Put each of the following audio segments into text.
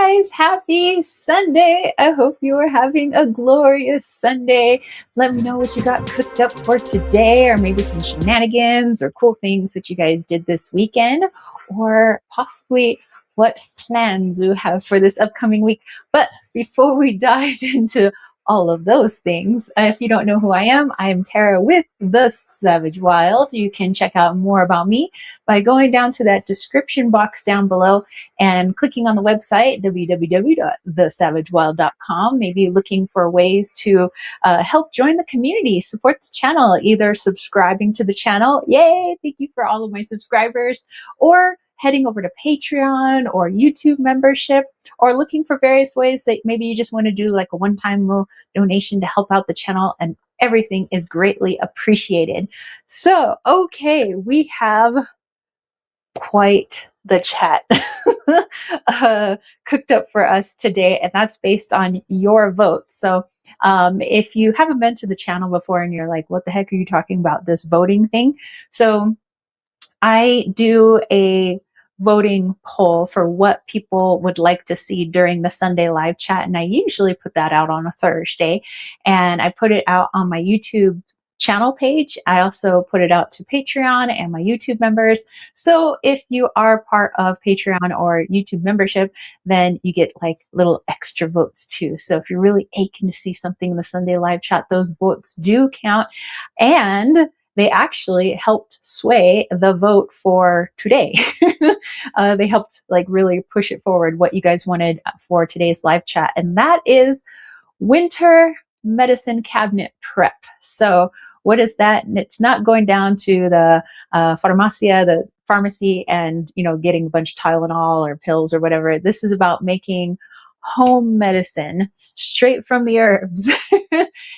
guys. Happy Sunday. I hope you are having a glorious Sunday. Let me know what you got cooked up for today, or maybe some shenanigans or cool things that you guys did this weekend, or possibly what plans you have for this upcoming week. But before we dive into all of those things, if you don't know who I am Tara with The Savage Wild. You can check out more about me by going down to that description box down below and clicking on the website www.thesavagewild.com, maybe looking for ways to help join the community, support the channel, either subscribing to the channel, yay, thank you for all of my subscribers, or heading over to Patreon or YouTube membership, or looking for various ways that maybe you just want to do like a one-time little donation to help out the channel, and everything is greatly appreciated. So, okay, we have quite the chat cooked up for us today, and that's based on your vote. So if you haven't been to the channel before and you're like, what the heck are you talking about, this voting thing? So I do a voting poll for what people would like to see during the Sunday live chat, and I usually put that out on a Thursday, and I put it out on my YouTube channel page. I also put it out to Patreon and my YouTube members. So if you are part of Patreon or YouTube membership, then you get like little extra votes too. So if you're really aching to see something in the Sunday live chat, those votes do count, and they actually helped sway the vote for today. They helped like really push it forward, what you guys wanted for today's live chat. And that is winter medicine cabinet prep. So what is that? And it's not going down to the farmacia, the pharmacy, and getting a bunch of Tylenol or pills or whatever. This is about making home medicine straight from the herbs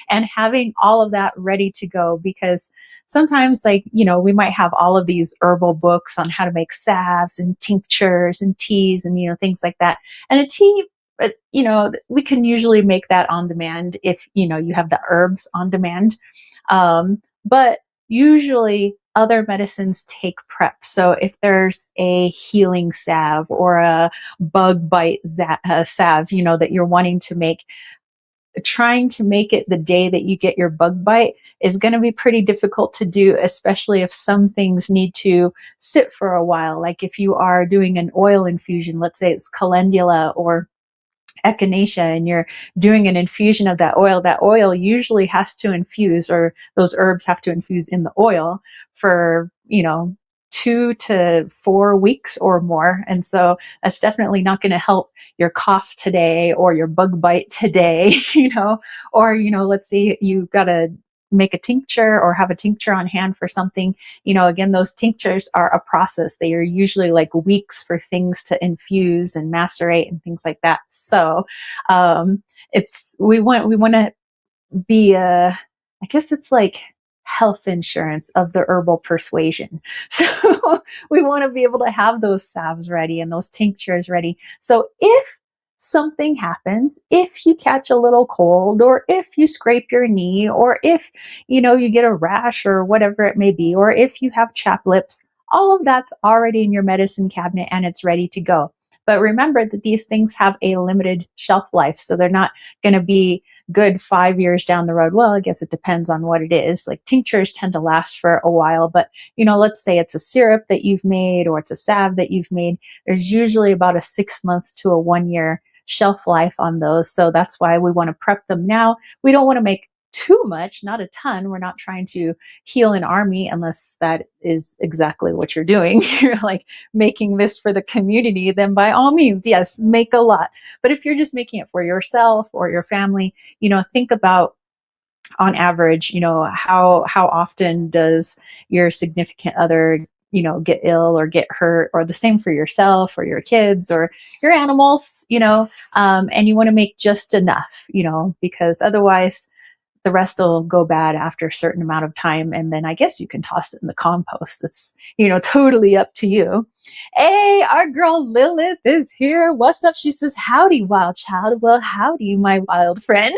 and having all of that ready to go, because sometimes we might have all of these herbal books on how to make salves and tinctures and teas and things like that. And a tea, we can usually make that on demand if you have the herbs on demand, but usually other medicines take prep. So if there's a healing salve or a bug bite salve, that you're wanting to make, trying to make it the day that you get your bug bite is going to be pretty difficult to do, especially if some things need to sit for a while. Like if you are doing an oil infusion, let's say it's calendula or echinacea, and you're doing an infusion of that oil usually has to infuse, or those herbs have to infuse in the oil for 2 to 4 weeks or more. And so that's definitely not going to help your cough today or your bug bite today, or let's say you got to make a tincture or have a tincture on hand for something. Again, those tinctures are a process. They are usually like weeks for things to infuse and macerate and things like that. So we want to be I guess it's like health insurance of the herbal persuasion. So we want to be able to have those salves ready and those tinctures ready. So if something happens, if you catch a little cold, or if you scrape your knee, or if you get a rash or whatever it may be, or if you have chapped lips, all of that's already in your medicine cabinet and it's ready to go. But remember that these things have a limited shelf life, so they're not going to be good 5 years down the road. Well, I guess it depends on what it is. Like tinctures tend to last for a while, but let's say it's a syrup that you've made or it's a salve that you've made. There's usually about a 6 months to a 1 year shelf life on those. So that's why we want to prep them now. We don't want to make too much, not a ton. We're not trying to heal an army unless that is exactly what you're doing. You're like making this for the community, then by all means, yes, make a lot. But if you're just making it for yourself or your family, think about on average, how often does your significant other get ill or get hurt, or the same for yourself or your kids or your animals, and you want to make just enough, because otherwise the rest will go bad after a certain amount of time. And then I guess you can toss it in the compost. It's, totally up to you. Hey, our girl Lilith is here. What's up? She says, howdy, wild child. Well, howdy, my wild friend.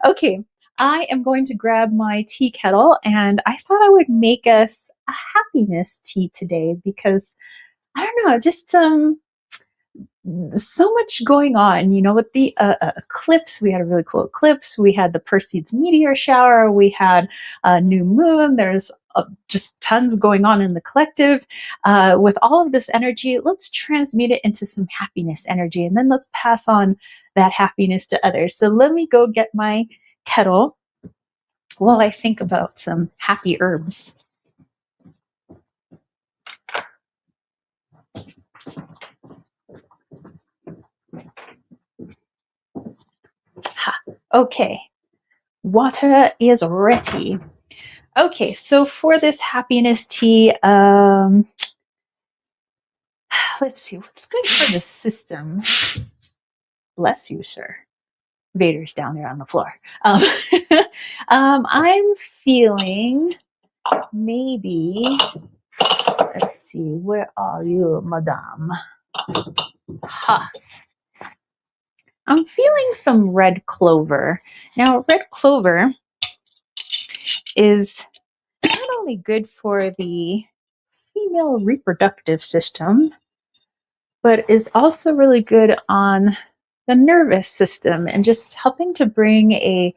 Okay. I am going to grab my tea kettle, and I thought I would make us a happiness tea today because I don't know, just so much going on, with the eclipse. We had a really cool eclipse. We had the Perseids meteor shower. We had a new moon. There's just tons going on in the collective. With all of this energy, let's transmute it into some happiness energy, and then let's pass on that happiness to others. So let me go get my kettle while I think about some happy herbs. Ha, okay. Water is ready. Okay, so for this happiness tea, let's see, what's good for the system? Bless you, sir. Vader's down there on the floor. I'm feeling maybe, let's see, where are you, madame? Ha. I'm feeling some red clover. Now, red clover is not only good for the female reproductive system, but is also really good on the nervous system and just helping to bring a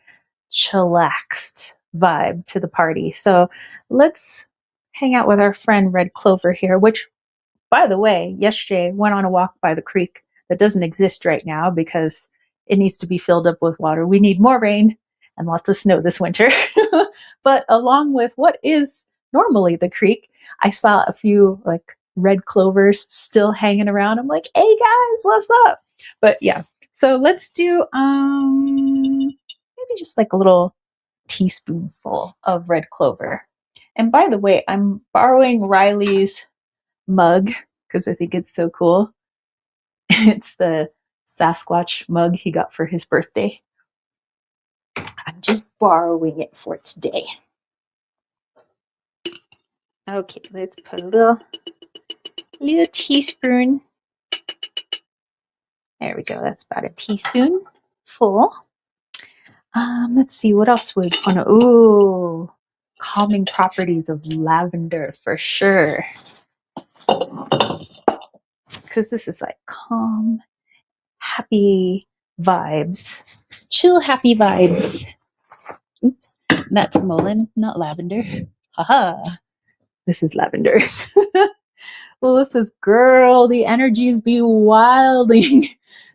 chillaxed vibe to the party. So let's hang out with our friend Red Clover here, which, by the way, yesterday went on a walk by the creek that doesn't exist right now because it needs to be filled up with water. We need more rain and lots of snow this winter. But along with what is normally the creek, I saw a few like red clovers still hanging around. I'm like, hey guys, what's up? But yeah, so let's do maybe just like a little teaspoonful of red clover. And by the way, I'm borrowing Riley's mug because I think it's so cool. It's the Sasquatch mug he got for his birthday. I'm just borrowing it for today. Okay, let's put a little teaspoon. There we go. That's about a teaspoon full. Let's see what else would want to. Ooh, calming properties of lavender for sure. Because this is like calm, happy vibes, chill, happy vibes. Oops, that's mullein, not lavender. Haha, this is lavender. Well, this is girl, the energies be wilding.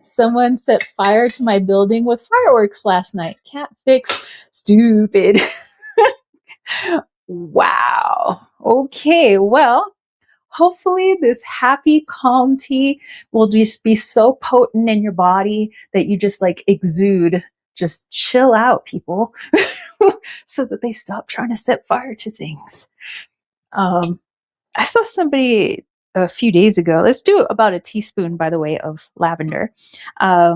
Someone set fire to my building with fireworks last night. Can't fix stupid. Wow. Okay, well, hopefully this happy, calm tea will just be so potent in your body that you just like exude, just chill out, people, so that they stop trying to set fire to things. I saw somebody a few days ago. Let's do about a teaspoon, by the way, of lavender. A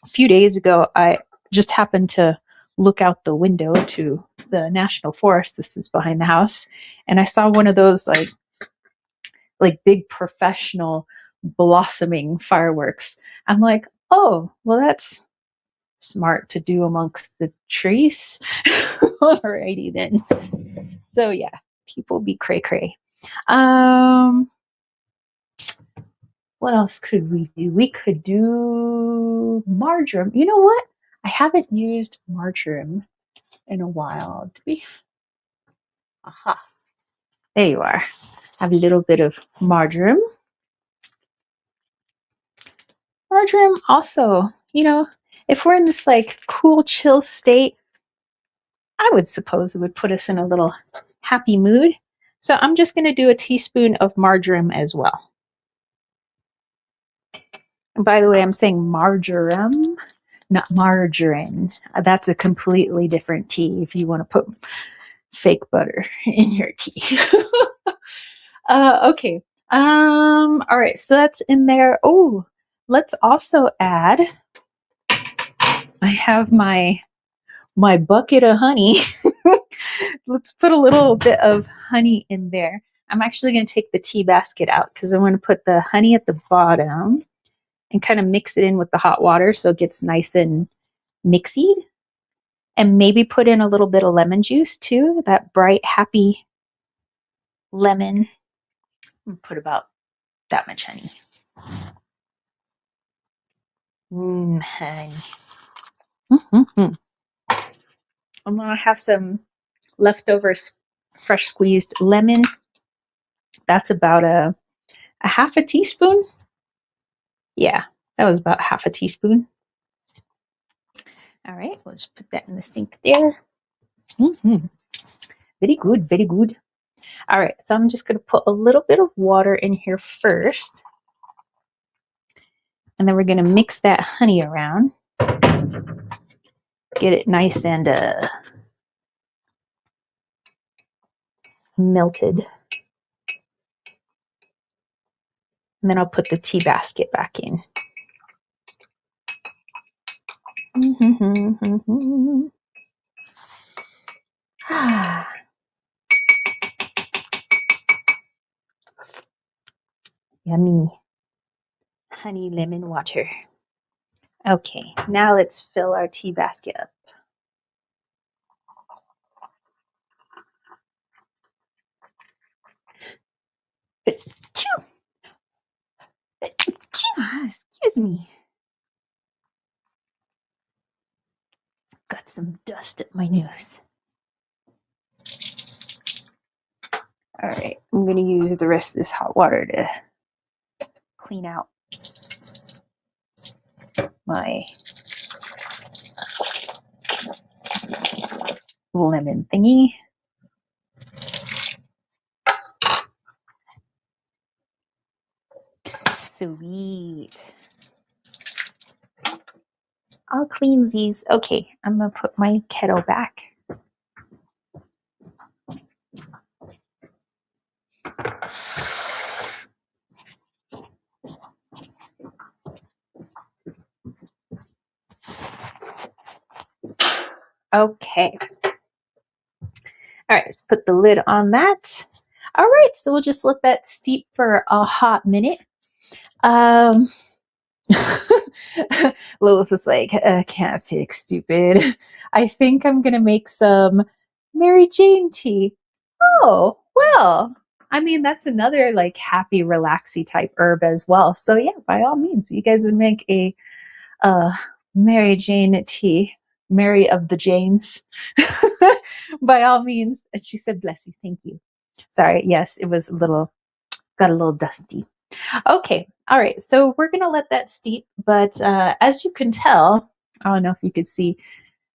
few days ago, I just happened to look out the window to the national forest. This is behind the house. And I saw one of those like big professional blossoming fireworks. I'm like, oh, well, that's smart to do amongst the trees. Alrighty then. So yeah, people be cray cray. What else could we do? We could do marjoram. You know what? I haven't used marjoram in a while. Aha. There you are. Have a little bit of marjoram. Marjoram also, if we're in this like cool, chill state, I would suppose it would put us in a little happy mood. So I'm just going to do a teaspoon of marjoram as well. And by the way, I'm saying marjoram, not margarine. That's a completely different tea if you want to put fake butter in your tea. Okay. All right. So that's in there. Oh, let's also add, I have my bucket of honey. Let's put a little bit of honey in there. I'm actually going to take the tea basket out because I want to put the honey at the bottom and kind of mix it in with the hot water so it gets nice and mixied. And maybe put in a little bit of lemon juice too, that bright, happy lemon. Put about that much honey. Honey. Mm-hmm. I'm gonna have some leftover fresh squeezed lemon. That's about a half a teaspoon. Yeah, that was about half a teaspoon. All right, we'll just put that in the sink there. Mm-hmm. Very good, very good. All right, so I'm just going to put a little bit of water in here first. And then we're going to mix that honey around. Get it nice and melted. And then I'll put the tea basket back in. Yummy. Honey lemon water. Okay, now let's fill our tea basket up. Excuse me. Got some dust at my nose. All right, I'm going to use the rest of this hot water to clean out my lemon thingy. Sweet. All cleansies. Okay, I'm going to put my kettle back. Okay. All right, let's put the lid on that. All right, so we'll just let that steep for a hot minute. Lilith was like, can't fix, stupid. I think I'm going to make some Mary Jane tea. Oh, well, I mean, that's another like happy, relaxy type herb as well. So yeah, by all means, you guys would make a Mary Jane tea, Mary of the Janes, by all means. And she said, bless you, thank you. Sorry, yes, it was got a little dusty. Okay, all right, so we're gonna let that steep, but as you can tell, I don't know if you could see,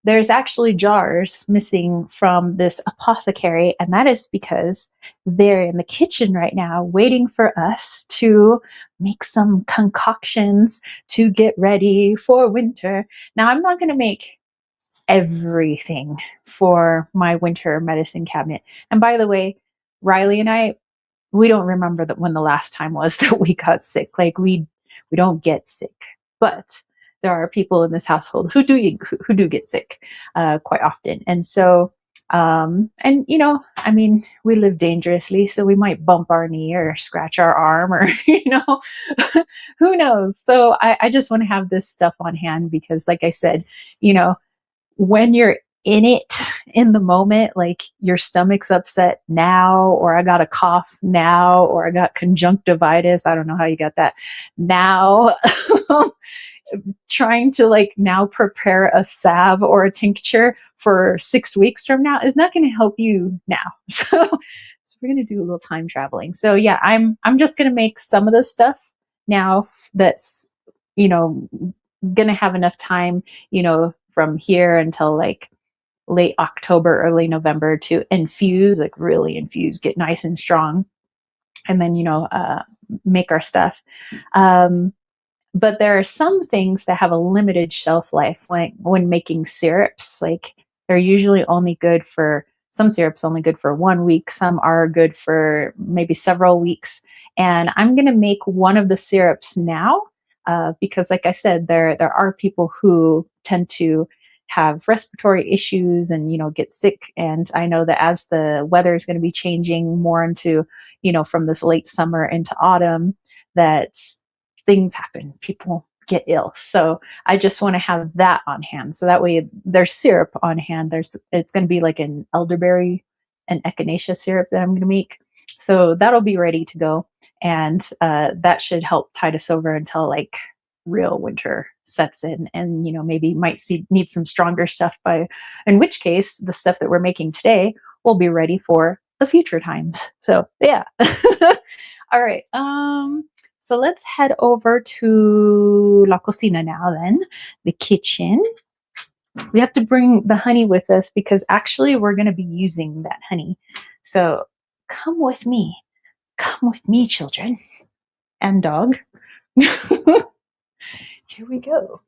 there's actually jars missing from this apothecary, and that is because they're in the kitchen right now waiting for us to make some concoctions to get ready for winter. Now, I'm not going to make everything for my winter medicine cabinet. And by the way, Riley and I, we don't remember that when the last time was that we got sick. Like we don't get sick, but there are people in this household who do get sick quite often. And so, and you know, I mean, we live dangerously, so we might bump our knee or scratch our arm or, you know, who knows? So I just want to have this stuff on hand because like I said, you know, when you're in it in the moment, like your stomach's upset now, or I got a cough now, or I got conjunctivitis. I don't know how you got that now. Trying to like now prepare a salve or a tincture for 6 weeks from now is not going to help you now. So we're going to do a little time traveling. So yeah, I'm just going to make some of this stuff now that's, you know, going to have enough time, you know, from here until like late October, early November to infuse, like really infuse, get nice and strong, and then, you know, make our stuff. But there are some things that have a limited shelf life when making syrups. Like they're usually only good for, some syrups only good for 1 week. Some are good for maybe several weeks. And I'm going to make one of the syrups now because like I said, there are people who tend to have respiratory issues and, you know, get sick. And I know that as the weather is going to be changing more into, you know, from this late summer into autumn, that things happen. People get ill. So I just want to have that on hand. So that way there's syrup on hand. It's going to be like an elderberry and echinacea syrup that I'm going to make. So that'll be ready to go. And that should help tide us over until like real winter sets in, and maybe might need some stronger stuff, by in which case the stuff that we're making today will be ready for the future times. So yeah. All right. So let's head over to la cocina now, then the kitchen. We have to bring the honey with us because actually we're going to be using that honey. So come with me. Come with me, children and dog. Here we go.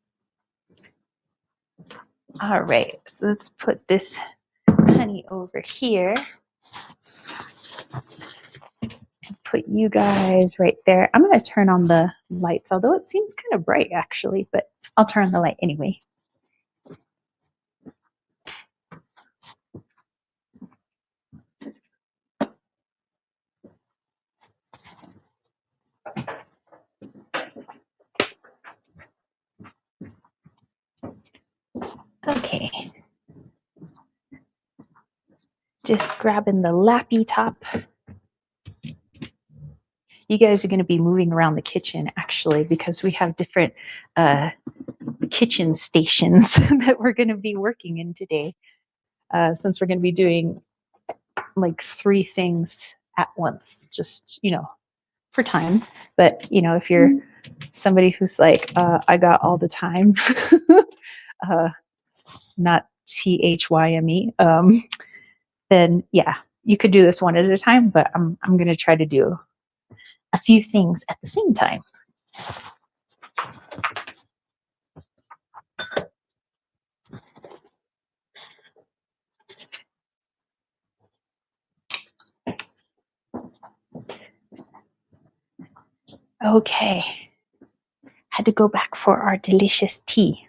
All right. So let's put this honey over here. Put you guys right there. I'm going to turn on the lights, although it seems kind of bright actually, but I'll turn on the light anyway. Okay. Just grabbing the lappy top. You guys are going to be moving around the kitchen actually, because we have different kitchen stations that we're going to be working in today. Since we're going to be doing like 3 things at once, just, for time. But, if you're somebody who's like, I got all the time, not THYME, then yeah, you could do this one at a time, but I'm going to try to do a few things at the same time. Okay. Had to go back for our delicious tea.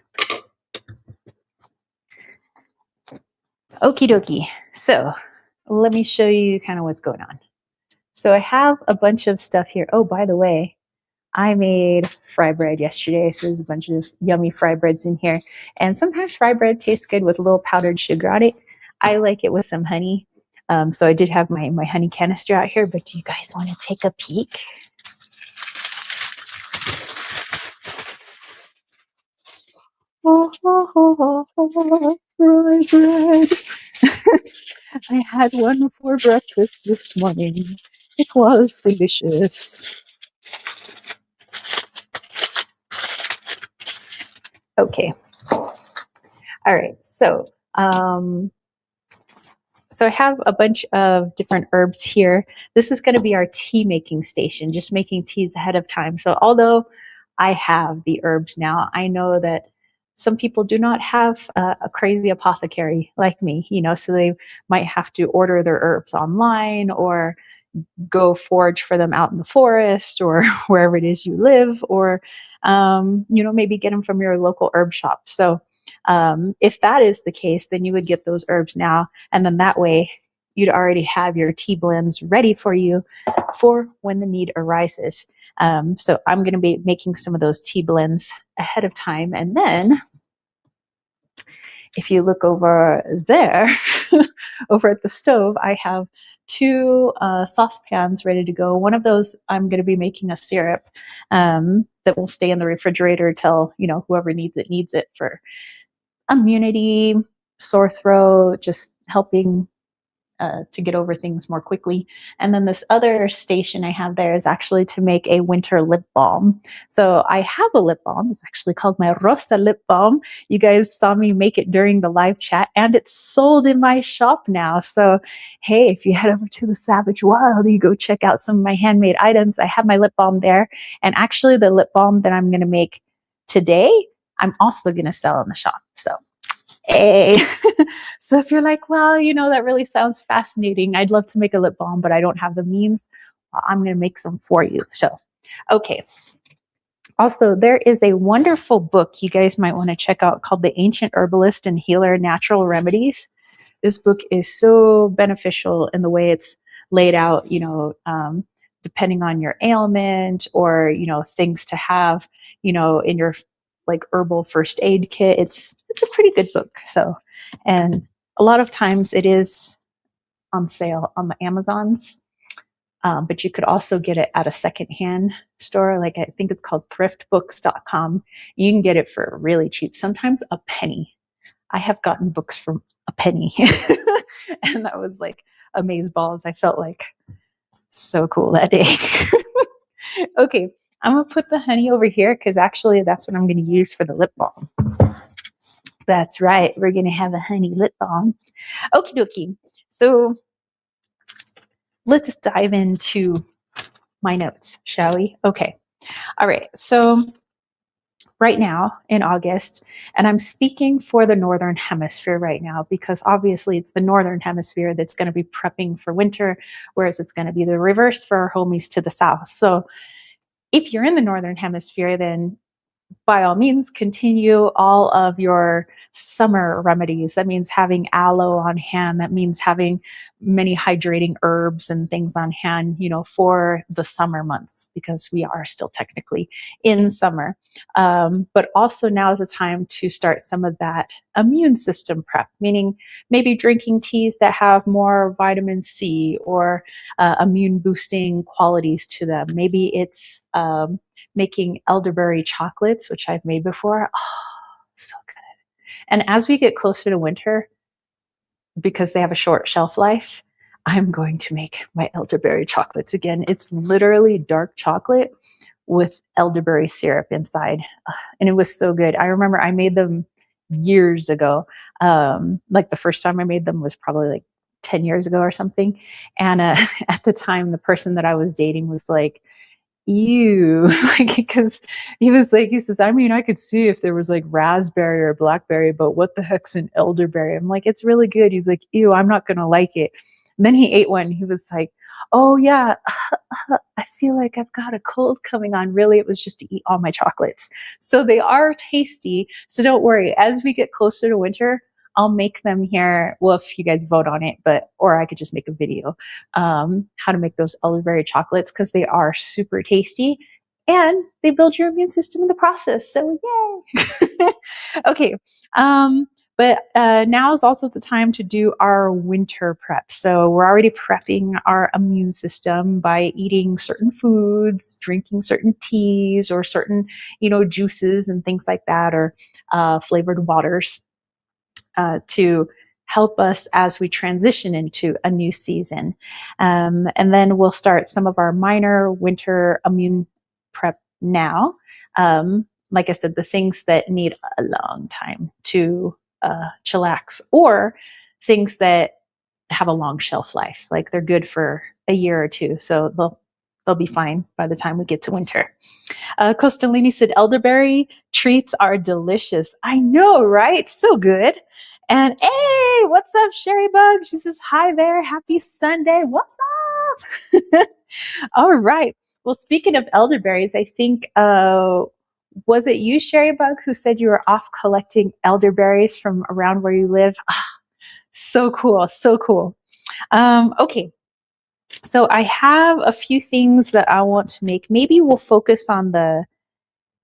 Okie dokie. So let me show you kind of what's going on. So I have a bunch of stuff here. Oh, by the way, I made fry bread yesterday. So there's a bunch of yummy fry breads in here. And sometimes fry bread tastes good with a little powdered sugar on it. I like it with some honey. So I did have my honey canister out here, but do you guys want to take a peek? Fry bread. I had one for breakfast this morning. It was delicious. Okay. All right. So I have a bunch of different herbs here. This is going to be our tea making station, just making teas ahead of time. So although I have the herbs now, I know that some people do not have a crazy apothecary like me, so they might have to order their herbs online or go forage for them out in the forest or wherever it is you live, or maybe get them from your local herb shop. So if that is the case, then you would get those herbs now, and then that way you'd already have your tea blends ready for you for when the need arises. So I'm going to be making some of those tea blends ahead of time, and then if you look over there, over at the stove, I have 2 saucepans ready to go. One of those, I'm going to be making a syrup that will stay in the refrigerator till, whoever needs it for immunity, sore throat, just helping to get over things more quickly. And then this other station I have there is actually to make a winter lip balm. So I have a lip balm. It's actually called my Rosa lip balm. You guys saw me make it during the live chat, and it's sold in my shop now. So hey, if you head over to the Savage Wild, you go check out some of my handmade items. I have my lip balm there. And actually the lip balm that I'm going to make today, I'm also going to sell in the shop. So hey. So if you're like, well, that really sounds fascinating, I'd love to make a lip balm, but I don't have the means, I'm going to make some for you. So, okay. Also, there is a wonderful book you guys might want to check out called The Ancient Herbalist and Healer Natural Remedies. This book is so beneficial in the way it's laid out, depending on your ailment or, things to have, in your like herbal first aid kit. It's a pretty good book. So, and a lot of times it is on sale on the Amazons. But you could also get it at a secondhand store. Like I think it's called thriftbooks.com. You can get it for really cheap, sometimes a penny. I have gotten books for a penny. And that was like amazeballs. I felt like so cool that day. Okay, I'm gonna put the honey over here because actually that's what I'm gonna use for the lip balm. That's right, we're gonna have a honey lip balm. Okie dokie. So let's dive into my notes, shall we? Okay. All right. So right now in August, and I'm speaking for the Northern Hemisphere right now, because obviously it's the Northern Hemisphere that's going to be prepping for winter, whereas it's going to be the reverse for our homies to the South. So if you're in the Northern Hemisphere, then by all means, continue all of your summer remedies. That means having aloe on hand. That means having many hydrating herbs and things on hand, for the summer months, because we are still technically in summer. But also now is the time to start some of that immune system prep, meaning maybe drinking teas that have more vitamin C or immune boosting qualities to them. Maybe it's making elderberry chocolates, which I've made before. Oh, so good. And as we get closer to winter, because they have a short shelf life, I'm going to make my elderberry chocolates again. It's literally dark chocolate with elderberry syrup inside. And it was so good. I remember I made them years ago. Like the first time I made them was probably like 10 years ago or something. And at the time, the person that I was dating was like, ew, like, because he says, I mean, I could see if there was like raspberry or blackberry, but what the heck's an elderberry? I'm like, it's really good. He's like, ew, I'm not gonna like it. And then he ate one. He was like, oh yeah, I feel like I've got a cold coming on. Really, it was just to eat all my chocolates. So they are tasty. So don't worry. As we get closer to winter, I'll make them here. Well, if you guys vote on it, or I could just make a video, how to make those elderberry chocolates, because they are super tasty and they build your immune system in the process. So yay. Okay. But now is also the time to do our winter prep. So we're already prepping our immune system by eating certain foods, drinking certain teas or certain, juices and things like that, or flavored waters. To help us as we transition into a new season. And then we'll start some of our minor winter immune prep now. Like I said, the things that need a long time to chillax, or things that have a long shelf life, like they're good for a year or two. So they'll be fine by the time we get to winter. Costalini said, elderberry treats are delicious. I know, right? So good. And hey, what's up, Sherry Bug? She says, hi there. Happy Sunday. What's up? All right. Well, speaking of elderberries, I think, was it you, Sherry Bug, who said you were off collecting elderberries from around where you live? Ah, so cool. So cool. Okay. So I have a few things that I want to make. Maybe we'll focus on the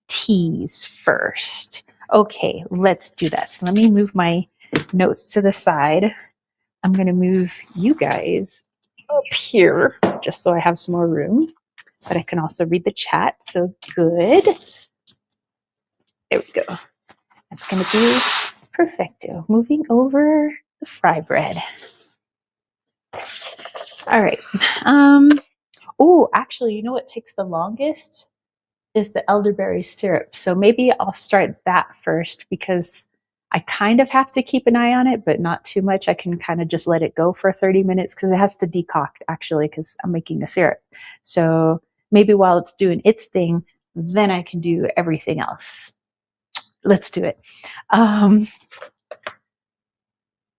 teas first. Okay, let's do that. So let me move my notes to the side. I'm going to move you guys up here just so I have some more room, but I can also read the chat. So good. There we go. That's going to be perfecto. Moving over the fry bread. All right. Oh, actually, you know what takes the longest is the elderberry syrup. So maybe I'll start that first, because I kind of have to keep an eye on it, but not too much. I can kind of just let it go for 30 minutes because it has to decoct, actually, because I'm making a syrup. So maybe while it's doing its thing, then I can do everything else. Let's do it.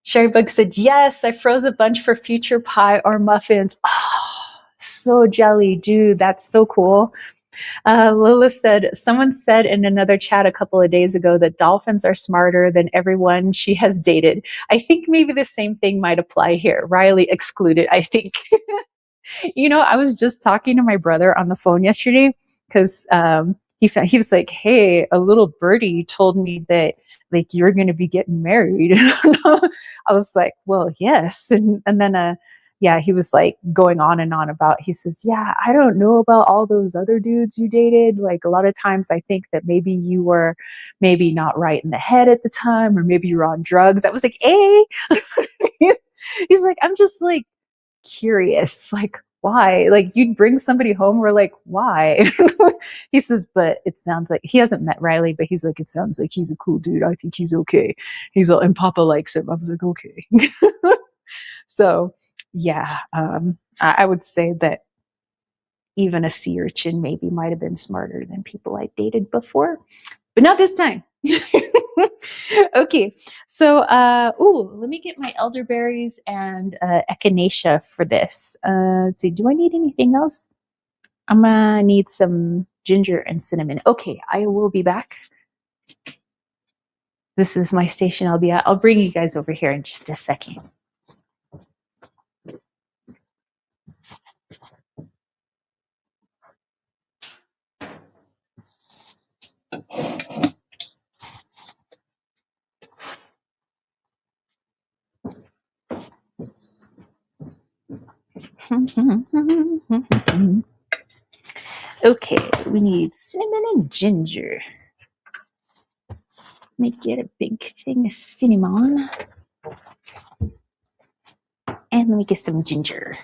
Sherry Bug said, yes, I froze a bunch for future pie or muffins. Oh, so jelly, dude. That's so cool. Lila said, someone said in another chat a couple of days ago that dolphins are smarter than everyone she has dated. I think maybe the same thing might apply here. Riley excluded, I think. I was just talking to my brother on the phone yesterday because he was like, hey, a little birdie told me that like you're going to be getting married. I was like, well, yes. And then yeah, he was like going on and on about, he says, yeah, I don't know about all those other dudes you dated. Like a lot of times I think that maybe you were maybe not right in the head at the time, or maybe you were on drugs. I was like, hey, he's like, I'm just like curious, like, why? Like, you'd bring somebody home, we're like, why? He says, but it sounds like, he hasn't met Riley, but he's like, it sounds like he's a cool dude. I think he's okay. He's all, and Papa likes him. I was like, okay. So yeah, I would say that even a sea urchin maybe might have been smarter than people I dated before, but not this time. Okay, so let me get my elderberries and echinacea for this. Let's see, do I need anything else? I'm gonna need some ginger and cinnamon. Okay, I will be back. This is my station I'll be at. I'll bring you guys over here in just a second. Okay, we need cinnamon and ginger. Let me get a big thing of cinnamon. And let me get some ginger.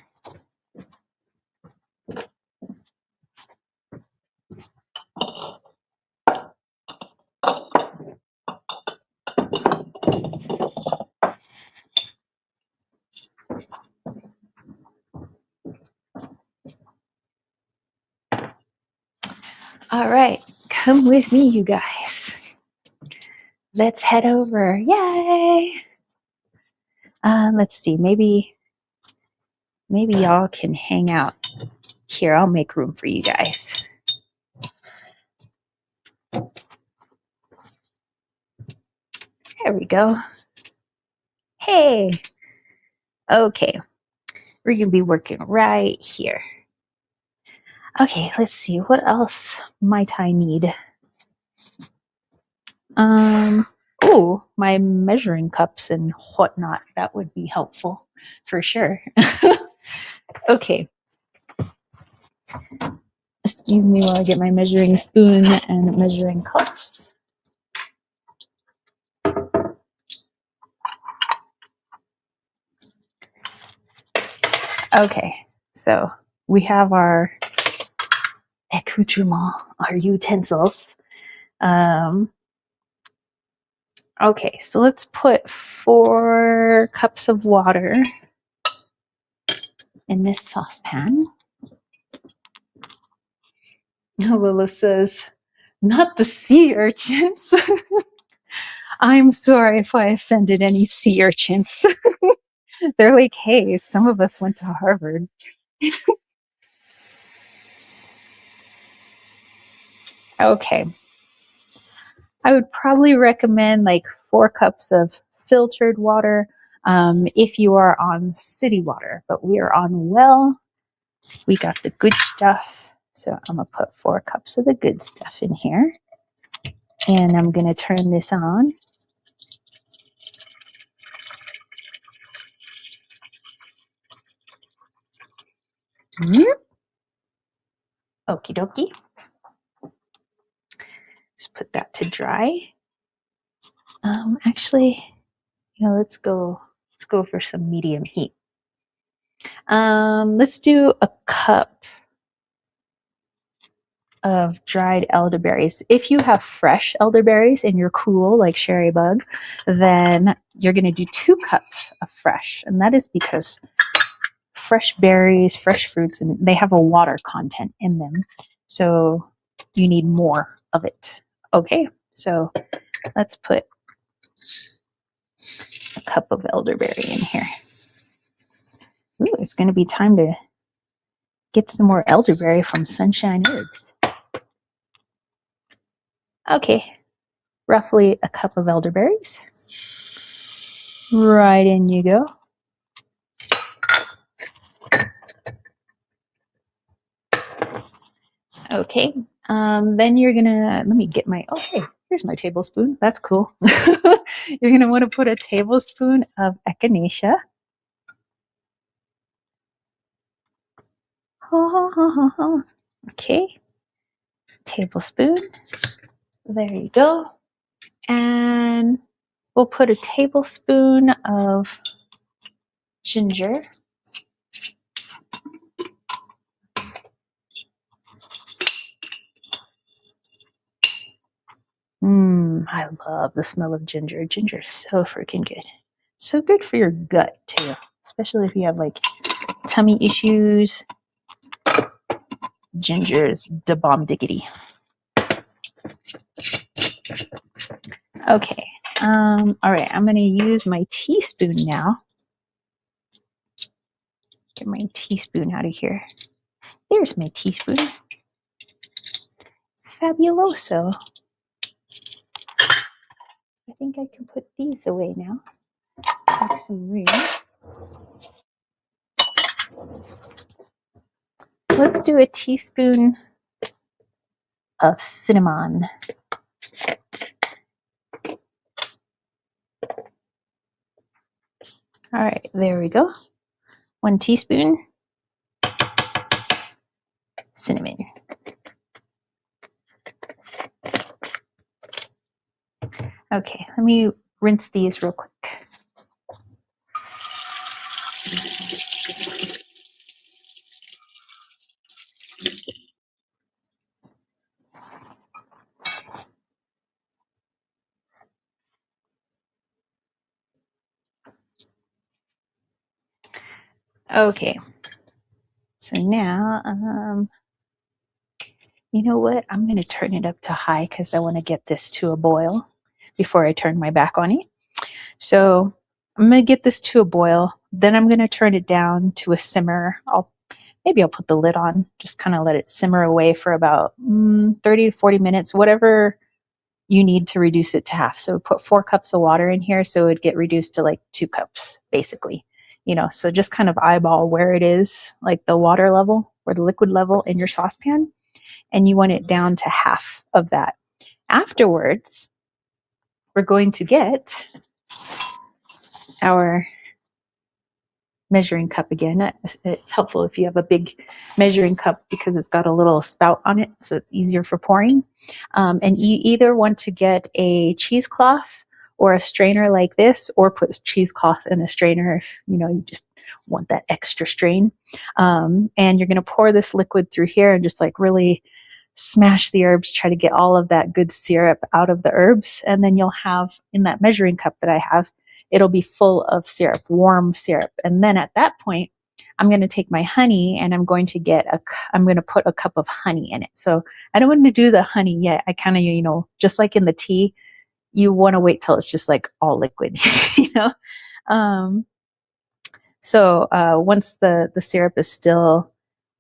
All right, come with me, you guys. Let's head over. Yay! Let's see, maybe y'all can hang out here. I'll make room for you guys. There we go. Hey. Okay, we're gonna be working right here. Okay, let's see, what else might I need? Oh, my measuring cups and whatnot. That would be helpful for sure. Okay. Excuse me while I get my measuring spoon and measuring cups. Okay, so we have our accoutrement, our utensils. Okay, so let's put 4 cups of water in this saucepan. Lila says, not the sea urchins. I'm sorry if I offended any sea urchins. They're like, hey, some of us went to Harvard. Okay. I would probably recommend like 4 cups of filtered water if you are on city water, but we are on well. We got the good stuff. So I'm going to put 4 cups of the good stuff in here. And I'm going to turn this on. Okie dokie. Let's put that to dry. Actually, let's go for some medium heat. Let's do a cup of dried elderberries. If you have fresh elderberries and you're cool like Sherry Bug, then you're going to do 2 cups of fresh. And that is because fresh berries, fresh fruits, and they have a water content in them. So you need more of it. Okay, so let's put a cup of elderberry in here. Ooh, it's going to be time to get some more elderberry from Sunshine Herbs. Okay, roughly a cup of elderberries. Right in you go. Okay, then you're gonna, let me get my, okay, here's my tablespoon. That's cool. You're gonna want to put a tablespoon of echinacea. Okay, tablespoon. There you go. And we'll put a tablespoon of ginger. I love the smell of ginger. Ginger is so freaking good. So good for your gut too, especially if you have like tummy issues. Ginger is the bomb diggity. Okay. All right. I'm going to use my teaspoon now. Get my teaspoon out of here. There's my teaspoon. Fabuloso. I think I can put these away now. Make some room. Let's do a teaspoon of cinnamon. All right, there we go. 1 teaspoon cinnamon. Okay, let me rinse these real quick. Okay, so now, you know what? I'm going to turn it up to high because I want to get this to a boil before I turn my back on it. So I'm going to get this to a boil. Then I'm going to turn it down to a simmer. Maybe I'll put the lid on, just kind of let it simmer away for about 30 to 40 minutes, whatever you need to reduce it to half. So put 4 cups of water in here, so it would get reduced to like 2 cups, basically. So just kind of eyeball where it is, like the water level or the liquid level in your saucepan, and you want it down to half of that. Afterwards, we're going to get our measuring cup again. It's helpful if you have a big measuring cup because it's got a little spout on it, so it's easier for pouring. And you either want to get a cheesecloth or a strainer like this, or put cheesecloth in a strainer if you just want that extra strain. And you're going to pour this liquid through here and just like really smash the herbs, try to get all of that good syrup out of the herbs. And then you'll have, in that measuring cup that I have, it'll be full of syrup, warm syrup. And then at that point, I'm going to take my honey and I'm going to put a cup of honey in it. So I don't want to do the honey yet. I kind of, just like in the tea, you want to wait till it's just like all liquid, So once the syrup is still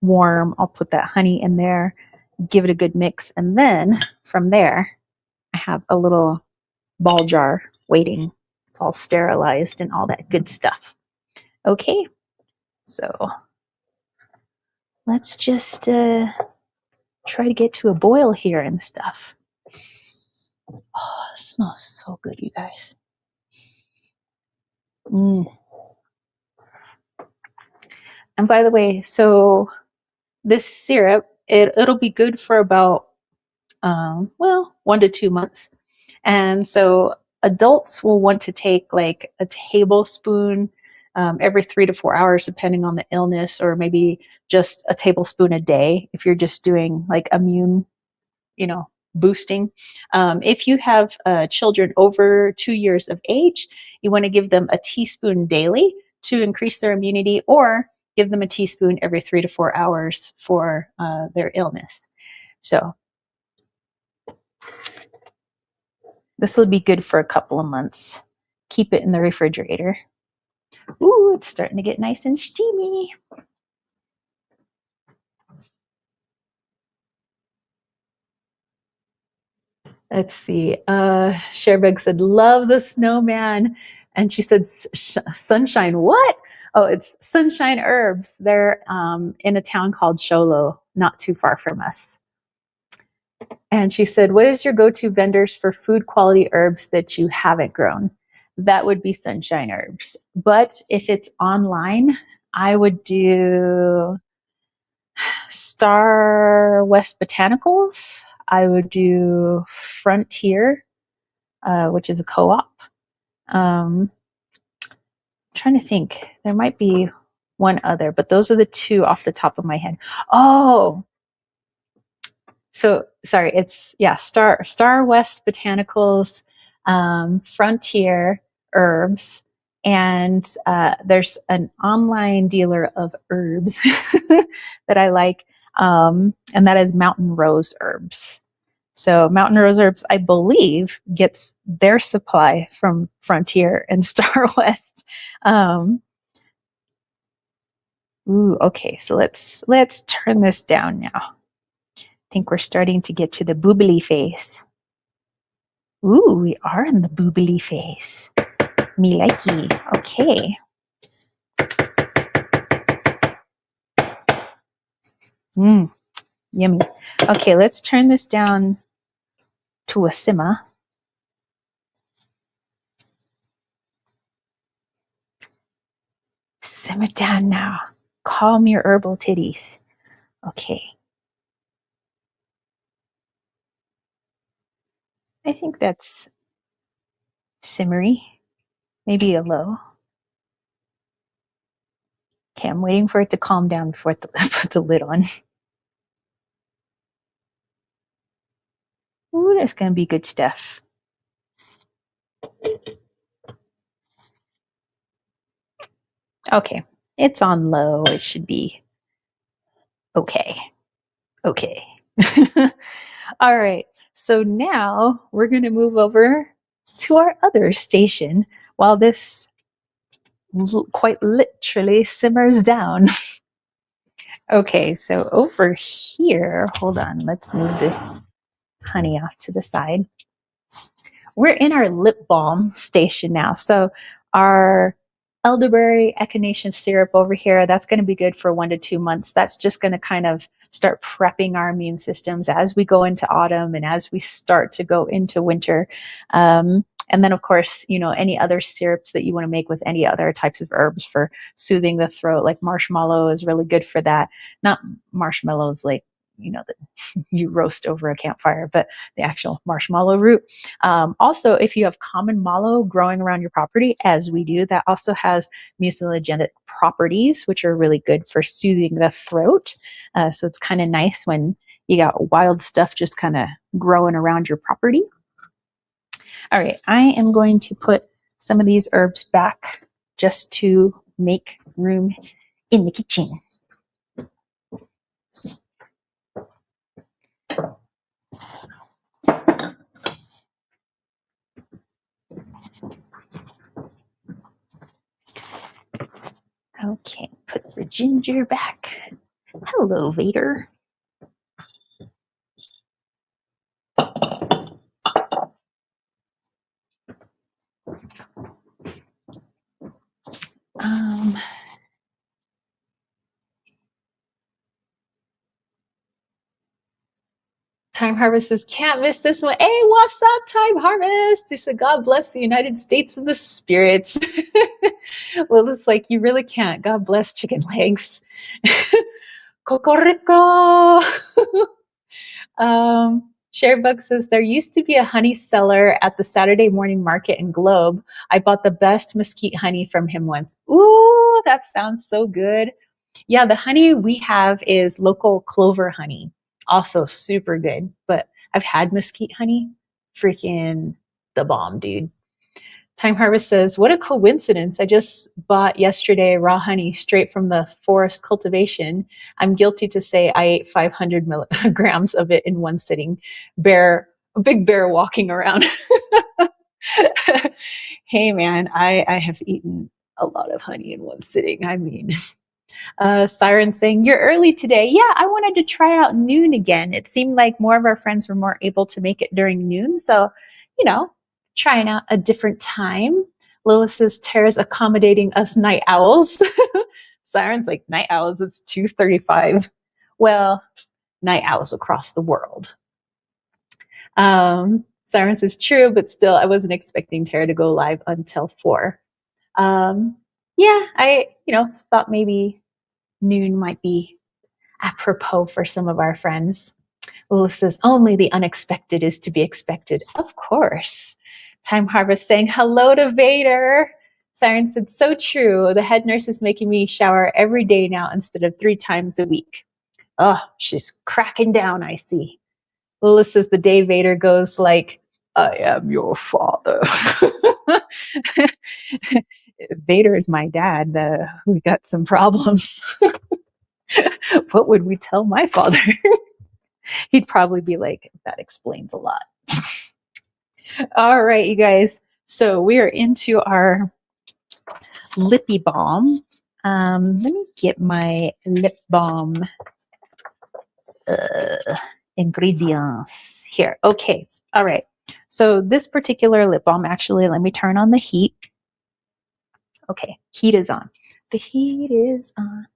warm, I'll put that honey in there, give it a good mix. And then from there, I have a little ball jar waiting. It's all sterilized and all that good stuff. Okay, so let's just try to get to a boil here and stuff. Oh, it smells so good, you guys. And by the way, so this syrup, it'll be good for about 1 to 2 months. And so adults will want to take like a tablespoon every 3 to 4 hours, depending on the illness, or maybe just a tablespoon a day if you're just doing like immune, boosting. If you have children over 2 years of age, you want to give them a teaspoon daily to increase their immunity, or give them a teaspoon every 3 to 4 hours for their illness. So this will be good for a couple of months. Keep it in the refrigerator. Ooh, it's starting to get nice and steamy. Let's see. Sherbeg said, love the snowman. And she said, sunshine, what? Oh, it's Sunshine Herbs. They're in a town called Sholo, not too far from us. And she said, what is your go-to vendors for food quality herbs that you haven't grown? That would be Sunshine Herbs. But if it's online, I would do Star West Botanicals. I would do Frontier, which is a co-op. I'm trying to think. There might be one other, but those are the two off the top of my head. Oh, so sorry. It's Star West Botanicals, Frontier Herbs, and there's an online dealer of herbs that I like, and that is Mountain Rose Herbs. So Mountain Rose Herbs, I believe, gets their supply from Frontier and Star West. Okay, so let's turn this down now. I think we're starting to get to the boobly phase. Ooh, we are in the boobly phase. Me likey. Okay. Yummy. Okay, let's turn this down to a simmer. Simmer down now. Calm your herbal titties. Okay. I think that's simmery. Maybe a low. Okay, I'm waiting for it to calm down before I put the lid on. Ooh, that's going to be good stuff. Okay, it's on low. It should be okay. Okay. All right. So now we're going to move over to our other station while this quite literally simmers down. Okay, so over here, hold on, let's move this honey off to the side. We're in our lip balm station now. So our elderberry echinacea syrup over here, that's going to be good for 1 to 2 months. That's just going to kind of start prepping our immune systems as we go into autumn and as we start to go into winter. And then, of course, any other syrups that you want to make with any other types of herbs for soothing the throat, like marshmallow is really good for that. Not marshmallows like, that you roast over a campfire, but the actual marshmallow root. Also, if you have common mallow growing around your property, as we do, that also has mucilagenic properties, which are really good for soothing the throat. So it's kind of nice when you got wild stuff just kind of growing around your property. All right, I am going to put some of these herbs back just to make room in the kitchen. Okay, put the ginger back. Hello, Vader. Time Harvest says, can't miss this one. Hey, what's up, Time Harvest? He said, God bless the United States of the Spirits. Well, it's like, you really can't. God bless chicken legs. Cocorico. Sharebug says, there used to be a honey seller at the Saturday morning market in Globe. I bought the best mesquite honey from him once. Ooh, that sounds so good. Yeah, the honey we have is local clover honey. Also super good. But I've had mesquite honey. Freaking the bomb, dude. Time Harvest says, what a coincidence. I just bought yesterday raw honey straight from the forest cultivation. I'm guilty to say I ate 500 milligrams of it in one sitting. A big bear walking around. Hey man, I have eaten a lot of honey in one sitting. I mean, Siren saying, you're early today. Yeah, I wanted to try out noon again. It seemed like more of our friends were more able to make it during noon. So, trying out a different time. Lilith says, Tara's accommodating us night owls. Siren's like, night owls, it's 2:35. Well, night owls across the world. Siren says, true, but still, I wasn't expecting Tara to go live until 4. Yeah, I, thought maybe noon might be apropos for some of our friends. Lula says, only the unexpected is to be expected. Of course. Time Harvest saying, hello to Vader. Siren said, so true. The head nurse is making me shower every day now instead of 3 times a week. Oh, she's cracking down, I see. Lula says, the day Vader goes like, I am your father. Vader is my dad. We got some problems. What would we tell my father? He'd probably be like, that explains a lot. All right, you guys. So we are into our lippy balm. Let me get my lip balm ingredients here. Okay. All right. So this particular lip balm, actually, let me turn on the heat. Okay. Heat is on. The heat is on.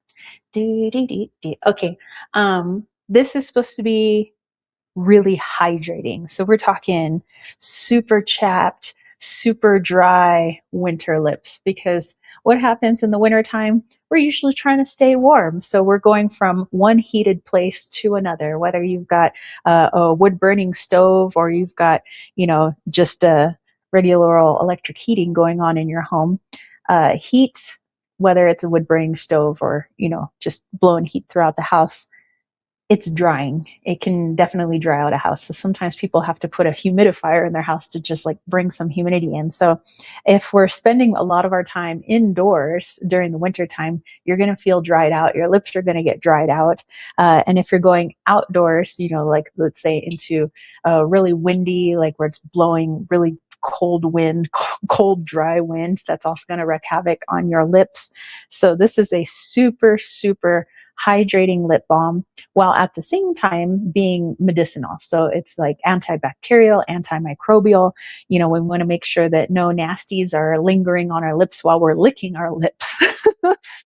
Okay. This is supposed to be really hydrating. So we're talking super chapped, super dry winter lips, because what happens in the wintertime, we're usually trying to stay warm. So we're going from one heated place to another, whether you've got a wood burning stove or you've got, just a regular electric heating going on in your home. Heat, whether it's a wood burning stove or, just blowing heat throughout the house, it's drying. It can definitely dry out a house. So sometimes people have to put a humidifier in their house to just like bring some humidity in. So if we're spending a lot of our time indoors during the winter time, you're going to feel dried out. Your lips are going to get dried out. And if you're going outdoors, like let's say into a really windy, like where it's blowing really cold wind, cold, dry wind, that's also going to wreak havoc on your lips. So this is a super, super hydrating lip balm, while at the same time being medicinal. So it's like antibacterial, antimicrobial. We want to make sure that no nasties are lingering on our lips while we're licking our lips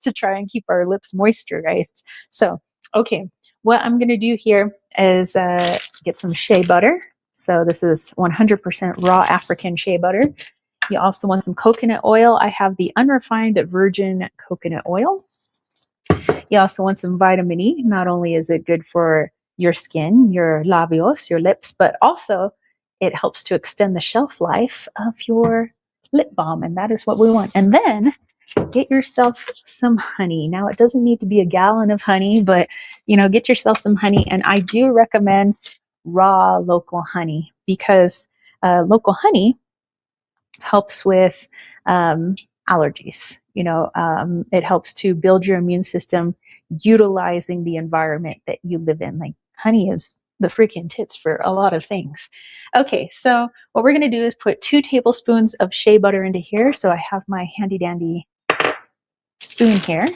to try and keep our lips moisturized. So, okay, what I'm going to do here is get some shea butter. So this is 100% raw African shea butter. You also want some coconut oil. I have the unrefined virgin coconut oil. You also want some vitamin E. Not only is it good for your skin, your labios, your lips, but also it helps to extend the shelf life of your lip balm. And that is what we want. And then get yourself some honey. Now, it doesn't need to be a gallon of honey, but, get yourself some honey. And I do recommend raw local honey, because local honey helps with allergies. It helps to build your immune system utilizing the environment that you live in. Like honey is the freaking tits for a lot of things. Okay, so what we're going to do is put 2 tablespoons of shea butter into here. So I have my handy dandy spoon here.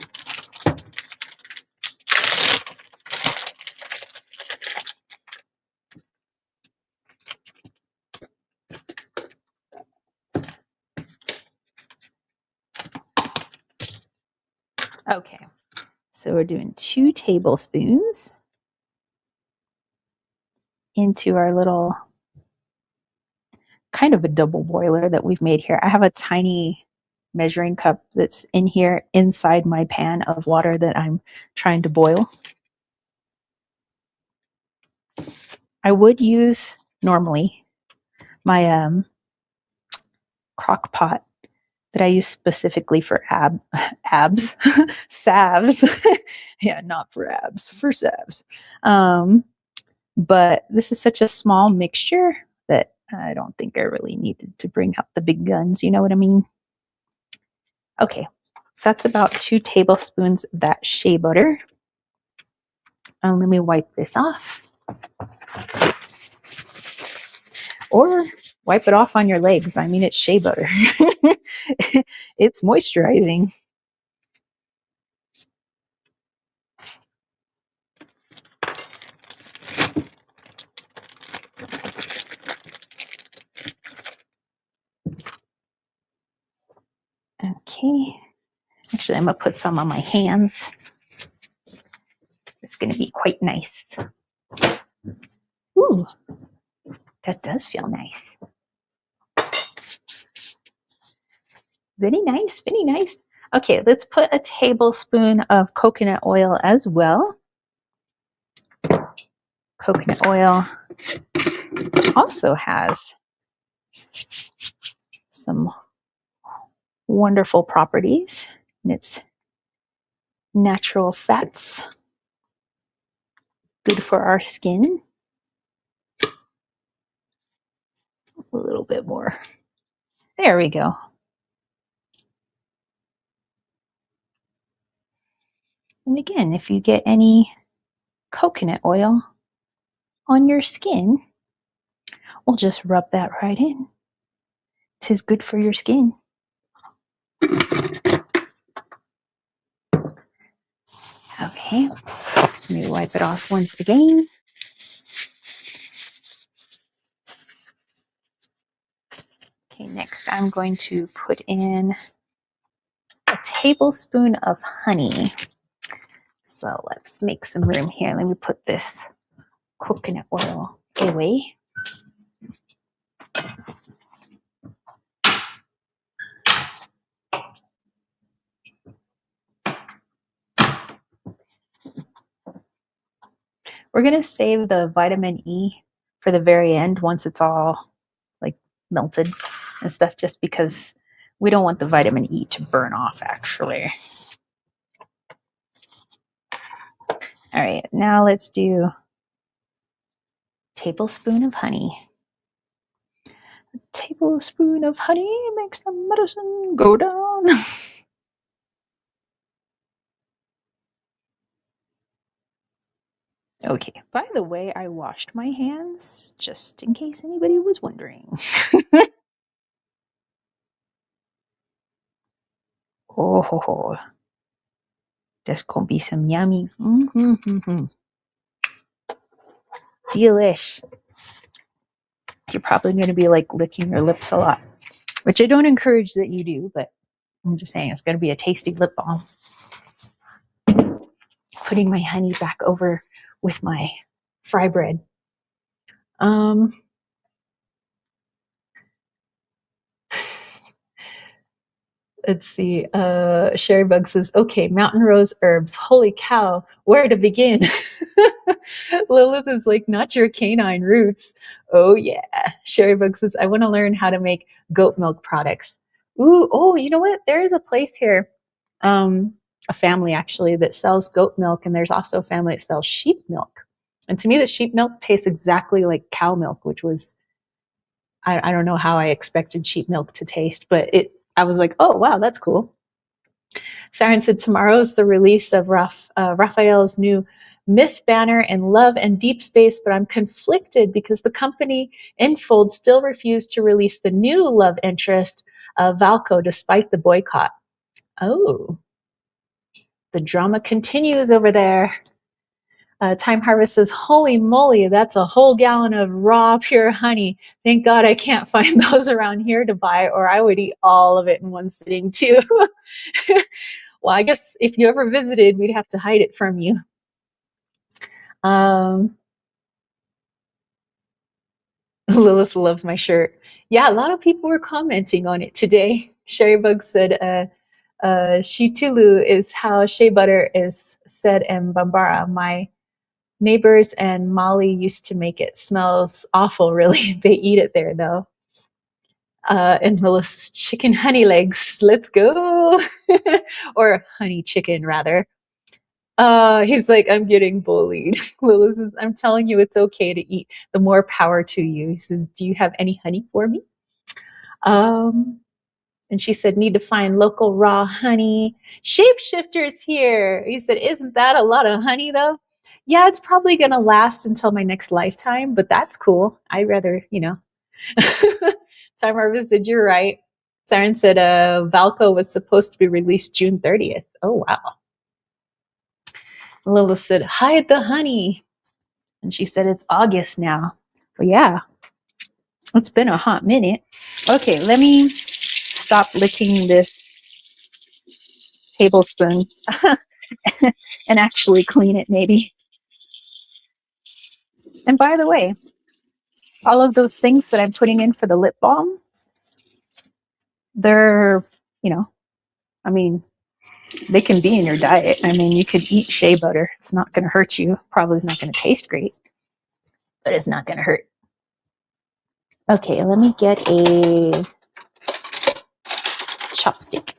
Okay, so we're doing 2 tablespoons into our little kind of a double boiler that we've made here. I have a tiny measuring cup that's in here inside my pan of water that I'm trying to boil. I would use normally my crock pot that I use specifically for abs, salves. Yeah, not for abs, for salves. But this is such a small mixture that I don't think I really needed to bring out the big guns. You know what I mean? Okay, so that's about 2 tablespoons of that shea butter. And let me wipe this off. Or wipe it off on your legs. I mean, it's shea butter. It's moisturizing. Okay. Actually, I'm going to put some on my hands. It's going to be quite nice. Ooh, that does feel nice. Very nice, very nice. Okay, let's put a tablespoon of coconut oil as well. Coconut oil also has some wonderful properties in its natural fats, good for our skin. A little bit more. There we go. And again, if you get any coconut oil on your skin, we'll just rub that right in. It is good for your skin. Okay, let me wipe it off once again. Okay, next I'm going to put in a tablespoon of honey. So let's make some room here. Let me put this coconut oil away. We're going to save the vitamin E for the very end once it's all like melted and stuff, just because we don't want the vitamin E to burn off actually. All right, now let's do a tablespoon of honey. A tablespoon of honey makes the medicine go down. Okay, by the way, I washed my hands just in case anybody was wondering. Oh, there's gonna be some yummy. Delish. You're probably going to be like licking your lips a lot, which I don't encourage that you do, but I'm just saying it's going to be a tasty lip balm. Putting my honey back over with my fry bread. Let's see. Sherry Bug says, okay, mountain rose herbs. Holy cow, where to begin? Lilith is like, not your canine roots. Oh yeah. Sherry Bug says, I want to learn how to make goat milk products. Ooh, oh, you know what? There is a place here, a family actually, that sells goat milk, and there's also a family that sells sheep milk. And to me, the sheep milk tastes exactly like cow milk, which was, I don't know how I expected sheep milk to taste, but I was like, oh, wow, that's cool. Siren said, tomorrow is the release of Raphael's new Myth banner in Love and Deep Space, but I'm conflicted because the company Infold still refused to release the new love interest, Valko, despite the boycott. Oh, the drama continues over there. Time Harvest says, holy moly, that's a whole gallon of raw, pure honey. Thank God I can't find those around here to buy, or I would eat all of it in one sitting too. Well, I guess if you ever visited, we'd have to hide it from you. Lilith loves my shirt. Yeah, a lot of people were commenting on it today. Sherrybug said, Shitulu is how shea butter is said in Bambara. My neighbors and Molly used to make it. Smells awful, really. They eat it there, though. And Melissa's chicken honey legs. Let's go. Or honey chicken, rather. He's like, I'm getting bullied. Lilith says, I'm telling you it's okay to eat. The more power to you. He says, do you have any honey for me? And she said, need to find local raw honey. Shapeshifter's here. He said, isn't that a lot of honey, though? Yeah, it's probably going to last until my next lifetime, but that's cool. I'd rather, Time Harvest said, you're right. Siren said, Valko was supposed to be released June 30th. Oh, wow. Lilith said, hide the honey. And she said, it's August now. Well, yeah, it's been a hot minute. Okay, let me stop licking this tablespoon and actually clean it maybe. And by the way, all of those things that I'm putting in for the lip balm, they're, they can be in your diet. I mean, you could eat shea butter. It's not going to hurt you. Probably is not going to taste great. but it's not going to hurt. Okay, let me get a chopstick.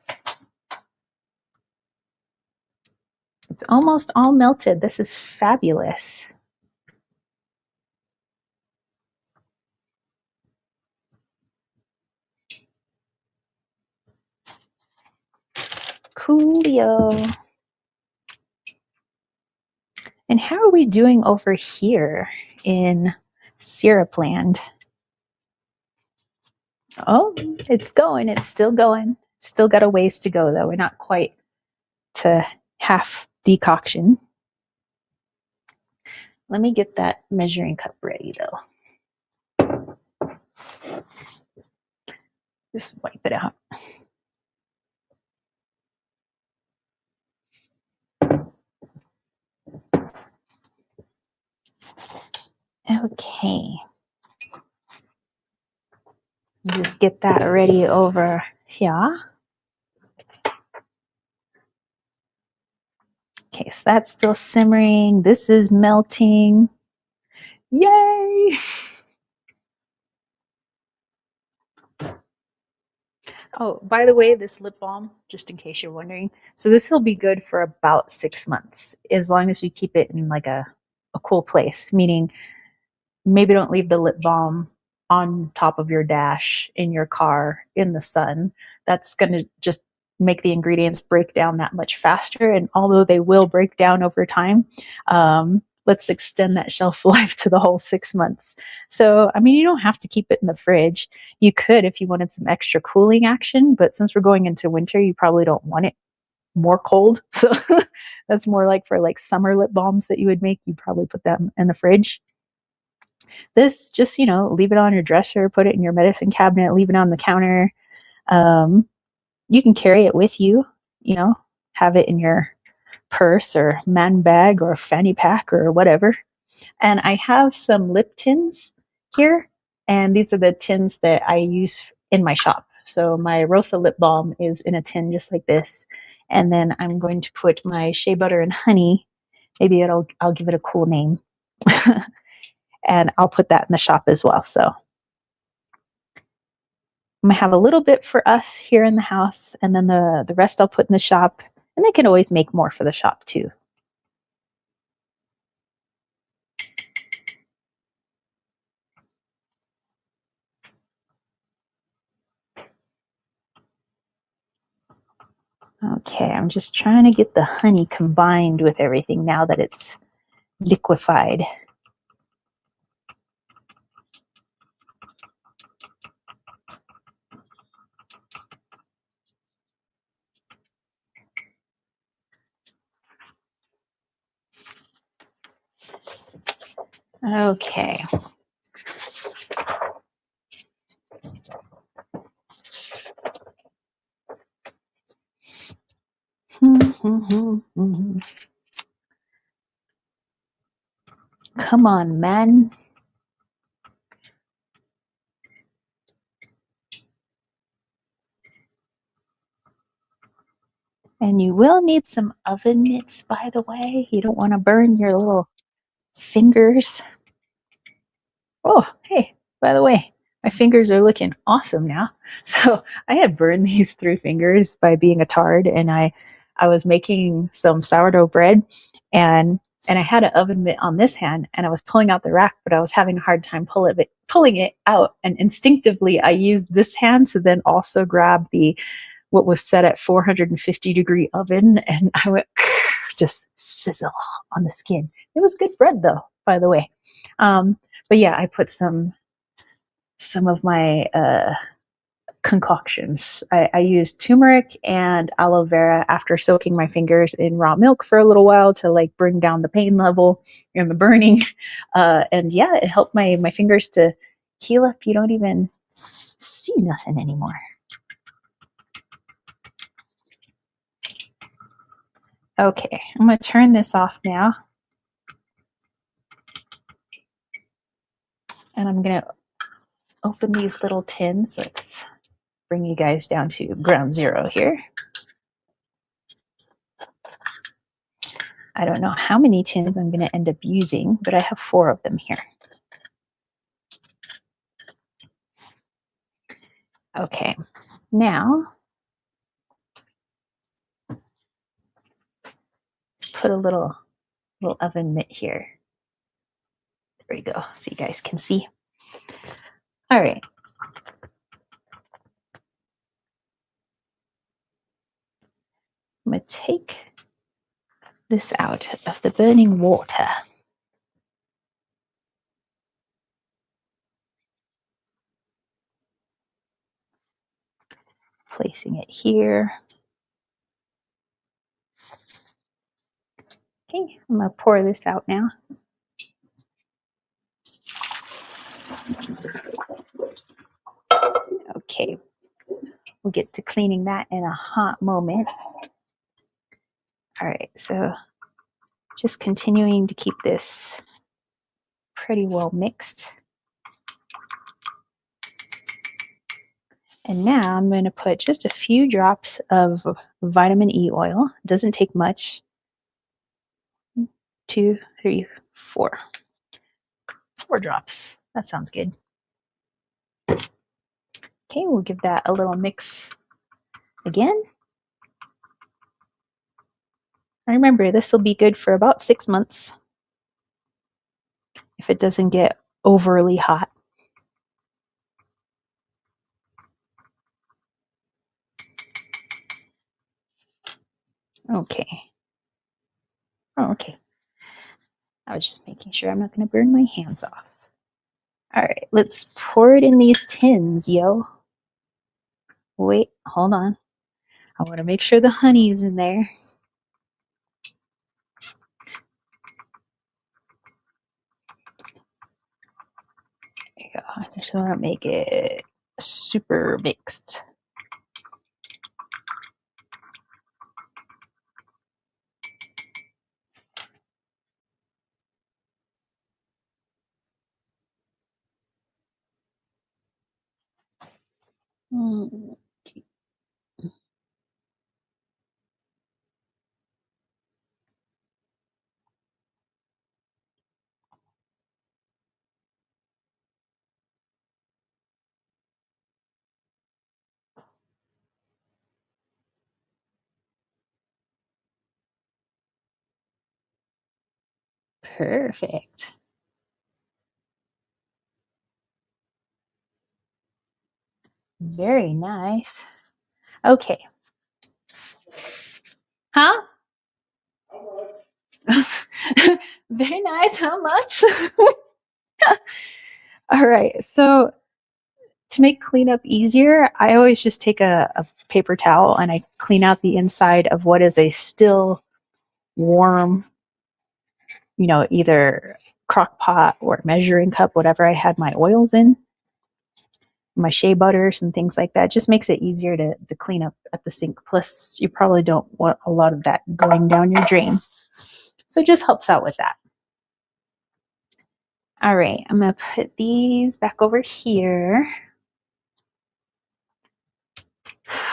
It's almost all melted. This is fabulous. Coolio. And how are we doing over here in Syrupland? Oh, it's going. It's still going. Still got a ways to go, though. We're not quite to half decoction. Let me get that measuring cup ready, though. Just wipe it out. Okay. Just get that ready over here. Okay, so that's still simmering. This is melting. Yay! Oh, by the way, this lip balm, just in case you're wondering, so this will be good for about 6 months, as long as you keep it in like a cool place, meaning maybe don't leave the lip balm on top of your dash in your car in the sun. That's going to just make the ingredients break down that much faster. And although they will break down over time, let's extend that shelf life to the whole 6 months. So, I mean, you don't have to keep it in the fridge. You could if you wanted some extra cooling action, but since we're going into winter, you probably don't want it more cold. So that's more like for like summer lip balms that you would make. You'd probably put them in the fridge. This, just, leave it on your dresser, put it in your medicine cabinet, leave it on the counter. You can carry it with you, have it in your purse or man bag or fanny pack or whatever. And I have some lip tins here, and these are the tins that I use in my shop. So my Rosa lip balm is in a tin just like this. And then I'm going to put my shea butter and honey. Maybe I'll give it a cool name. And I'll put that in the shop as well. So I'm gonna have a little bit for us here in the house, and then the rest I'll put in the shop. And I can always make more for the shop too. Okay, I'm just trying to get the honey combined with everything now that it's liquefied. Okay. Come on, man. And you will need some oven mitts, by the way. You don't want to burn your little fingers. Oh, hey, by the way, my fingers are looking awesome now. So I had burned these 3 fingers by being a tard, and I was making some sourdough bread, and I had an oven mitt on this hand, and I was pulling out the rack, but I was having a hard time pulling it out. And instinctively, I used this hand to then also grab what was set at 450-degree oven, and I went just sizzle on the skin. It was good bread, though, by the way. But yeah, I put some of my concoctions. I used turmeric and aloe vera after soaking my fingers in raw milk for a little while to like bring down the pain level and the burning. And yeah, it helped my fingers to heal up. You don't even see nothing anymore. Okay, I'm going to turn this off now. And I'm going to open these little tins. Let's bring you guys down to ground zero here. I don't know how many tins I'm going to end up using, but I have 4 of them here. Okay, now let's put a little oven mitt here. There we go, so you guys can see. All right. I'm going to take this out of the burning water. Placing it here. Okay, I'm going to pour this out now. Okay, we'll get to cleaning that in a hot moment. All right, so just continuing to keep this pretty well mixed. And now I'm going to put just a few drops of vitamin E oil. It doesn't take much. 2, 3, 4. 4 drops. That sounds good. Okay, we'll give that a little mix again. Remember, this will be good for about 6 months if it doesn't get overly hot. Okay. Oh, okay. I was just making sure I'm not going to burn my hands off. All right, let's pour it in these tins, yo. Wait, hold on. I want to make sure the honey's in there. There you go. I just want to make it super mixed. Okay. Perfect. Very nice. Okay. Huh? Very nice. How much? All right. So to make cleanup easier, I always just take a paper towel and I clean out the inside of what is a still warm, either crock pot or measuring cup, whatever I had my oils in, my shea butters and things like that. Just makes it easier to clean up at the sink. Plus, you probably don't want a lot of that going down your drain. So it just helps out with that. All right, I'm going to put these back over here.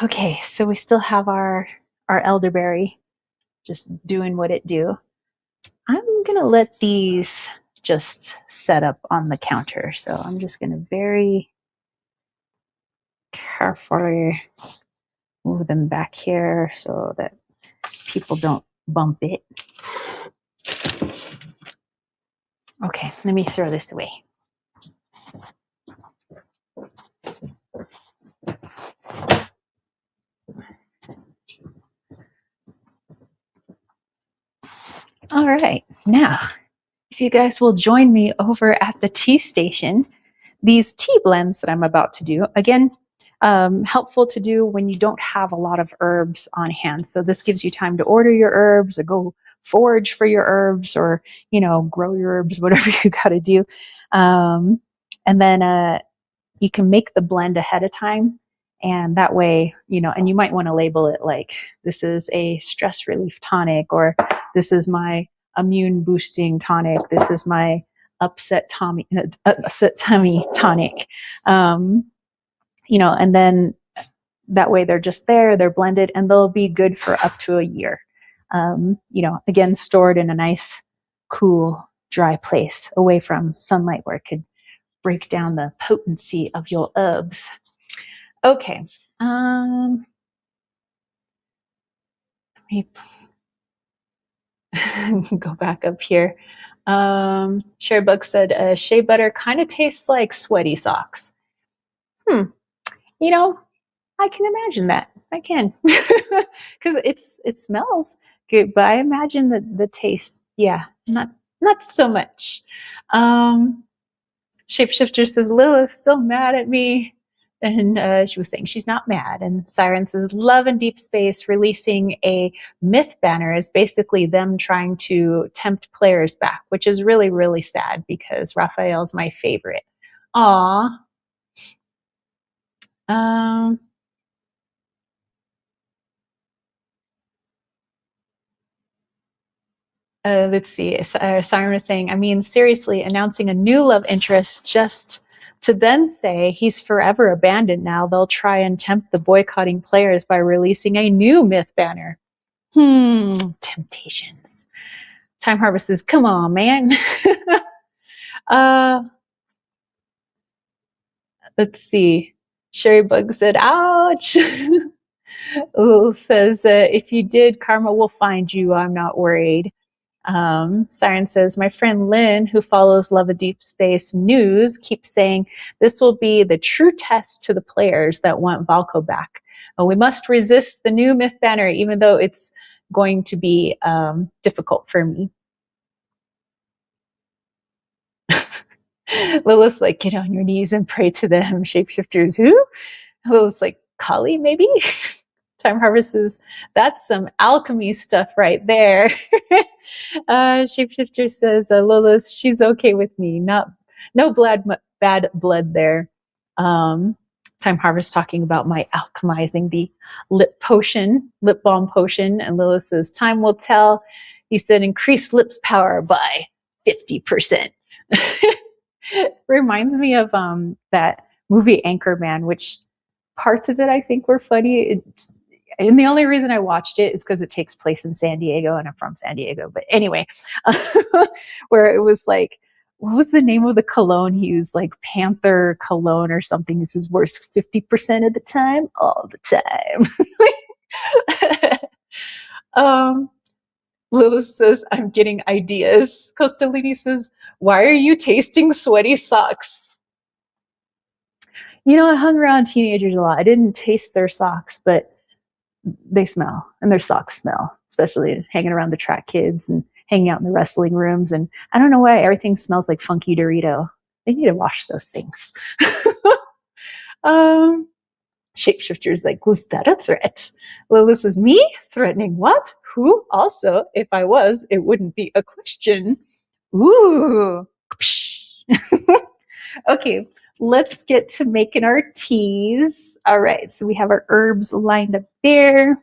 Okay, so we still have our elderberry just doing what it do. I'm going to let these just set up on the counter. So I'm just going to very carefully move them back here so that people don't bump it. Okay, let me throw this away. All right, now, if you guys will join me over at the tea station, these tea blends that I'm about to do, again, helpful to do when you don't have a lot of herbs on hand. So this gives you time to order your herbs or go forage for your herbs or, grow your herbs, whatever you got to do. And then you can make the blend ahead of time. And that way, and you might want to label it like, this is a stress relief tonic, or this is my immune boosting tonic. This is my upset tummy tonic. And then that way they're just there, they're blended, and they'll be good for up to a year. Again, stored in a nice, cool, dry place away from sunlight where it could break down the potency of your herbs. Okay. Let me go back up here. Sherbuck said, shea butter kind of tastes like sweaty socks. Hmm. You know, I can imagine that. I can. Because it smells good, but I imagine the taste, yeah, not so much. Um, Shapeshifter says, Lila's still mad at me. And she was saying she's not mad. And Siren says, Love and Deep Space releasing a myth banner is basically them trying to tempt players back, which is really, really sad because Raphael's my favorite. Aw. Um, let's see. Siren is saying, I mean, seriously, announcing a new love interest just to then say he's forever abandoned now. They'll try and tempt the boycotting players by releasing a new myth banner. Temptations. Time Harvest says, come on, man. uh, let's see. Sherry Bug said, ouch. Ooh, says, if you did, karma will find you. I'm not worried. Siren says, my friend Lynn, who follows Love a Deep Space news, keeps saying this will be the true test to the players that want Valko back. We must resist the new myth banner, even though it's going to be difficult for me. Lilith's like, get on your knees and pray to them. Shapeshifters, who? Lilith's like, Kali, maybe? Time Harvest is, that's some alchemy stuff right there. Shapeshifter says, Lilith, she's okay with me. No bad blood there. Time Harvest talking about my alchemizing the lip balm potion. And Lilith says, time will tell. He said, increase lips power by 50%. Reminds me of that movie Anchorman, which parts of it I think were funny. And the only reason I watched it is because it takes place in San Diego and I'm from San Diego. But anyway, where it was like, what was the name of the cologne he used? Like Panther cologne or something. This is worse 50% of the time, all the time. Lilith says, I'm getting ideas. Costolini says, why are you tasting sweaty socks? You know, I hung around teenagers a lot. I didn't taste their socks, but they smell and their socks smell, especially hanging around the track kids and hanging out in the wrestling rooms. And I don't know why everything smells like Funky Dorito. They need to wash those things. Shapeshifter's like, was that a threat? Lilith says, me? Threatening what? Who? Also, if I was, it wouldn't be a question. Ooh. Okay, let's get to making our teas. All right, so we have our herbs lined up there.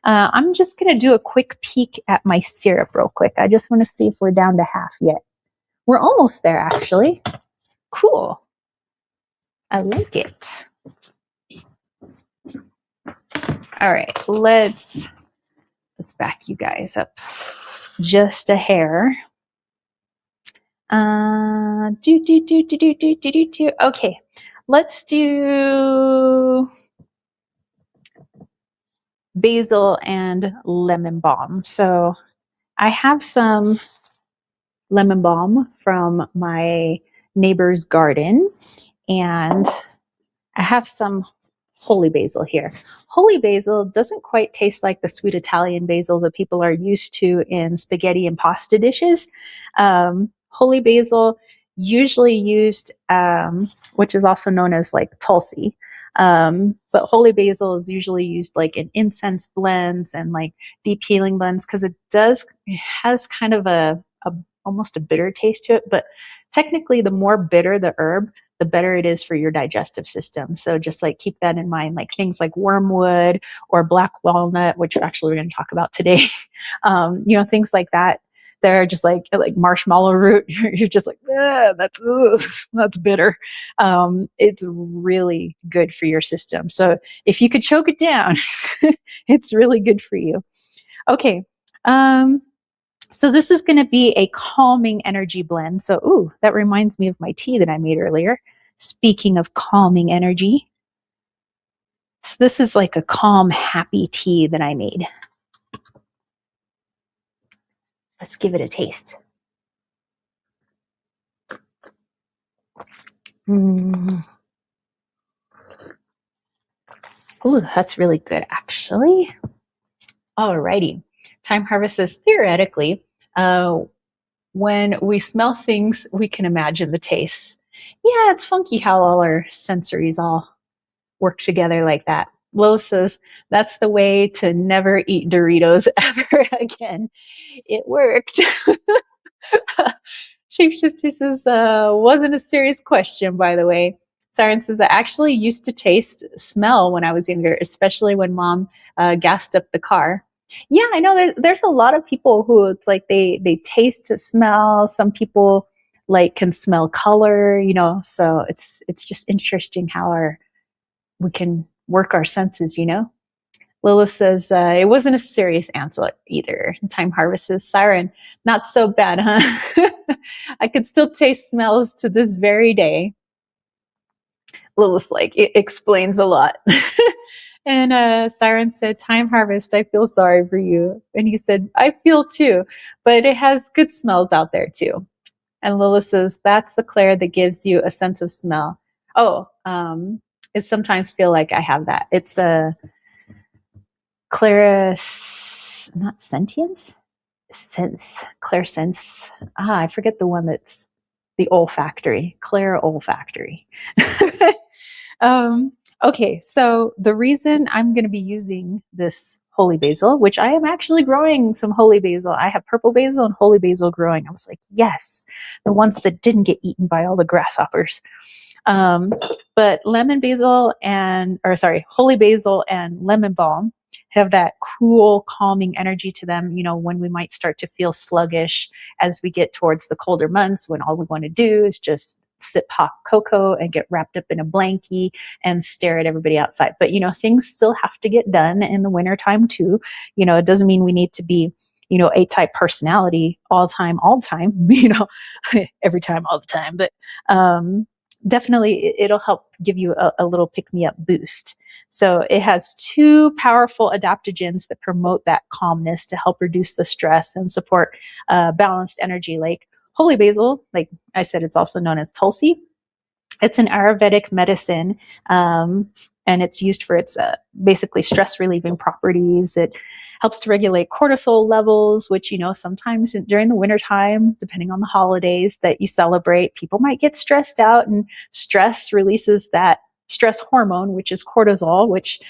I'm just going to do a quick peek at my syrup real quick. I just want to see if we're down to half yet. We're almost there, actually. Cool. I like it. All right, let's back you guys up just a hair. Okay, let's do basil and lemon balm. So I have some lemon balm from my neighbor's garden, and I have some holy basil here. Holy basil doesn't quite taste like the sweet Italian basil that people are used to in spaghetti and pasta dishes. Holy basil, usually used, which is also known as like Tulsi. But holy basil is usually used like in incense blends and like deep healing blends because it has kind of a almost a bitter taste to it. But technically, the more bitter the herb, the better it is for your digestive system. So just like keep that in mind, like things like wormwood or black walnut, which actually we're going to talk about today. Things like that. They're just like marshmallow root. You're just like, that's bitter. It's really good for your system. So if you could choke it down, it's really good for you. Okay. So this is going to be a calming energy blend. So, that reminds me of my tea that I made earlier. Speaking of calming energy, This is like a calm, happy tea that I made. Let's give it a taste. Mm. Ooh, that's really good, actually. Alrighty. Time harvest is theoretically when we smell things, we can imagine the tastes. Yeah, it's funky how all our sensories all work together like that. Lois says that's the way to never eat Doritos ever again. It worked. Shapeshifter says, wasn't a serious question, by the way. Siren says, I actually used to taste smell when I was younger, especially when mom gassed up the car. Yeah, I know there's a lot of people who it's like they taste to smell. Some people like can smell color, you know, so it's just interesting how we can work our senses, you know. Lilith says, it wasn't a serious answer either. Time Harvest says, Siren, not so bad, huh? I could still taste smells to this very day. Lilith's like, it explains a lot. And Siren said, Time Harvest, I feel sorry for you. And he said, I feel too, but it has good smells out there too. And Lilith says, that's the Claire that gives you a sense of smell. Oh, it sometimes feel like I have that. It's a not sentience? Sense. Clairsense. I forget the one that's the olfactory. Claire olfactory. Okay, so the reason I'm going to be using this holy basil, which I am actually growing some holy basil. I have purple basil and holy basil growing. I was like, yes, the ones that didn't get eaten by all the grasshoppers. But holy basil and lemon balm have that cool, calming energy to them, you know, when we might start to feel sluggish as we get towards the colder months, when all we want to do is just sip hot cocoa and get wrapped up in a blankie and stare at everybody outside. But, you know, things still have to get done in the wintertime too. You know, it doesn't mean we need to be, you know, A-type personality all time, you know, every time, all the time. But definitely it'll help give you a little pick-me-up boost. So it has 2 powerful adaptogens that promote that calmness to help reduce the stress and support balanced energy. Like holy basil, like I said, it's also known as Tulsi. It's an Ayurvedic medicine, and it's used for its basically stress relieving properties. It helps to regulate cortisol levels, which, you know, sometimes during the wintertime, depending on the holidays that you celebrate, people might get stressed out, and stress releases that stress hormone, which is cortisol, which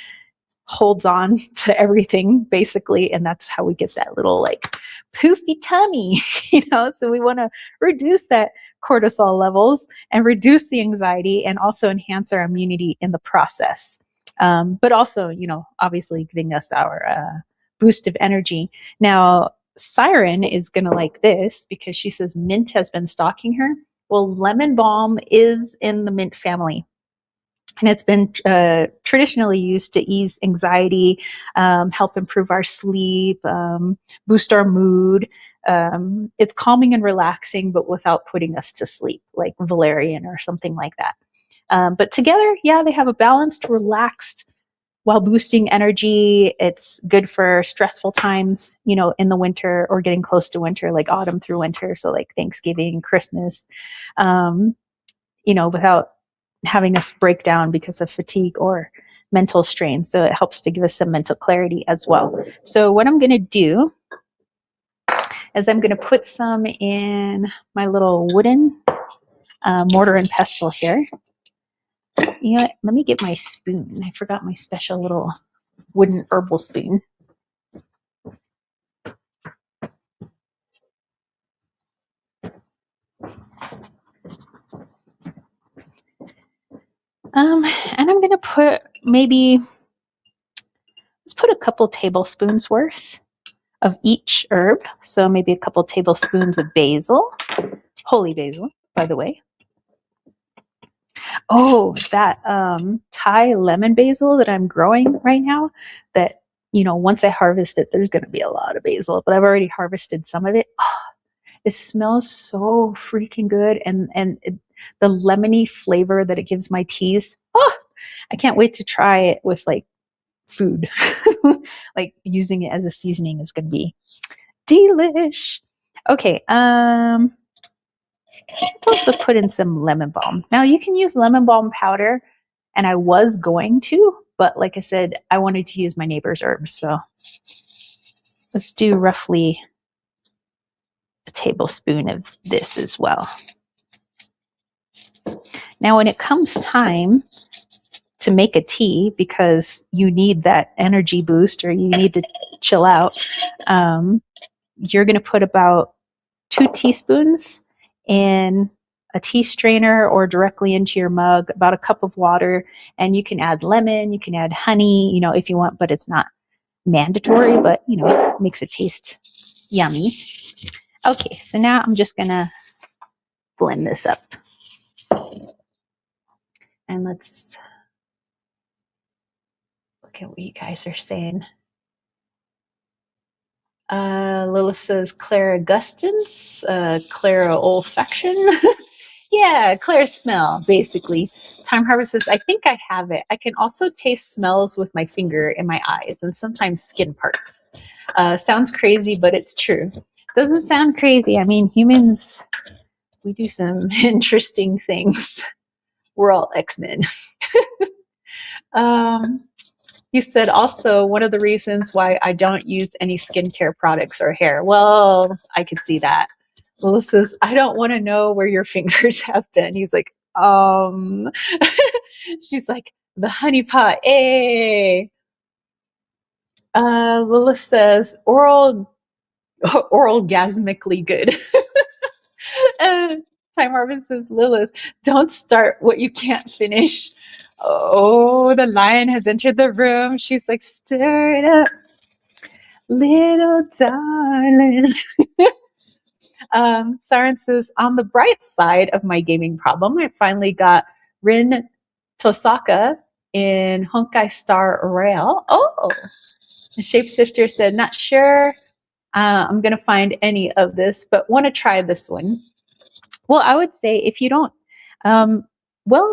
holds on to everything basically. And that's how we get that little like poofy tummy, you know? So we want to reduce that cortisol levels and reduce the anxiety and also enhance our immunity in the process. But also, you know, obviously giving us our boost of energy. Now, Siren is going to like this because she says mint has been stalking her. Well, lemon balm is in the mint family. And it's been traditionally used to ease anxiety, help improve our sleep, boost our mood. It's calming and relaxing, but without putting us to sleep, like valerian or something like that. But together, yeah, they have a balanced, relaxed, while boosting energy. It's good for stressful times, you know, in the winter or getting close to winter, like autumn through winter. So like Thanksgiving, Christmas, you know, without having us break down because of fatigue or mental strain. So it helps to give us some mental clarity as well. So what I'm going to do is I'm going to put some in my little wooden mortar and pestle here. You know what? Let me get my spoon. I forgot my special little wooden herbal spoon. And I'm going to put let's put a couple tablespoons worth of each herb. So maybe a couple tablespoons of basil, holy basil, by the way. Oh, that Thai lemon basil that I'm growing right now, that, you know, once I harvest it, there's going to be a lot of basil, but I've already harvested some of it. Oh, it smells so freaking good. And the lemony flavor that it gives my teas. Oh, I can't wait to try it with like food. Like using it as a seasoning is going to be delish. Okay. Let's also put in some lemon balm. Now you can use lemon balm powder, and I was going to, but like I said, I wanted to use my neighbor's herbs. So let's do roughly a tablespoon of this as well. Now, when it comes time to make a tea, because you need that energy boost or you need to chill out, you're going to put about 2 teaspoons in a tea strainer or directly into your mug, about a cup of water, and you can add lemon, you can add honey, if you want, but it's not mandatory, but it makes it taste yummy. Okay, so now I'm just going to blend this up. And let's look at what you guys are saying. Lilith says Clara Gustins, Clara olfaction. Yeah, Clara smell, basically. Time Harvest says, I think I have it. I can also taste smells with my finger in my eyes and sometimes skin parts. Sounds crazy, but it's true. Doesn't sound crazy. I mean, humans, we do some interesting things. We're all X-Men. He said also one of the reasons why I don't use any skincare products or hair. Well, I could see that. Lila says, I don't want to know where your fingers have been. He's like, she's like, the honey pot, Lila says, orgasmically good. Time Harvest says, Lilith, don't start what you can't finish. Oh, the lion has entered the room. She's like, stir it up, little darling. Siren says, on the bright side of my gaming problem, I finally got Rin Tosaka in Honkai Star Rail. Oh, the Shapeshifter said, not sure I'm going to find any of this, but want to try this one. Well, I would say if you don't,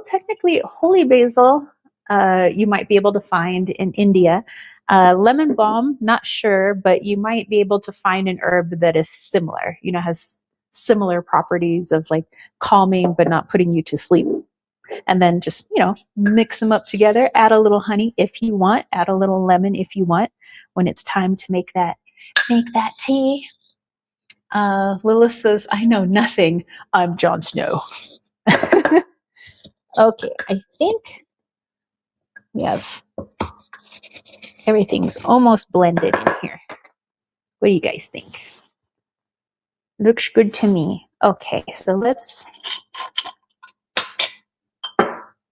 technically holy basil, you might be able to find in India. Lemon balm, not sure, but you might be able to find an herb that is similar, has similar properties of like calming, but not putting you to sleep. And then just, mix them up together, add a little honey if you want, add a little lemon if you want, when it's time to make that tea. Lilith says, I know nothing. I'm Jon Snow. Okay, I think we have everything's almost blended in here. What do you guys think? Looks good to me. Okay, so let's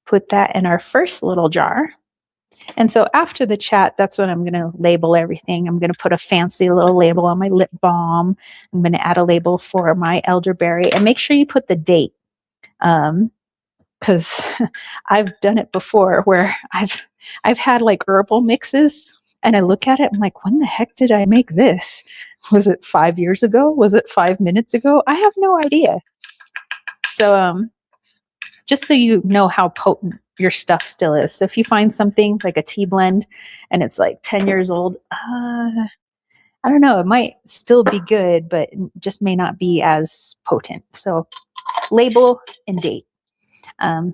put that in our first little jar. And so after the chat, that's when I'm going to label everything. I'm going to put a fancy little label on my lip balm. I'm going to add a label for my elderberry, and make sure you put the date. Because I've done it before where I've had like herbal mixes, and I look at it, I'm like, when the heck did I make this? Was it 5 years ago? Was it 5 minutes ago? I have no idea. So just so you know how potent your stuff still is. So if you find something like a tea blend and it's like 10 years old, I don't know, it might still be good, but just may not be as potent. So label and date.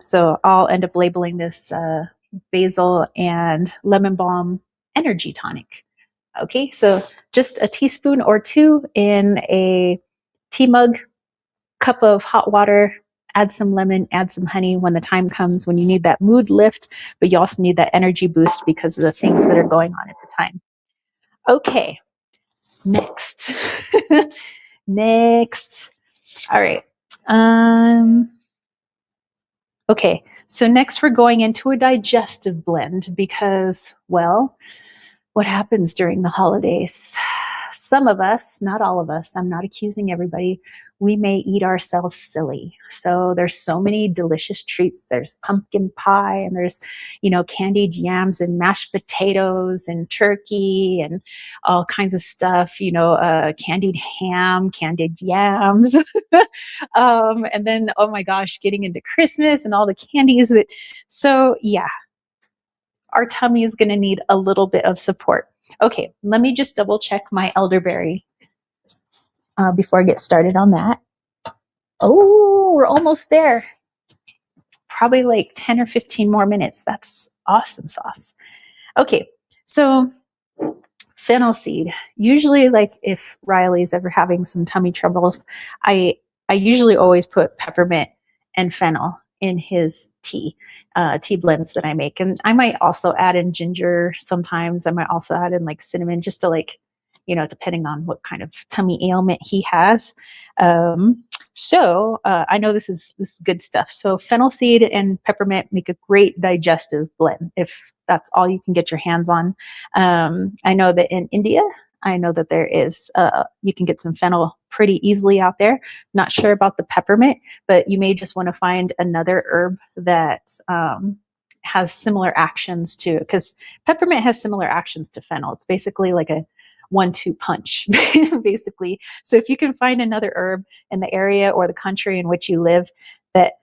So I'll end up labeling this basil and lemon balm energy tonic. Okay, so just a teaspoon or 2 in a tea mug, cup of hot water, add some lemon, add some honey when the time comes when you need that mood lift, but you also need that energy boost because of the things that are going on at the time. Okay, next. Next. All right. Okay, so next we're going into a digestive blend because, well, what happens during the holidays? Some of us, not all of us, I'm not accusing everybody, we may eat ourselves silly. So there's so many delicious treats. There's pumpkin pie, and there's, candied yams and mashed potatoes and turkey and all kinds of stuff, candied ham, candied yams. And then, oh my gosh, getting into Christmas and all the candies so yeah. our tummy is going to need a little bit of support. Okay, let me just double check my elderberry before I get started on that. Oh, we're almost there. Probably like 10 or 15 more minutes. That's awesome sauce. Okay, so fennel seed. Usually, like if Riley's ever having some tummy troubles, I usually always put peppermint and fennel in his tea blends that I make, and I might also add in ginger sometimes. I might also add in like cinnamon, just to like, depending on what kind of tummy ailment he has. So I know this is good stuff. So fennel seed and peppermint make a great digestive blend if that's all you can get your hands on. I know that in India, I know that there is, you can get some fennel pretty easily out there. Not sure about the peppermint, but you may just want to find another herb that has similar actions to, because peppermint has similar actions to fennel. It's basically like a 1-2 punch, basically. So if you can find another herb in the area or the country in which you live that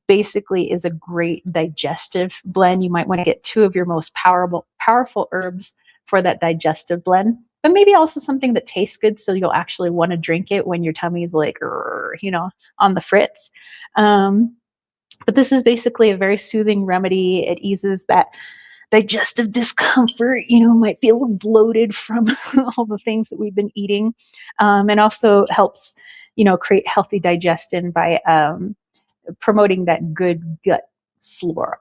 basically is a great digestive blend, you might want to get 2 of your most powerful herbs for that digestive blend, but maybe also something that tastes good, so you'll actually want to drink it when your tummy is like, on the fritz. But this is basically a very soothing remedy. It eases that digestive discomfort, might be a little bloated from all the things that we've been eating, and also helps, create healthy digestion by promoting that good gut flora,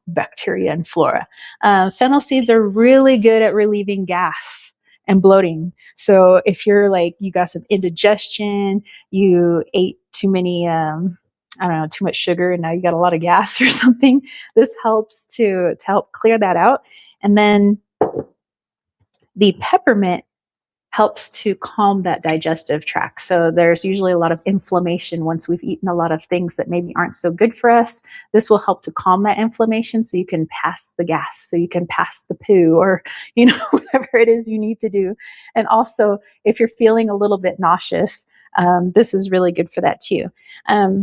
bacteria and flora. Fennel seeds are really good at relieving gas and bloating. So if you're like, you got some indigestion, you ate too many, too much sugar, and now you got a lot of gas or something, this helps to help clear that out. And then the peppermint helps to calm that digestive tract. So there's usually a lot of inflammation once we've eaten a lot of things that maybe aren't so good for us. This will help to calm that inflammation so you can pass the gas, so you can pass the poo, or, whatever it is you need to do. And also, if you're feeling a little bit nauseous, this is really good for that too.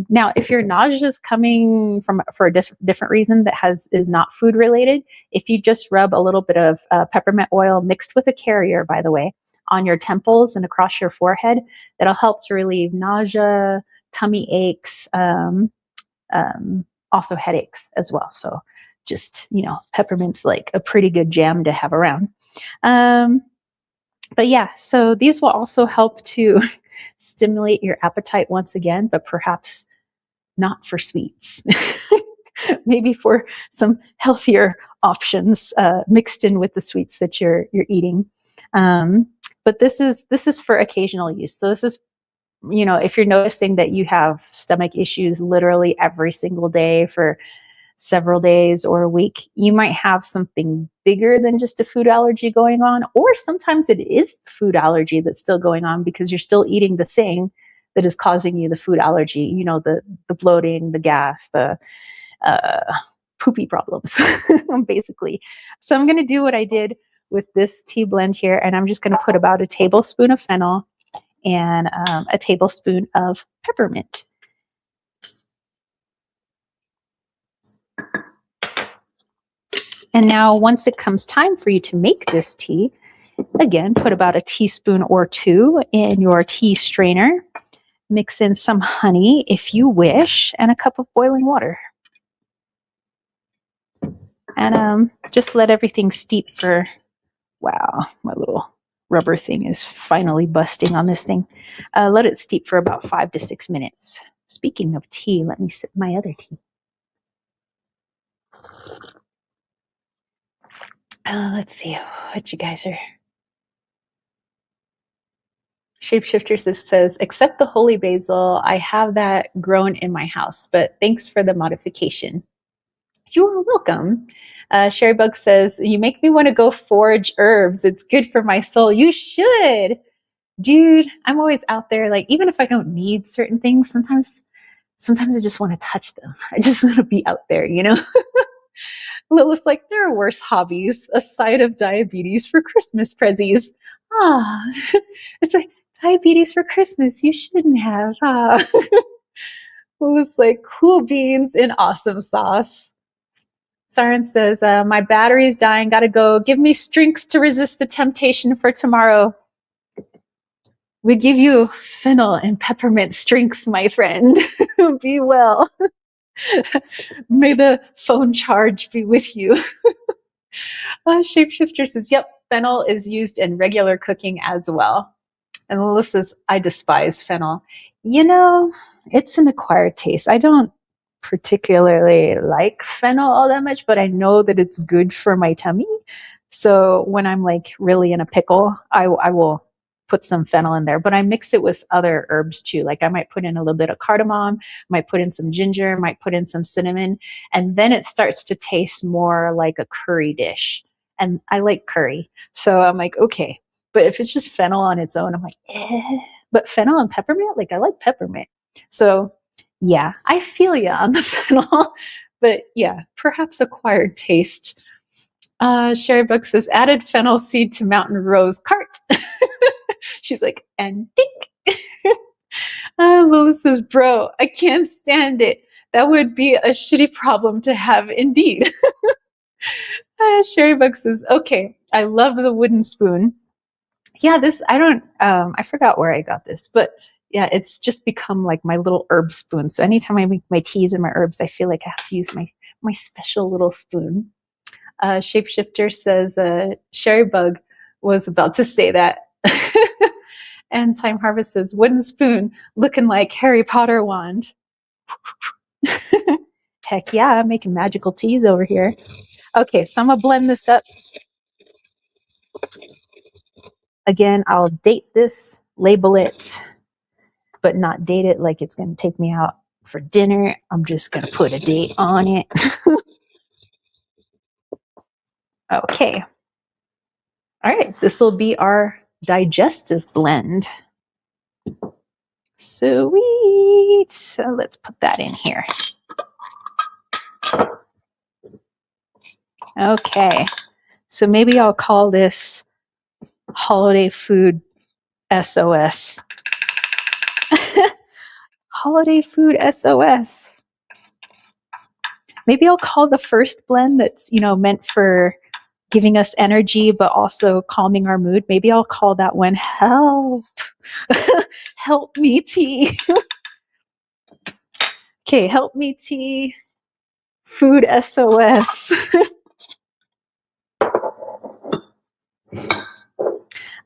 Now, if your nausea is coming for a different reason that is not food related, if you just rub a little bit of peppermint oil mixed with a carrier, by the way, on your temples and across your forehead, that'll help to relieve nausea, tummy aches, also headaches as well. So just, peppermint's like a pretty good jam to have around. But yeah, so these will also help to stimulate your appetite once again, but perhaps not for sweets. Maybe for some healthier options mixed in with the sweets that you're eating. But this is for occasional use. So this is, if you're noticing that you have stomach issues literally every single day for several days or a week, you might have something bigger than just a food allergy going on, or sometimes it is food allergy that's still going on because you're still eating the thing that is causing you the food allergy, the bloating, the gas, the poopy problems, basically. So I'm going to do what I did with this tea blend here, and I'm just going to put about a tablespoon of fennel and a tablespoon of peppermint. And now once it comes time for you to make this tea, again, put about a teaspoon or 2 in your tea strainer. Mix in some honey if you wish, and a cup of boiling water. And just let everything steep for, wow, my little rubber thing is finally busting on this thing. Let it steep for about 5 to 6 minutes. Speaking of tea, let me sip my other tea. Let's see what you guys are. Shapeshifter says, except the holy basil, I have that grown in my house, but thanks for the modification. You're welcome. Sherrybug says, you make me want to go forage herbs. It's good for my soul. You should. Dude, I'm always out there, like, even if I don't need certain things, sometimes I just want to touch them. I just want to be out there, Lilith's like, there are worse hobbies, a side of diabetes for Christmas prezzies. It's like, diabetes for Christmas, you shouldn't have. It was like cool beans in awesome sauce. Siren says, my battery is dying. Gotta go. Give me strength to resist the temptation for tomorrow. We give you fennel and peppermint strength, my friend. Be well. May the phone charge be with you. Shapeshifter says, yep, fennel is used in regular cooking as well. And Lila says, I despise fennel. You know, it's an acquired taste. I don't particularly like fennel all that much, but I know that it's good for my tummy. So when I'm like really in a pickle, I will put some fennel in there, but I mix it with other herbs too. Like I might put in a little bit of cardamom, might put in some ginger, might put in some cinnamon, and then it starts to taste more like a curry dish. And I like curry. So I'm like, okay. But if it's just fennel on its own, I'm like, eh. But fennel and peppermint, like I like peppermint. So yeah, I feel you on the fennel. But yeah, perhaps acquired taste. Sherry Buck says, added fennel seed to mountain rose cart. She's like, and dink. Lola says, bro, I can't stand it. That would be a shitty problem to have indeed. Sherry Buck says, okay, I love the wooden spoon. Yeah, I forgot where I got this, but yeah, it's just become like my little herb spoon. So anytime I make my teas or my herbs, I feel like I have to use my special little spoon. Shapeshifter says, Sherry Bug was about to say that. And Time Harvest says, wooden spoon looking like Harry Potter wand. Heck yeah, I'm making magical teas over here. Okay, so I'm going to blend this up. Again, I'll date this, label it, but not date it like it's going to take me out for dinner. I'm just going to put a date on it. Okay. All right, this will be our digestive blend. Sweet. So let's put that in here. Okay. So maybe I'll call this holiday food SOS. Holiday food SOS. Maybe I'll call the first blend that's, meant for giving us energy, but also calming our mood. Maybe I'll call that one help. Help me tea. Okay, help me tea. Food SOS.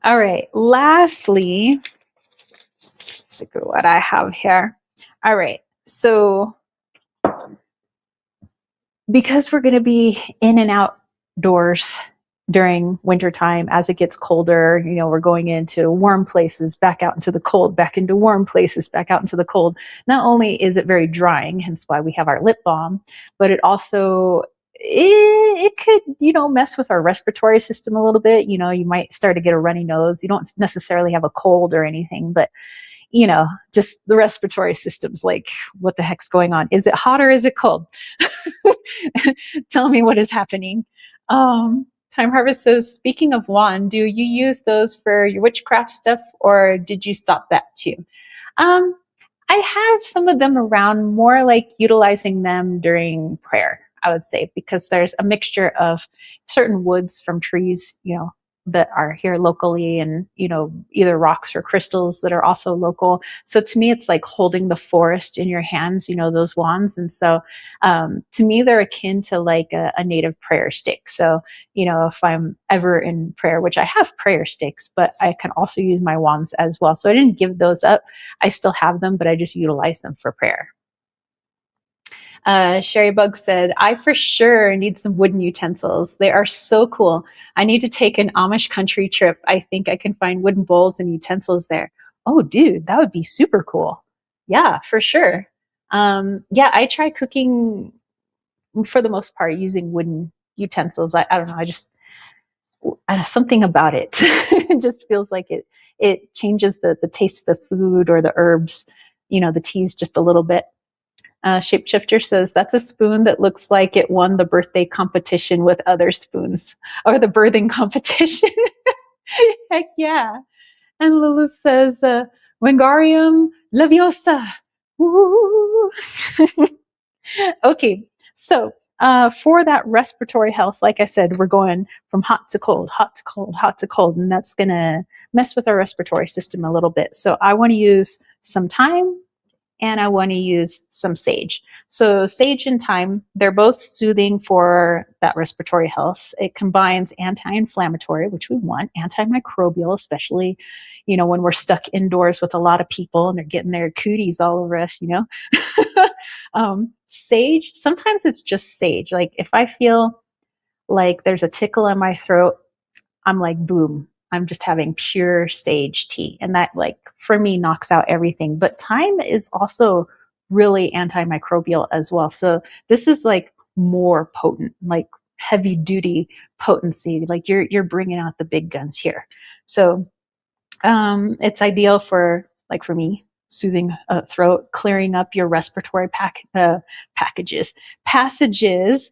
All right. Lastly, let's look at what I have here. All right. So because we're going to be in and outdoors during wintertime, as it gets colder, we're going into warm places, back out into the cold, back into warm places, back out into the cold. Not only is it very drying, hence why we have our lip balm, but it also, it could, mess with our respiratory system a little bit. You might start to get a runny nose. You don't necessarily have a cold or anything, but just the respiratory system's like, what the heck's going on? Is it hot or is it cold? Tell me what is happening. Time Harvest says, speaking of wand, do you use those for your witchcraft stuff or did you stop that too? I have some of them around, more like utilizing them during prayer, I would say, because there's a mixture of certain woods from trees, that are here locally and, either rocks or crystals that are also local. So to me, it's like holding the forest in your hands, those wands. And so to me, they're akin to like a native prayer stick. So, if I'm ever in prayer, which I have prayer sticks, but I can also use my wands as well. So I didn't give those up. I still have them, but I just utilize them for prayer. Sherry Bug said, I for sure need some wooden utensils. They are so cool. I need to take an Amish country trip. I think I can find wooden bowls and utensils there. Oh, dude, that would be super cool. Yeah, for sure. Yeah, I try cooking for the most part using wooden utensils. I don't know. I just, something about it. It just feels like it changes the taste of the food or the herbs, the teas just a little bit. Shapeshifter says, that's a spoon that looks like it won the birthday competition with other spoons, or the birthing competition. Heck yeah. And Lilith says, Wingarium Leviosa. Okay, so for that respiratory health, like I said, we're going from hot to cold, hot to cold, hot to cold, and that's going to mess with our respiratory system a little bit. So I want to use some thyme and I want to use some sage. So sage and thyme, they're both soothing for that respiratory health. It combines anti-inflammatory, which we want, antimicrobial, especially, when we're stuck indoors with a lot of people and they're getting their cooties all over us, Sage, sometimes it's just sage. Like if I feel like there's a tickle in my throat, I'm like, boom, I'm just having pure sage tea. And that, like, for me, knocks out everything. But thyme is also really antimicrobial as well. So this is like more potent, like heavy duty potency. Like you're bringing out the big guns here. So it's ideal for, like for me, soothing throat, clearing up your respiratory passages,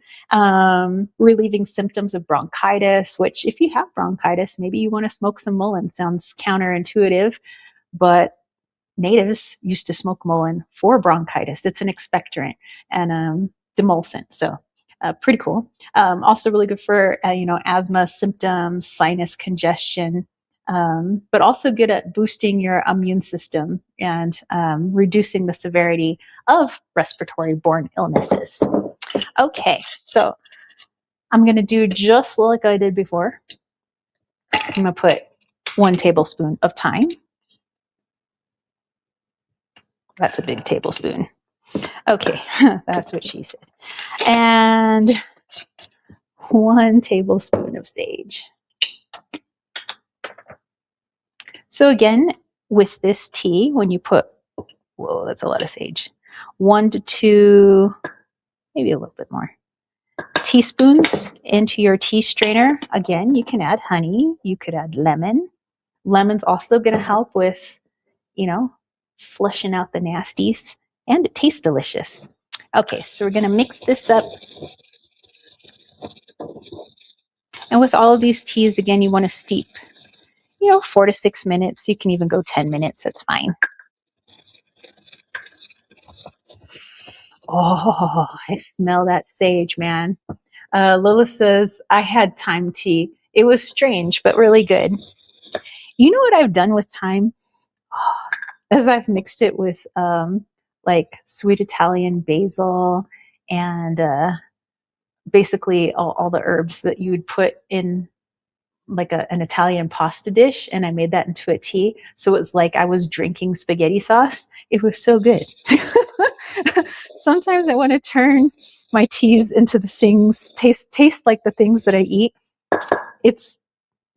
relieving symptoms of bronchitis, which if you have bronchitis, maybe you want to smoke some mullein. Sounds counterintuitive, but natives used to smoke mullein for bronchitis. It's an expectorant and demulcent. So pretty cool. Also really good for, asthma symptoms, sinus congestion, but also good at boosting your immune system and reducing the severity of respiratory-borne illnesses. Okay, so I'm going to do just like I did before. I'm going to put 1 tablespoon of thyme. That's a big tablespoon. Okay, that's what she said. And 1 tablespoon of sage. So again, with this tea, when you put, whoa, that's a lot of sage, 1 to 2, maybe a little bit more, teaspoons into your tea strainer. Again, you can add honey, you could add lemon. Lemon's also going to help with, flushing out the nasties, and it tastes delicious. Okay, so we're going to mix this up. And with all of these teas, again, you want to steep, 4 to 6 minutes. You can even go 10 minutes. That's fine. Oh, I smell that sage, man. Lola says, I had thyme tea. It was strange, but really good. You know what I've done with thyme? As I've mixed it with like sweet Italian basil and basically all the herbs that you would put in like an Italian pasta dish, and I made that into a tea. So it's like I was drinking spaghetti sauce. It was so good. Sometimes I want to turn my teas into the things, taste like the things that I eat. It's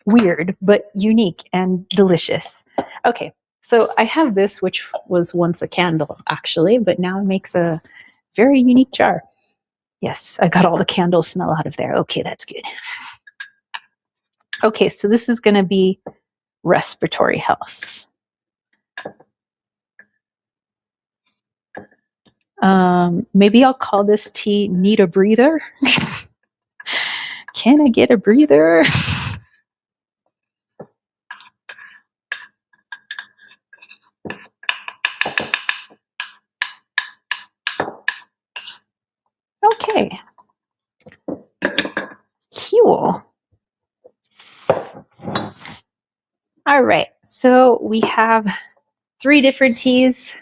weird, but unique and delicious. Okay, so I have this, which was once a candle, actually, but now it makes a very unique jar. Yes, I got all the candle smell out of there. Okay, that's good. Okay, so this is going to be respiratory health. Maybe I'll call this tea Need a Breather. Can I get a breather? Okay. Cool. All right, so we have 3 different teas.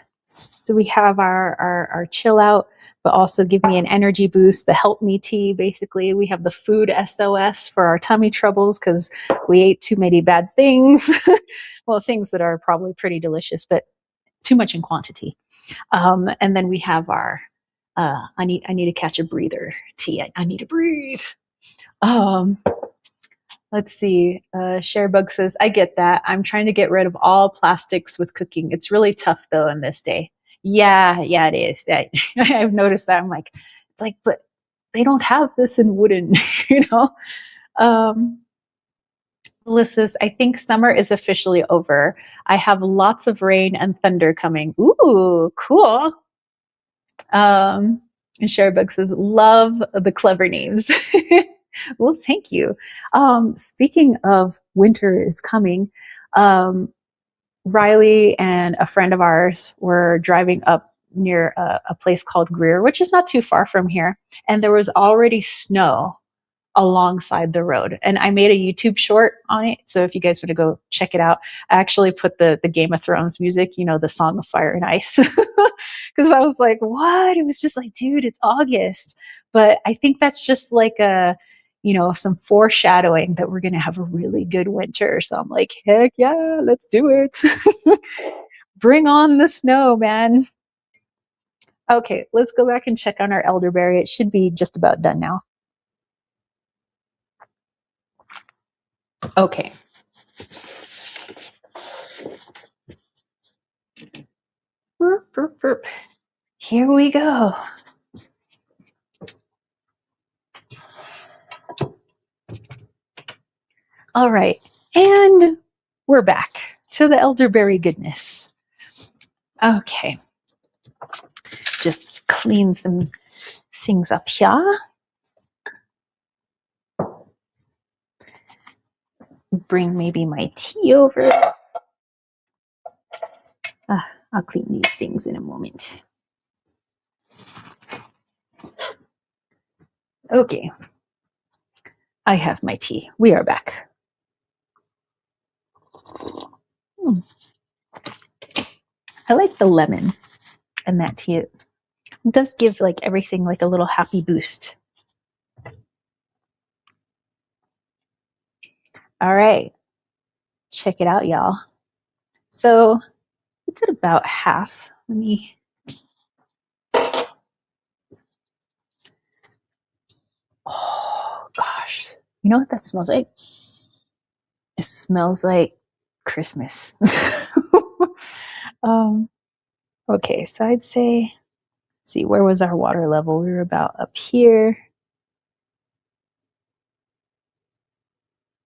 So we have our chill out, but also give me an energy boost, the help me tea. Basically, we have the food SOS for our tummy troubles because we ate too many bad things. Well, things that are probably pretty delicious, but too much in quantity. And then we have our I need to catch a breather tea. I need to breathe. Let's see. Sharebug says, I get that. I'm trying to get rid of all plastics with cooking. It's really tough though in this day. Yeah, it is. I've noticed that. I'm like, it's like, but they don't have this in wooden, Ulysses, I think summer is officially over. I have lots of rain and thunder coming. Ooh, cool. And Sharebug says, love the clever names. Well, thank you. Speaking of winter is coming, Riley and a friend of ours were driving up near a place called Greer, which is not too far from here. And there was already snow alongside the road. And I made a YouTube short on it. So if you guys want to go check it out, I actually put the Game of Thrones music, you know, the Song of Fire and Ice. Because I was like, what? It was just like, dude, it's August. But I think that's just like some foreshadowing that we're going to have a really good winter. So I'm like, heck yeah, let's do it. Bring on the snow, man. Okay, let's go back and check on our elderberry. It should be just about done now. Okay. Here we go. All right. And we're back to the elderberry goodness. Okay. Just clean some things up here. Bring maybe my tea over. I'll clean these things in a moment. Okay. I have my tea. We are back. I like the lemon in that tea. It does give like everything like a little happy boost. All right. Check it out, y'all. So it's at about half. Let me. Oh, gosh. You know what that smells like? It smells like Christmas. Okay, so I'd say, let's see, where was our water level? We were about up here.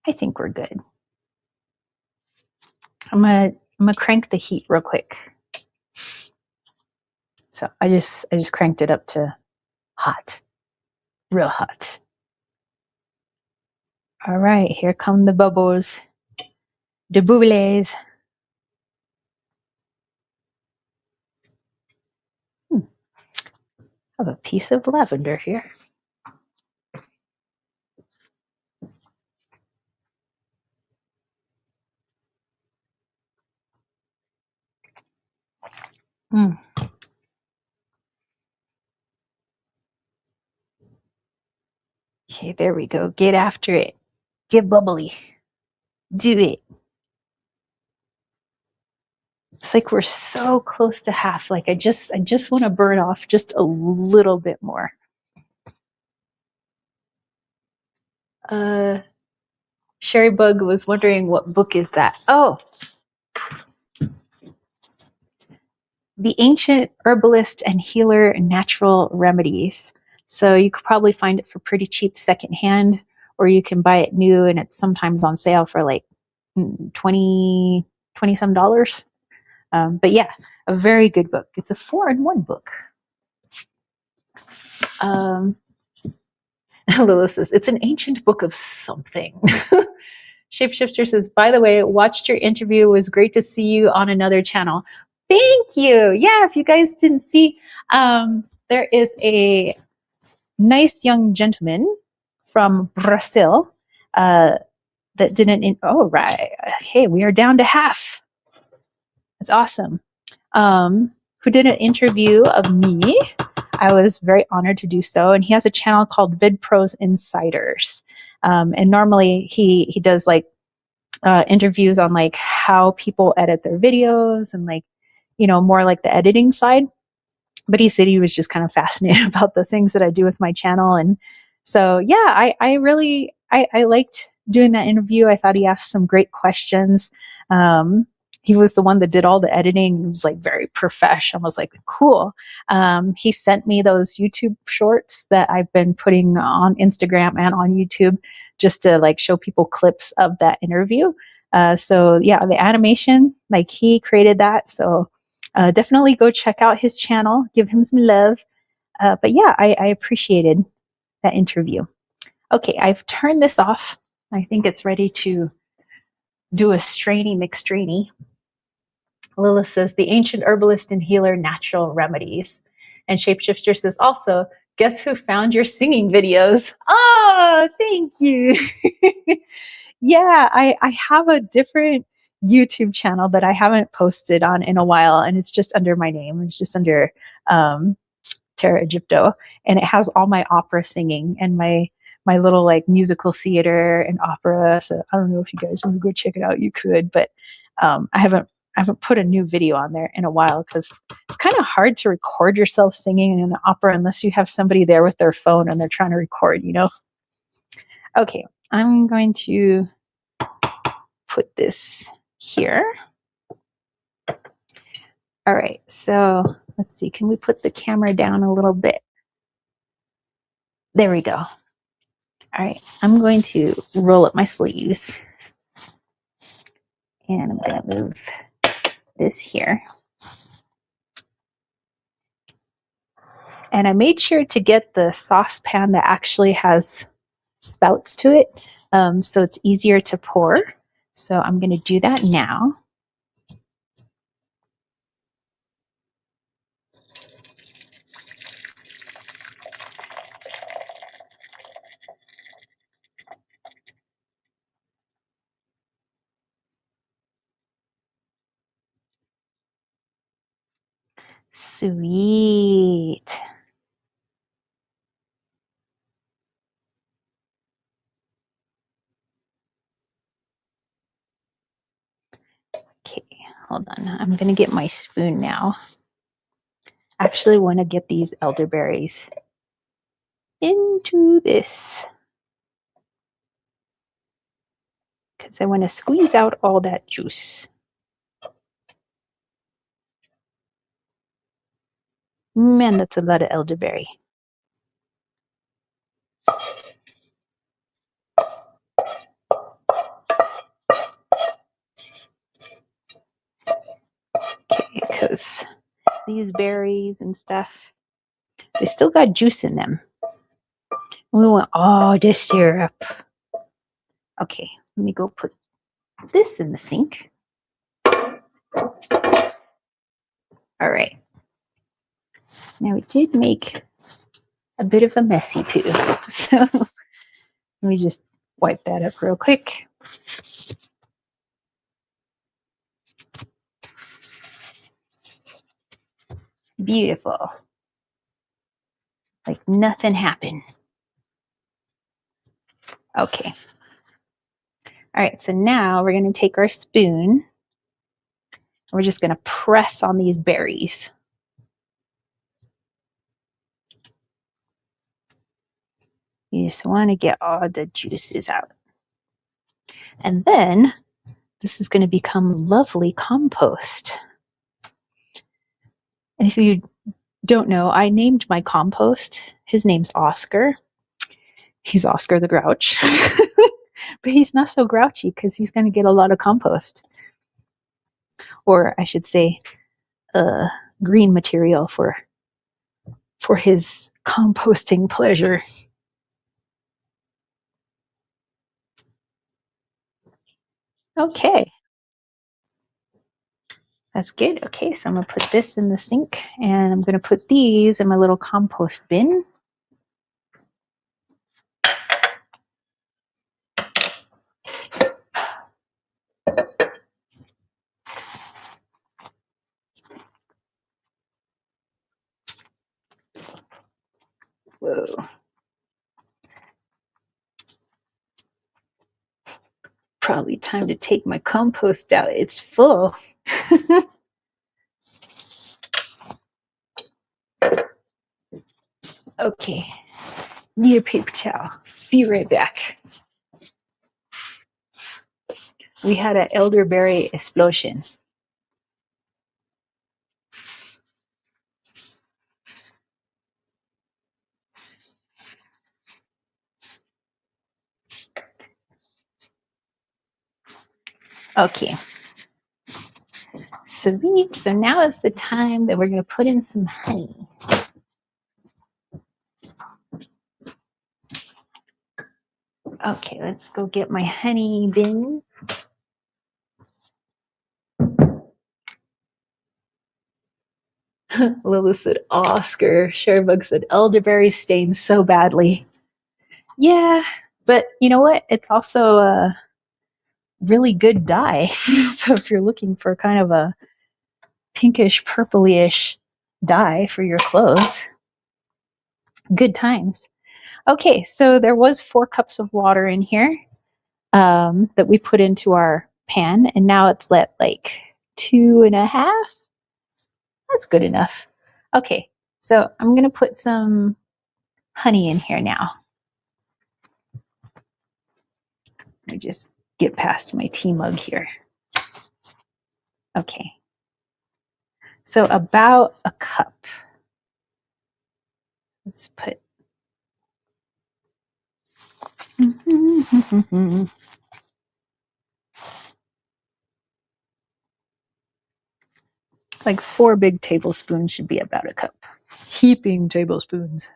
I think we're good. I'm gonna crank the heat real quick. So I just cranked it up to hot, real hot. All right, here come the bubbles, the bubbles. I have a piece of lavender here. Okay, there we go. Get after it. Get bubbly. Do it. It's like we're so close to half. Like I just want to burn off just a little bit more. Sherry Bug was wondering what book is that? Oh, The Ancient Herbalist and Healer Natural Remedies. So you could probably find it for pretty cheap secondhand, or you can buy it new and it's sometimes on sale for like 20 some dollars. But yeah, a very good book. It's a 4-in-1 book. Lila says, it's an ancient book of something. Shapeshifter says, by the way, watched your interview. It was great to see you on another channel. Thank you. Yeah, if you guys didn't see, there is a nice young gentleman from Brazil that didn't. Oh, right. Okay, we are down to half. That's awesome. Who did an interview of me. I was very honored to do so. And he has a channel called VidPros Insiders. And normally he does like interviews on like how people edit their videos and like, more like the editing side. But he said he was just kind of fascinated about the things that I do with my channel. And so, yeah, I really liked doing that interview. I thought he asked some great questions. He was the one that did all the editing. It was like very professional. I was like, cool. He sent me those YouTube shorts that I've been putting on Instagram and on YouTube just to like show people clips of that interview. So yeah, the animation, like he created that. So definitely go check out his channel, give him some love. But yeah, I appreciated that interview. Okay, I've turned this off. I think it's ready to do a strainy McStrainy. Lilith says, the ancient herbalist and healer, natural remedies. And Shapeshifter says also, guess who found your singing videos? Oh, thank you. Yeah, I have a different YouTube channel that I haven't posted on in a while, and it's just under my name. It's just under um, TaraEgipto, and it has all my opera singing and my little like musical theater and opera. So I don't know if you guys want to go check it out. You could, but I haven't put a new video on there in a while because it's kind of hard to record yourself singing in an opera unless you have somebody there with their phone and they're trying to record, you know? Okay, I'm going to put this here. All right, so let's see. Can we put the camera down a little bit? There we go. All right, I'm going to roll up my sleeves and I'm going to move this here. And I made sure to get the saucepan that actually has spouts to it, so it's easier to pour. So I'm going to do that now. Sweet. Okay, hold on. I'm going to get my spoon now. Actually want to get these elderberries into this because I want to squeeze out all that juice. Man, that's a lot of elderberry. Okay, because these berries and stuff, they still got juice in them. We want all this syrup. Okay, let me go put this in the sink. All right. Now it did make a bit of a messy poo. So let me just wipe that up real quick. Beautiful. Like nothing happened. Okay. All right, so now we're going to take our spoon. We're just going to press on these berries. You just want to get all the juices out. And then this is going to become lovely compost. And if you don't know, I named my compost. His name's Oscar. He's Oscar the Grouch. But he's not so grouchy because he's going to get a lot of compost. Or I should say, green material for his composting pleasure. Okay. That's good. Okay, so I'm going to put this in the sink and I'm going to put these in my little compost bin. Whoa. Probably time to take my compost out. It's full. Okay, need a paper towel. Be right back. We had an elderberry explosion. Okay. Sweet. So now is the time that we're going to put in some honey. Okay, let's go get my honey bin. Lila said Oscar. Sherrybug said elderberry stains so badly. Yeah, but you know what? It's also a really good dye. So if you're looking for kind of a pinkish, purplyish dye for your clothes, good times. Okay, so there was 4 cups of water in here that we put into our pan, and now it's at like 2.5. That's good enough. Okay, so I'm gonna put some honey in here now. Let me just get past my tea mug here. Okay, so about a cup. Let's put like 4 big tablespoons should be about a cup. Heaping tablespoons.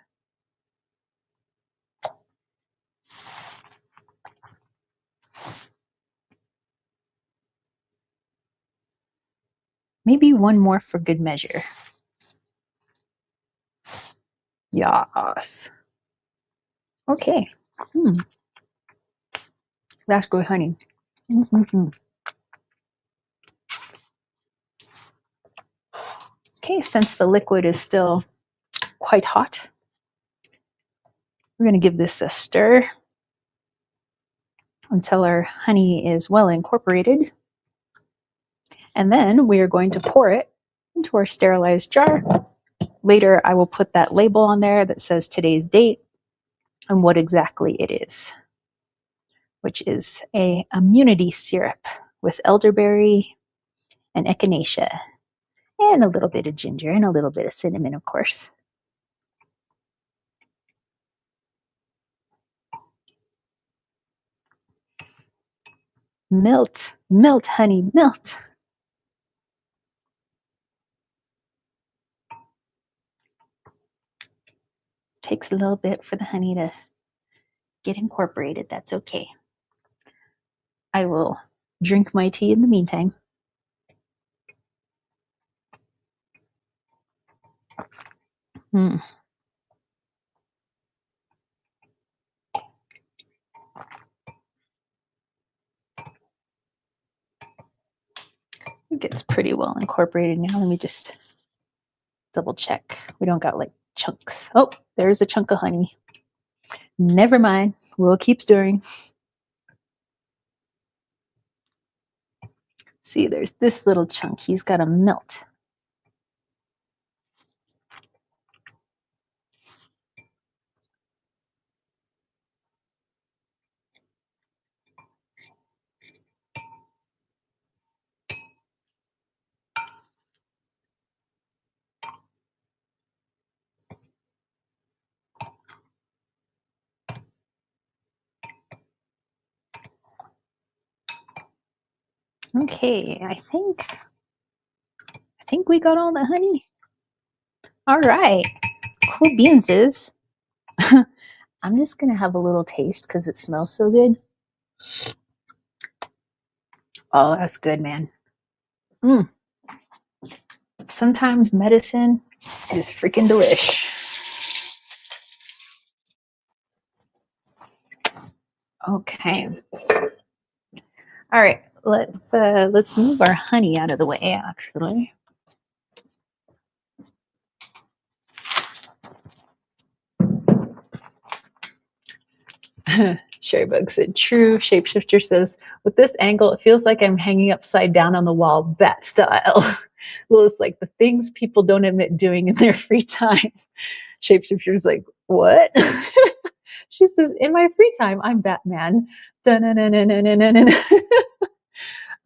Maybe 1 more for good measure. Yas. Okay. That's good honey. Okay, since the liquid is still quite hot, we're going to give this a stir until our honey is well incorporated. And then we are going to pour it into our sterilized jar. Later, I will put that label on there that says today's date and what exactly it is, which is a immunity syrup with elderberry and echinacea and a little bit of ginger and a little bit of cinnamon, of course. Melt, melt, honey, melt. Takes a little bit for the honey to get incorporated. That's okay. I will drink my tea in the meantime. Mm. I think it's pretty well incorporated now. Let me just double check. We don't got like chunks. Oh, there's a chunk of honey. Never mind. We'll keep stirring. See, there's this little chunk. He's got to melt. Okay, I think we got all the honey. All right, cool beans is. I'm just gonna have a little taste because it smells so good. Oh, that's good, man. Sometimes medicine is freaking delish. Okay. All right, let's move our honey out of the way, actually. Sherrybug said, true. Shapeshifter says, with this angle, it feels like I'm hanging upside down on the wall, bat style. Well, it's like the things people don't admit doing in their free time. Shapeshifter's like, what? She says, in my free time, I'm Batman.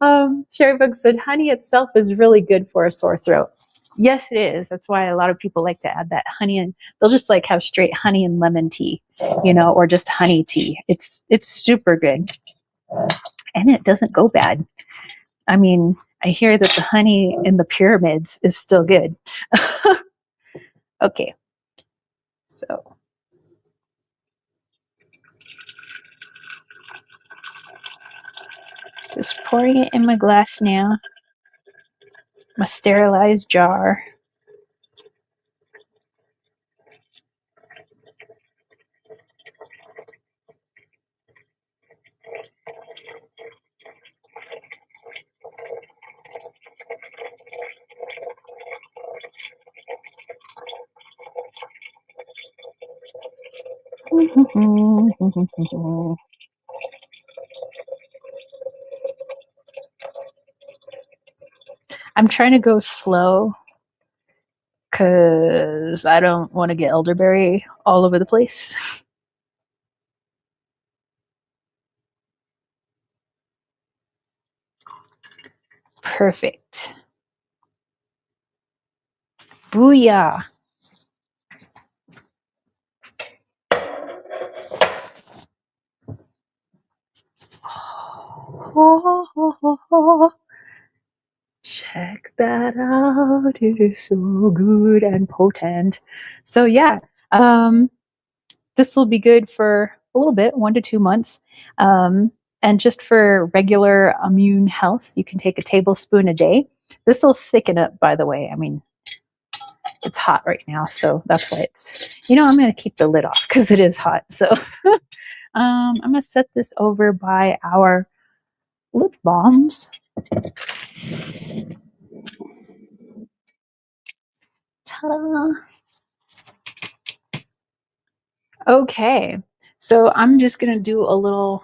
Sherrybug said, honey itself is really good for a sore throat. Yes, it is. That's why a lot of people like to add that honey, and they'll just like have straight honey and lemon tea, or just honey tea. It's super good, and it doesn't go bad. I mean, I hear that the honey in the pyramids is still good. Okay, so just pouring it in my glass now, my sterilized jar. I'm trying to go slow because I don't want to get elderberry all over the place. Perfect. Booyah. Check that out. It is so good and potent. So yeah, this will be good for a little bit, 1 to 2 months. And just for regular immune health, you can take a tablespoon a day. This will thicken up, by the way. I mean, it's hot right now, so that's why it's, I'm going to keep the lid off because it is hot. So I'm going to set this over by our lip balms. Ta-da! Okay, so I'm just going to do a little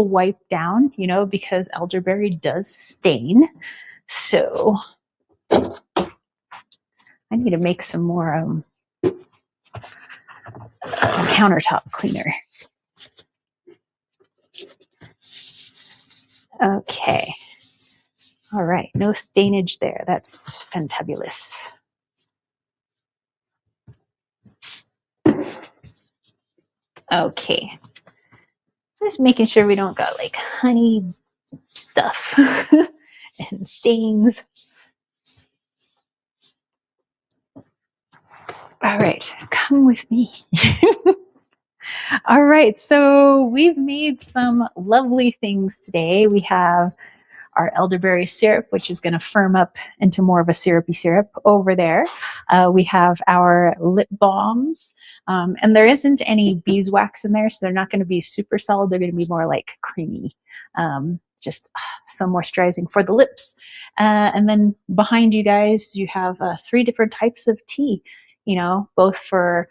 wipe down, because elderberry does stain. So I need to make some more countertop cleaner. Okay. All right. No stainage there. That's fantabulous. Okay. Just making sure we don't got like honey stuff and stains. All right. Come with me. All right. So we've made some lovely things today. We have our elderberry syrup, which is going to firm up into more of a syrupy syrup over there. We have our lip balms, and there isn't any beeswax in there, so they're not going to be super solid. They're going to be more like creamy, just some moisturizing for the lips. And then behind you guys, you have 3 different types of tea, both for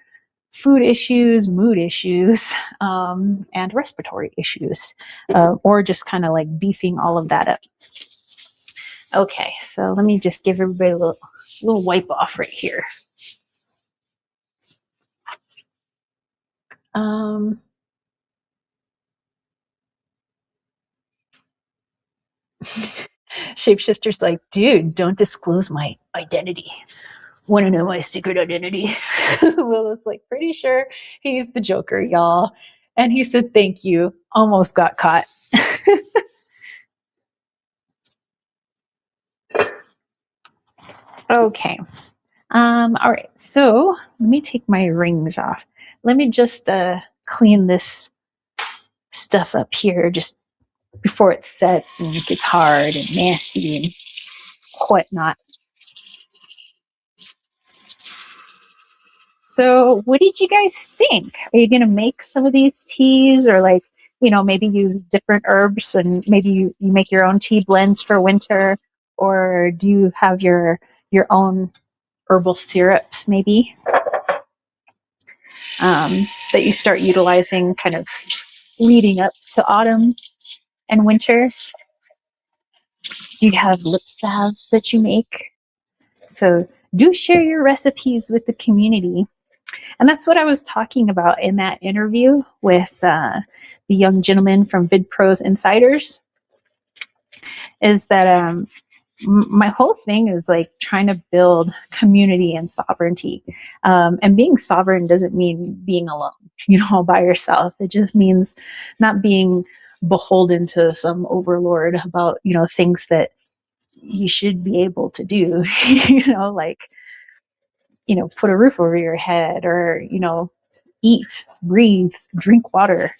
food issues, mood issues, and respiratory issues, or just kind of like beefing all of that up. Okay, so let me just give everybody a little wipe off right here. Shapeshifter's like, dude, don't disclose my identity. Want to know my secret identity? Lilith's like, pretty sure he's the Joker, y'all. And he said, thank you. Almost got caught. Okay. All right. So let me take my rings off. Let me just clean this stuff up here just before it sets and gets hard and nasty and whatnot. So what did you guys think? Are you going to make some of these teas, or like, maybe use different herbs, and maybe you make your own tea blends for winter, or do you have your own herbal syrups maybe that you start utilizing kind of leading up to autumn and winter? Do you have lip salves that you make? So do share your recipes with the community. And that's what I was talking about in that interview with the young gentleman from VidPros Insiders, is that my whole thing is like trying to build community and sovereignty. And being sovereign doesn't mean being alone, all by yourself. It just means not being beholden to some overlord about, things that you should be able to do, like, put a roof over your head, or, eat, breathe, drink water,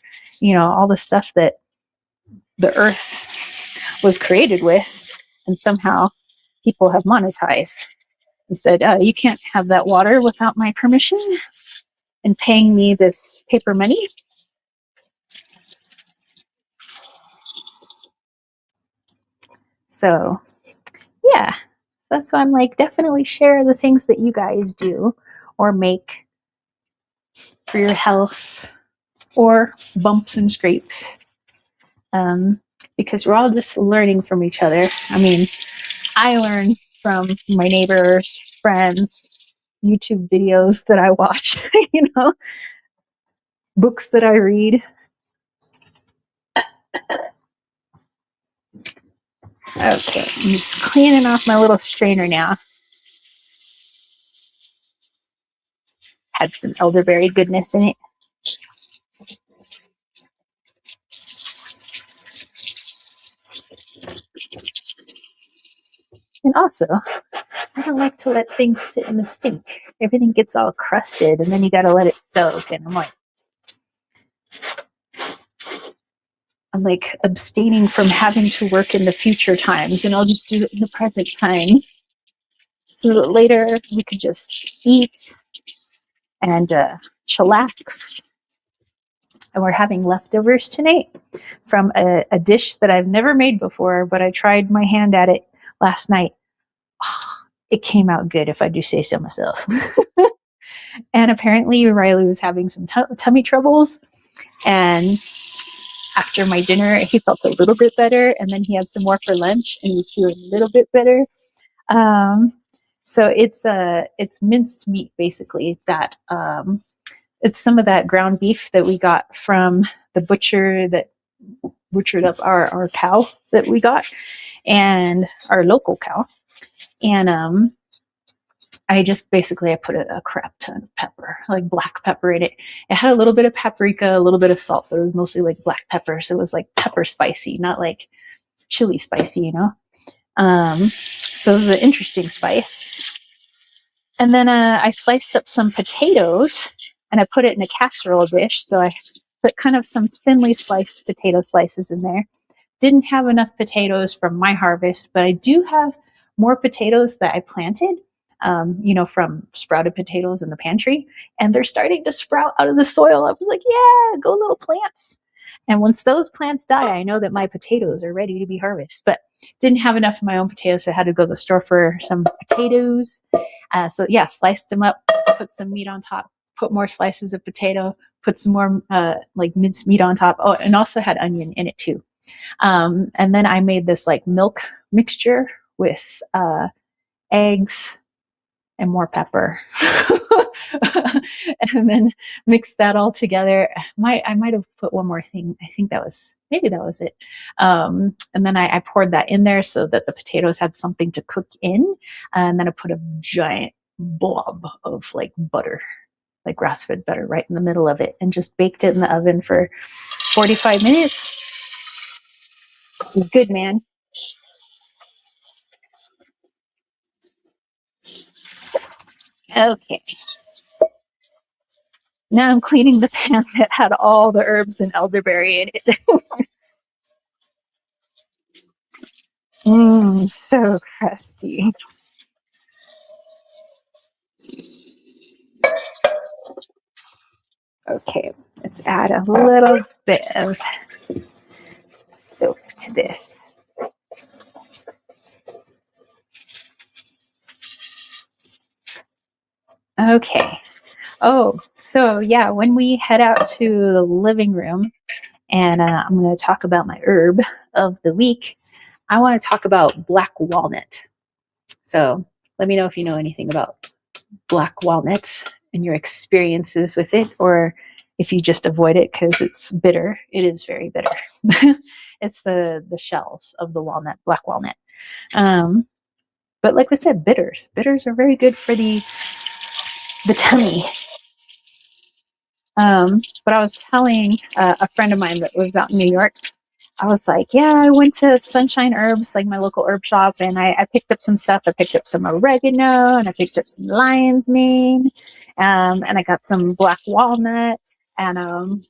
all the stuff that the earth was created with. And somehow people have monetized and said, you can't have that water without my permission and paying me this paper money. So, yeah, that's why I'm like, definitely share the things that you guys do or make for your health or bumps and scrapes, because we're all just learning from each other. I mean, I learn from my neighbors, friends, YouTube videos that I watch, books that I read. Okay, I'm just cleaning off my little strainer now. Had some elderberry goodness in it. And also, I don't like to let things sit in the sink. Everything gets all crusted and then you gotta let it soak. And I'm like abstaining from having to work in the future times, and I'll just do it in the present times so that later we could just eat and chillax. And we're having leftovers tonight from a dish that I've never made before, but I tried my hand at it last night. Oh, it came out good, if I do say so myself. And apparently Riley was having some tummy troubles, and after my dinner he felt a little bit better, and then he had some more for lunch and he was feeling a little bit better. So it's minced meat, basically, that it's some of that ground beef that we got from the butcher that butchered up our cow that we got, and our local cow. And I just basically I put a crap ton of pepper, like black pepper in it. It had a little bit of paprika, a little bit of salt, but it was mostly like black pepper. So it was like pepper spicy, not like chili spicy, So it was an interesting spice. And then I sliced up some potatoes and I put it in a casserole dish. So I put kind of some thinly sliced potato slices in there. Didn't have enough potatoes from my harvest, but I do have more potatoes that I planted, from sprouted potatoes in the pantry. And they're starting to sprout out of the soil. I was like, yeah, go little plants. And once those plants die, I know that my potatoes are ready to be harvested. But didn't have enough of my own potatoes, so I had to go to the store for some potatoes. So yeah, sliced them up, put some meat on top, put more slices of potato, put some more like minced meat on top. Oh, and also had onion in it too. And then I made this like milk mixture with eggs and more pepper. And then mix that all together. I might have put one more thing. I think maybe that was it. And then I poured that in there so that the potatoes had something to cook in. And then I put a giant blob of like butter, like grass-fed butter, right in the middle of it, and just baked it in the oven for 45 minutes. It was good, man. Okay. Now I'm cleaning the pan that had all the herbs and elderberry in it. So crusty. Okay, let's add a little bit of soap to this. Okay. Oh, so yeah, when we head out to the living room, and I'm going to talk about my herb of the week, I want to talk about black walnut. So let me know if you know anything about black walnut and your experiences with it, or if you just avoid it because it's bitter. It is very bitter. It's the shells of the walnut, black walnut. But like we said, bitters are very good for the tummy. But I was telling a friend of mine that lives out in New York, I was like, yeah, I went to Sunshine Herbs, like my local herb shop, and I picked up some stuff. I picked up some oregano, and I picked up some lion's mane, and I got some black walnut, and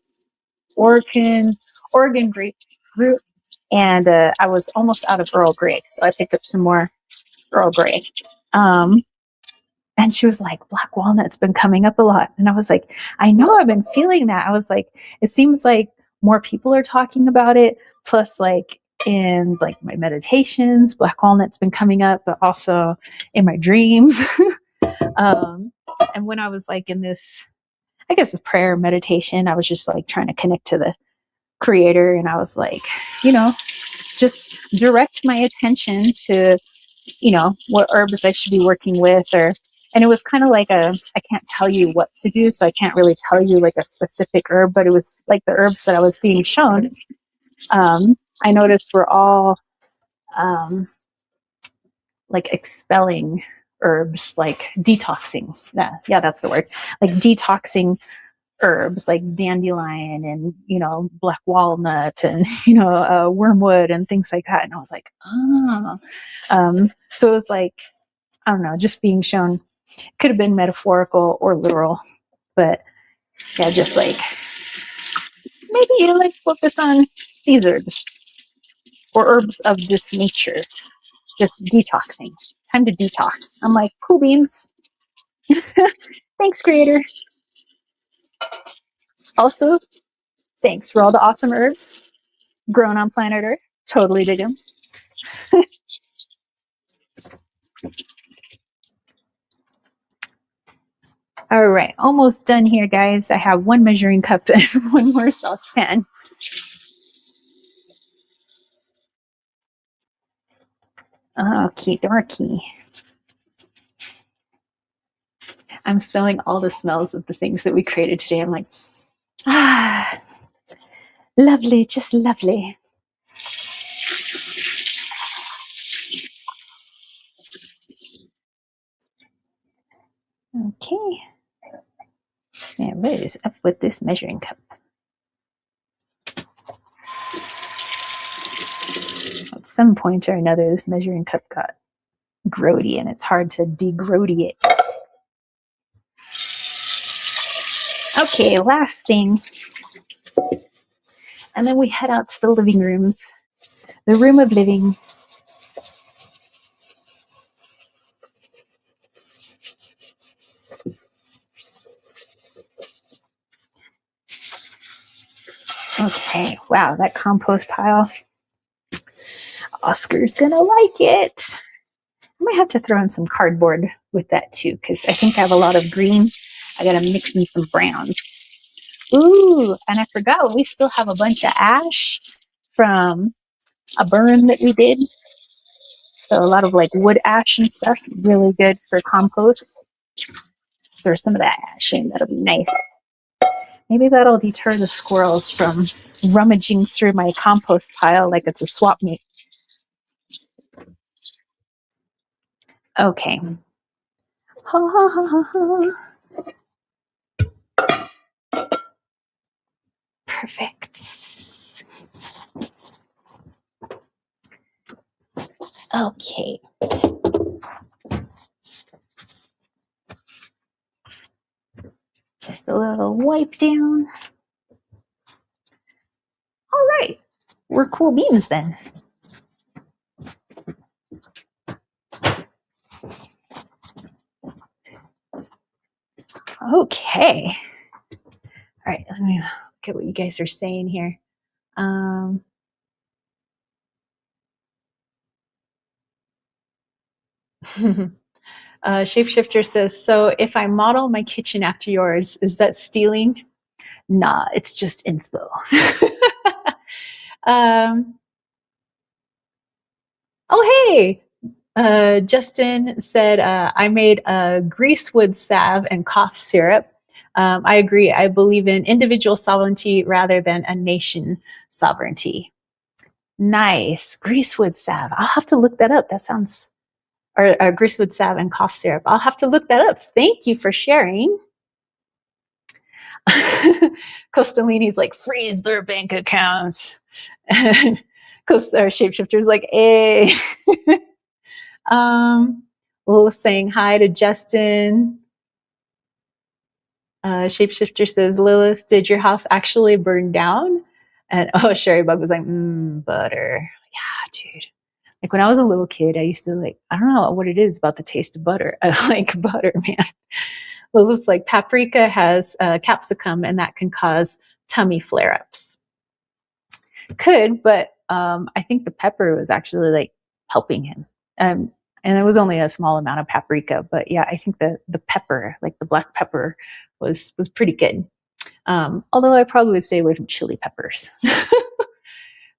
Oregon grapefruit, and I was almost out of Earl Grey, so I picked up some more Earl Grey. And she was like, black walnut's been coming up a lot. And I was like, I know, I've been feeling that. I was like, it seems like more people are talking about it. Plus, like in like my meditations, black walnut's been coming up, but also in my dreams. And when I was like in this, I guess, a prayer meditation. I was just like trying to connect to the creator. And I was like, just direct my attention to, what herbs I should be working with, and it was kind of like I can't tell you what to do. So I can't really tell you like a specific herb, but it was like the herbs that I was being shown. I noticed were all, like expelling herbs, like detoxing. Yeah, that's the word. Like detoxing herbs, like dandelion and black walnut and wormwood and things like that. And I was like, oh. So it was like, I don't know, just being shown. Could have been metaphorical or literal, but yeah, just like maybe you like focus on these herbs or herbs of this nature. Just detoxing. Time to detox. I'm like, cool beans. Thanks, creator. Also, thanks for all the awesome herbs grown on planet Earth. Totally dig them. All right, almost done here, guys. I have one measuring cup and one more saucepan. Okie dokie. I'm smelling all the smells of the things that we created today. I'm like, lovely, just lovely. Okay. Man, what is up with this measuring cup? At some point or another, this measuring cup got grody, and it's hard to degrody it. Okay, last thing. And then we head out to the living rooms. The room of living. Okay, wow, that compost pile. Oscar's gonna like it. I might have to throw in some cardboard with that too, because I think I have a lot of green. I gotta mix in some browns. Ooh, and I forgot we still have a bunch of ash from a burn that we did. So a lot of like wood ash and stuff, really good for compost. There's some of that ash in, that'll be nice. Maybe that'll deter the squirrels from rummaging through my compost pile like it's a swap meet. Okay. Ha ha ha ha ha. Perfect. Okay. Just a little wipe down. All right. We're cool beans then. Okay. All right. Let me look at what you guys are saying here. Shapeshifter says, so if I model my kitchen after yours, is that stealing? Nah, it's just inspo. Oh, hey. Justin said, I made a greasewood salve and cough syrup. I agree. I believe in individual sovereignty rather than a nation sovereignty. Nice. Greasewood salve. I'll have to look that up. That sounds, or greasewood salve and cough syrup. I'll have to look that up. Thank you for sharing. Costolini's like, freeze their bank accounts. Shapeshifter's like, hey. Lilith saying hi to Justin. Shapeshifter says, Lilith, did your house actually burn down? And Sherry Bug was like, butter. Yeah, dude. Like when I was a little kid, I used to like, I don't know what it is about the taste of butter. I like butter, man. Lilith's like, paprika has capsicum and that can cause tummy flare-ups. Could, but I think the pepper was actually like helping him. And it was only a small amount of paprika, but yeah, I think the pepper, like the black pepper, was pretty good. Although I probably would stay away from chili peppers.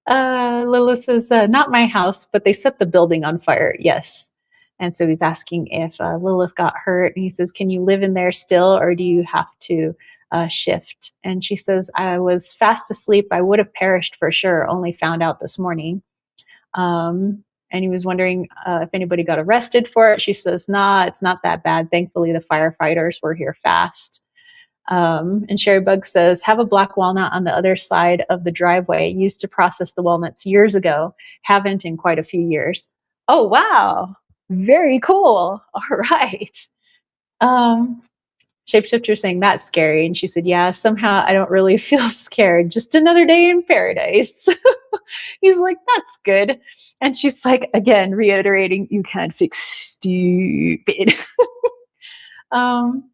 Lila says, not my house, but they set the building on fire. Yes. And so he's asking if Lilith got hurt. And he says, can you live in there still, or do you have to shift? And she says, I was fast asleep. I would have perished for sure. Only found out this morning. And he was wondering if anybody got arrested for it. She says, nah, it's not that bad. Thankfully, the firefighters were here fast. And Sherry Bug says, have a black walnut on the other side of the driveway. Used to process the walnuts years ago. Haven't in quite a few years. Oh, wow. Very cool. All right. Shapeshifter saying, that's scary. And she said, yeah, somehow I don't really feel scared. Just another day in paradise. He's like, that's good. And she's like, again, reiterating, you can't fix stupid. And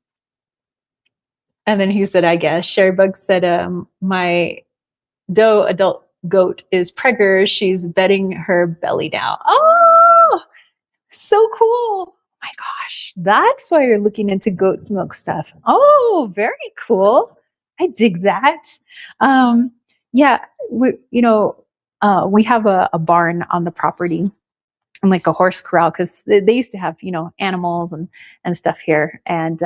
then he said, I guess. Sherrybug said, my doe adult goat is pregger. She's bedding her belly now. Oh, so cool. Oh my gosh. That's why you're looking into goat's milk stuff. Oh, very cool. I dig that. Yeah, we have a barn on the property and like a horse corral because they used to have, animals and stuff here. And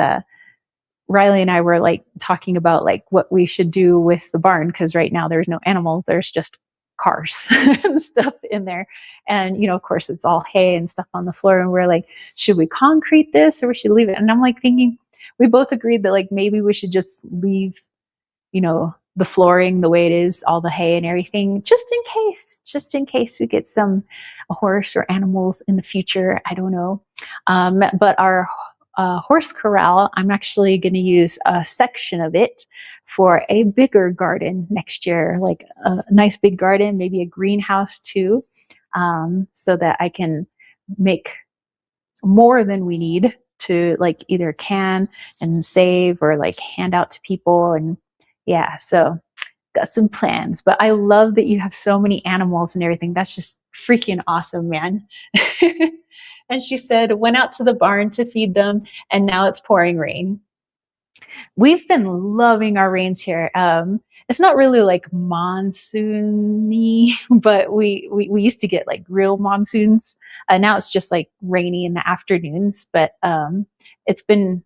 Riley and I were like talking about like what we should do with the barn because right now there's no animals, there's just cars and stuff in there. And of course it's all hay and stuff on the floor. And we're like, should we concrete this or we should leave it? And I'm like thinking, we both agreed that like maybe we should just leave, the flooring the way it is, all the hay and everything, just in case we get a horse or animals in the future. I don't know. But our horse corral, I'm actually going to use a section of it for a bigger garden next year, like a nice big garden, maybe a greenhouse too, so that I can make more than we need to like either can and save or like hand out to people. And yeah, so got some plans, but I love that you have so many animals and everything. That's just freaking awesome, man. And she said, went out to the barn to feed them, and now it's pouring rain. We've been loving our rains here. It's not really like monsoony, but we used to get like real monsoons. Now it's just like rainy in the afternoons, but it's been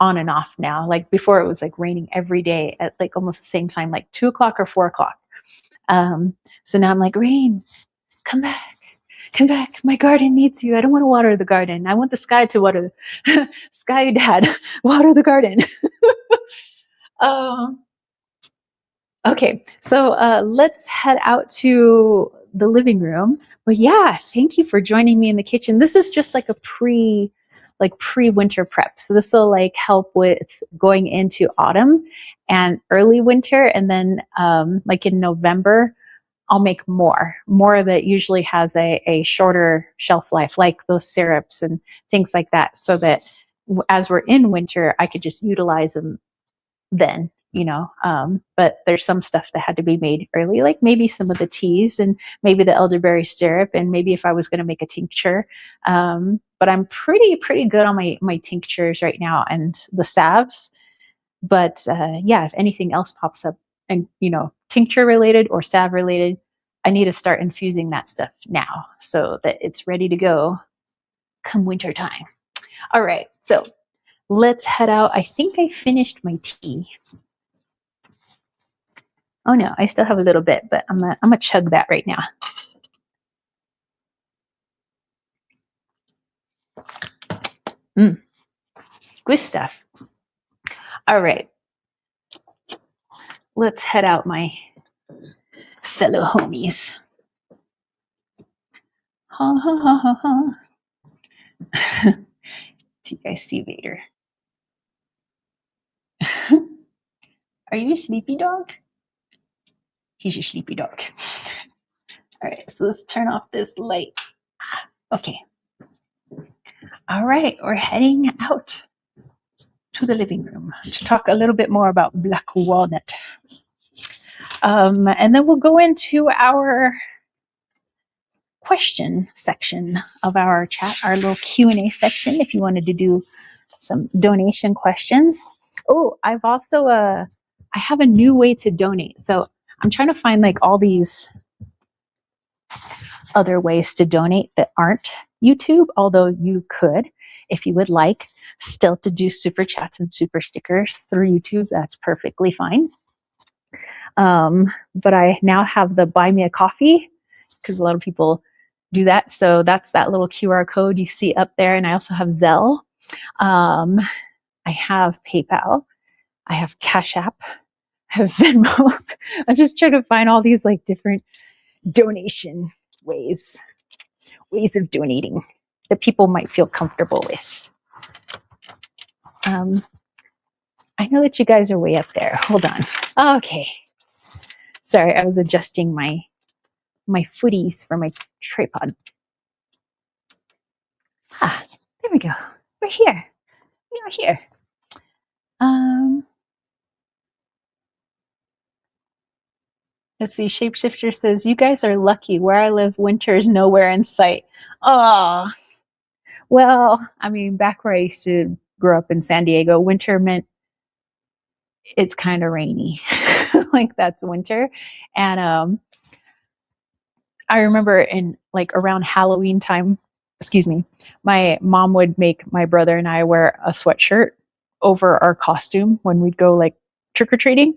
on and off now. Like before it was like raining every day at like almost the same time, like 2 o'clock or 4 o'clock. So now I'm like, rain, come back. Come back. My garden needs you. I don't want to water the garden. I want the sky to water. Sky dad, water the garden. Okay, so let's head out to the living room. But yeah, thank you for joining me in the kitchen. This is just like a pre-winter prep. So this will like help with going into autumn and early winter. And then like in November, I'll make more that usually has a shorter shelf life, like those syrups and things like that, so that as we're in winter, I could just utilize them then, but there's some stuff that had to be made early, like maybe some of the teas and maybe the elderberry syrup, and maybe if I was going to make a tincture. But I'm pretty good on my tinctures right now and the salves. But yeah, if anything else pops up and, tincture related or salve related, I need to start infusing that stuff now so that it's ready to go come winter time. All right. So let's head out. I think I finished my tea. Oh no, I still have a little bit, but I'm gonna chug that right now. Good stuff. All right. Let's head out, my fellow homies. Ha ha ha ha ha. Do you guys see Vader? Are you a sleepy dog? He's a sleepy dog. All right, so let's turn off this light. Okay. All right, we're heading out to the living room to talk a little bit more about black walnut. And then we'll go into our question section of our chat, our little Q&A section, if you wanted to do some donation questions. Oh, I've also, I have a new way to donate. So I'm trying to find like all these other ways to donate that aren't YouTube, although you could, if you would like, still to do super chats and super stickers through YouTube. That's perfectly fine. But I now have the buy me a coffee because a lot of people do that. So that's that little QR code you see up there. And I also have Zelle. I have PayPal. I have CashApp. I have Venmo. I'm just trying to find all these like different donation ways of donating that people might feel comfortable with. I know that you guys are way up there. Hold on. Okay. Sorry, I was adjusting my footies for my tripod. Ah, there we go. We're here. We are here. Let's see. Shapeshifter says, you guys are lucky. Where I live, winter is nowhere in sight. Oh, well, I mean, back where I used to grow up in San Diego, winter meant it's kind of rainy. Like that's winter. And I remember in like around Halloween time, excuse me, my mom would make my brother and I wear a sweatshirt over our costume when we'd go like trick-or-treating.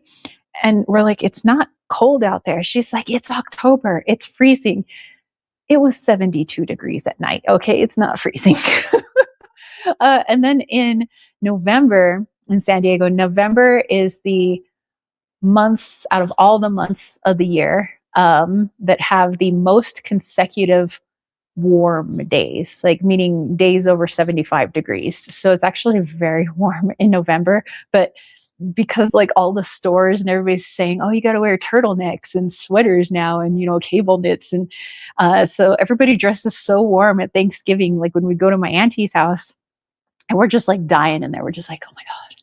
And we're like, it's not cold out there. She's like, it's October. It's freezing. It was 72 degrees at night. Okay, it's not freezing. And then in November in San Diego, November is the month out of all the months of the year that have the most consecutive warm days, like meaning days over 75 degrees. So it's actually very warm in November, but because like all the stores and everybody's saying, oh, you got to wear turtlenecks and sweaters now and, you know, cable knits. And so everybody dresses so warm at Thanksgiving. Like when we go to my auntie's house and we're just like dying in there. We're just like, oh my God,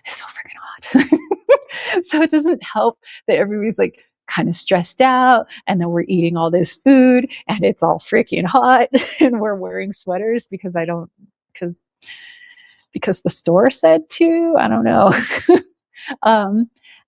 it's so freaking hot. So it doesn't help that everybody's like kind of stressed out and then we're eating all this food and it's all freaking hot and we're wearing sweaters because because the store said to. I don't know.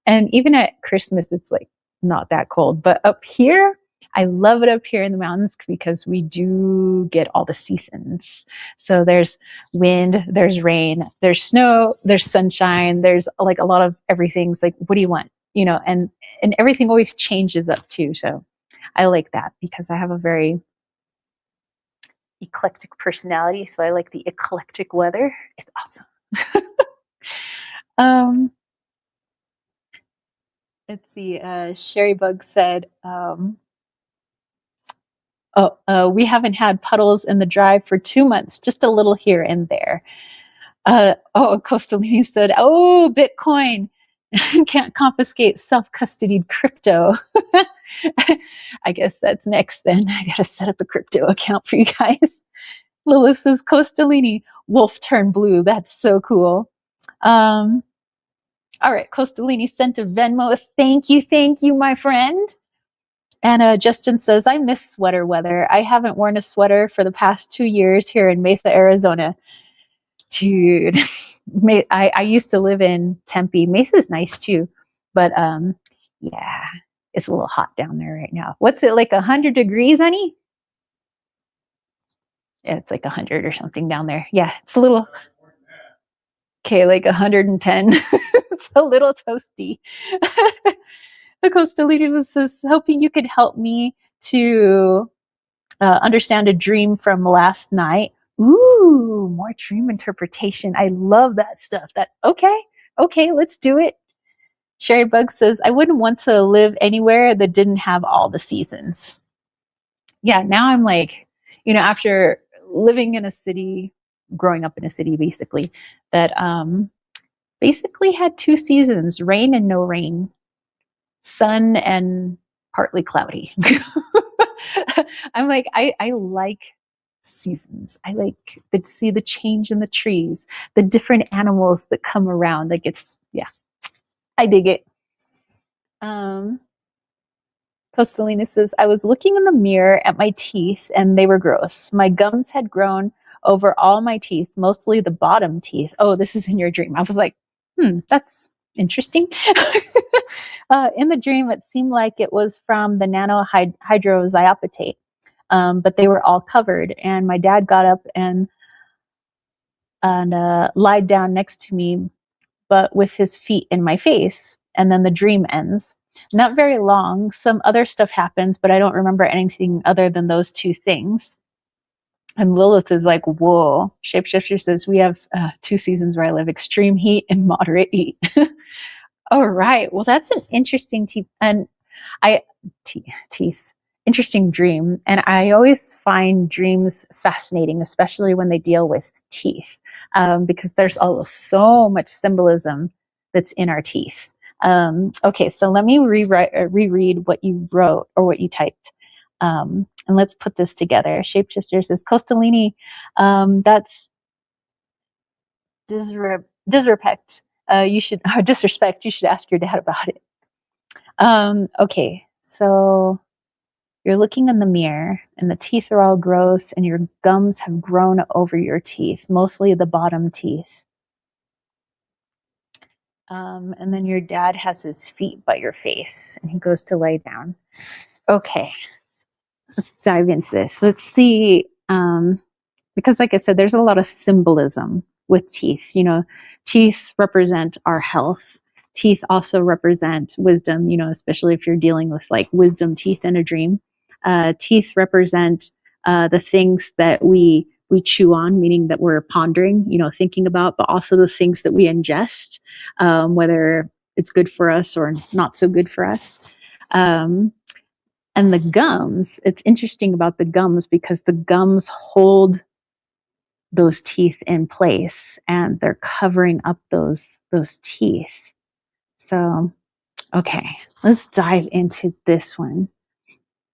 And even at Christmas, it's like not that cold. But up here, I love it up here in the mountains because we do get all the seasons. So there's wind, there's rain, there's snow, there's sunshine, there's like a lot of everything's like, what do you want? You know, and everything always changes up too. So I like that because I have a very eclectic personality. So I like the eclectic weather. It's awesome. Let's see. Sherry Bug said, we haven't had puddles in the drive for 2 months, just a little here and there. Costalini said, oh, Bitcoin can't confiscate self-custodied crypto. I guess that's next then. I got to set up a crypto account for you guys. Lilith says, Costalini, wolf turned blue. That's so cool. All right, Costalini sent a Venmo. Thank you, my friend. And Justin says, I miss sweater weather. I haven't worn a sweater for the past 2 years here in Mesa, Arizona. Dude, I used to live in Tempe. Mesa's nice too, but yeah, it's a little hot down there right now. What's it, like 100 degrees, honey? Yeah, it's like 100 or something down there. Yeah, it's a little, okay, like 110. It's a little toasty. The Costalito was hoping you could help me to understand a dream from last night. Ooh, more dream interpretation. I love that stuff. Okay, let's do it. Sherry Bug says, I wouldn't want to live anywhere that didn't have all the seasons. Yeah, now I'm like, you know, after living in a city, growing up in a city basically, that basically had 2 seasons, rain and no rain, sun and partly cloudy. I'm like, I like seasons. I like to see the change in the trees, the different animals that come around. Like it's, yeah, I dig it. Costalina says, I was looking in the mirror at my teeth and they were gross. My gums had grown over all my teeth, mostly the bottom teeth. Oh, this is in your dream. I was like, that's interesting. In the dream, it seemed like it was from the nanohydroxyapatite, but they were all covered. And my dad got up and lied down next to me, but with his feet in my face. And then the dream ends. Not very long. Some other stuff happens, but I don't remember anything other than those two things. And Lilith is like, whoa. Shapeshifter says, we have 2 seasons where I live: extreme heat and moderate heat. All right. Well, that's an interesting teeth. Interesting dream. And I always find dreams fascinating, especially when they deal with teeth, because there's so much symbolism that's in our teeth. Okay, so let me reread what you wrote or what you typed. And let's put this together. Shapeshifter says, Costalini, that's disrespect. You should disrespect. You should ask your dad about it. Okay, so you're looking in the mirror and the teeth are all gross and your gums have grown over your teeth, mostly the bottom teeth. And then your dad has his feet by your face and he goes to lay down. Okay, let's dive into this. Let's see, because like I said, there's a lot of symbolism with teeth. You know, teeth represent our health. Teeth also represent wisdom, you know, especially if you're dealing with like wisdom teeth in a dream. Teeth represent the things that we chew on, meaning that we're pondering, you know, thinking about, but also the things that we ingest, whether it's good for us or not so good for us. And the gums, it's interesting about the gums because the gums hold those teeth in place and they're covering up those teeth. So, okay, let's dive into this one.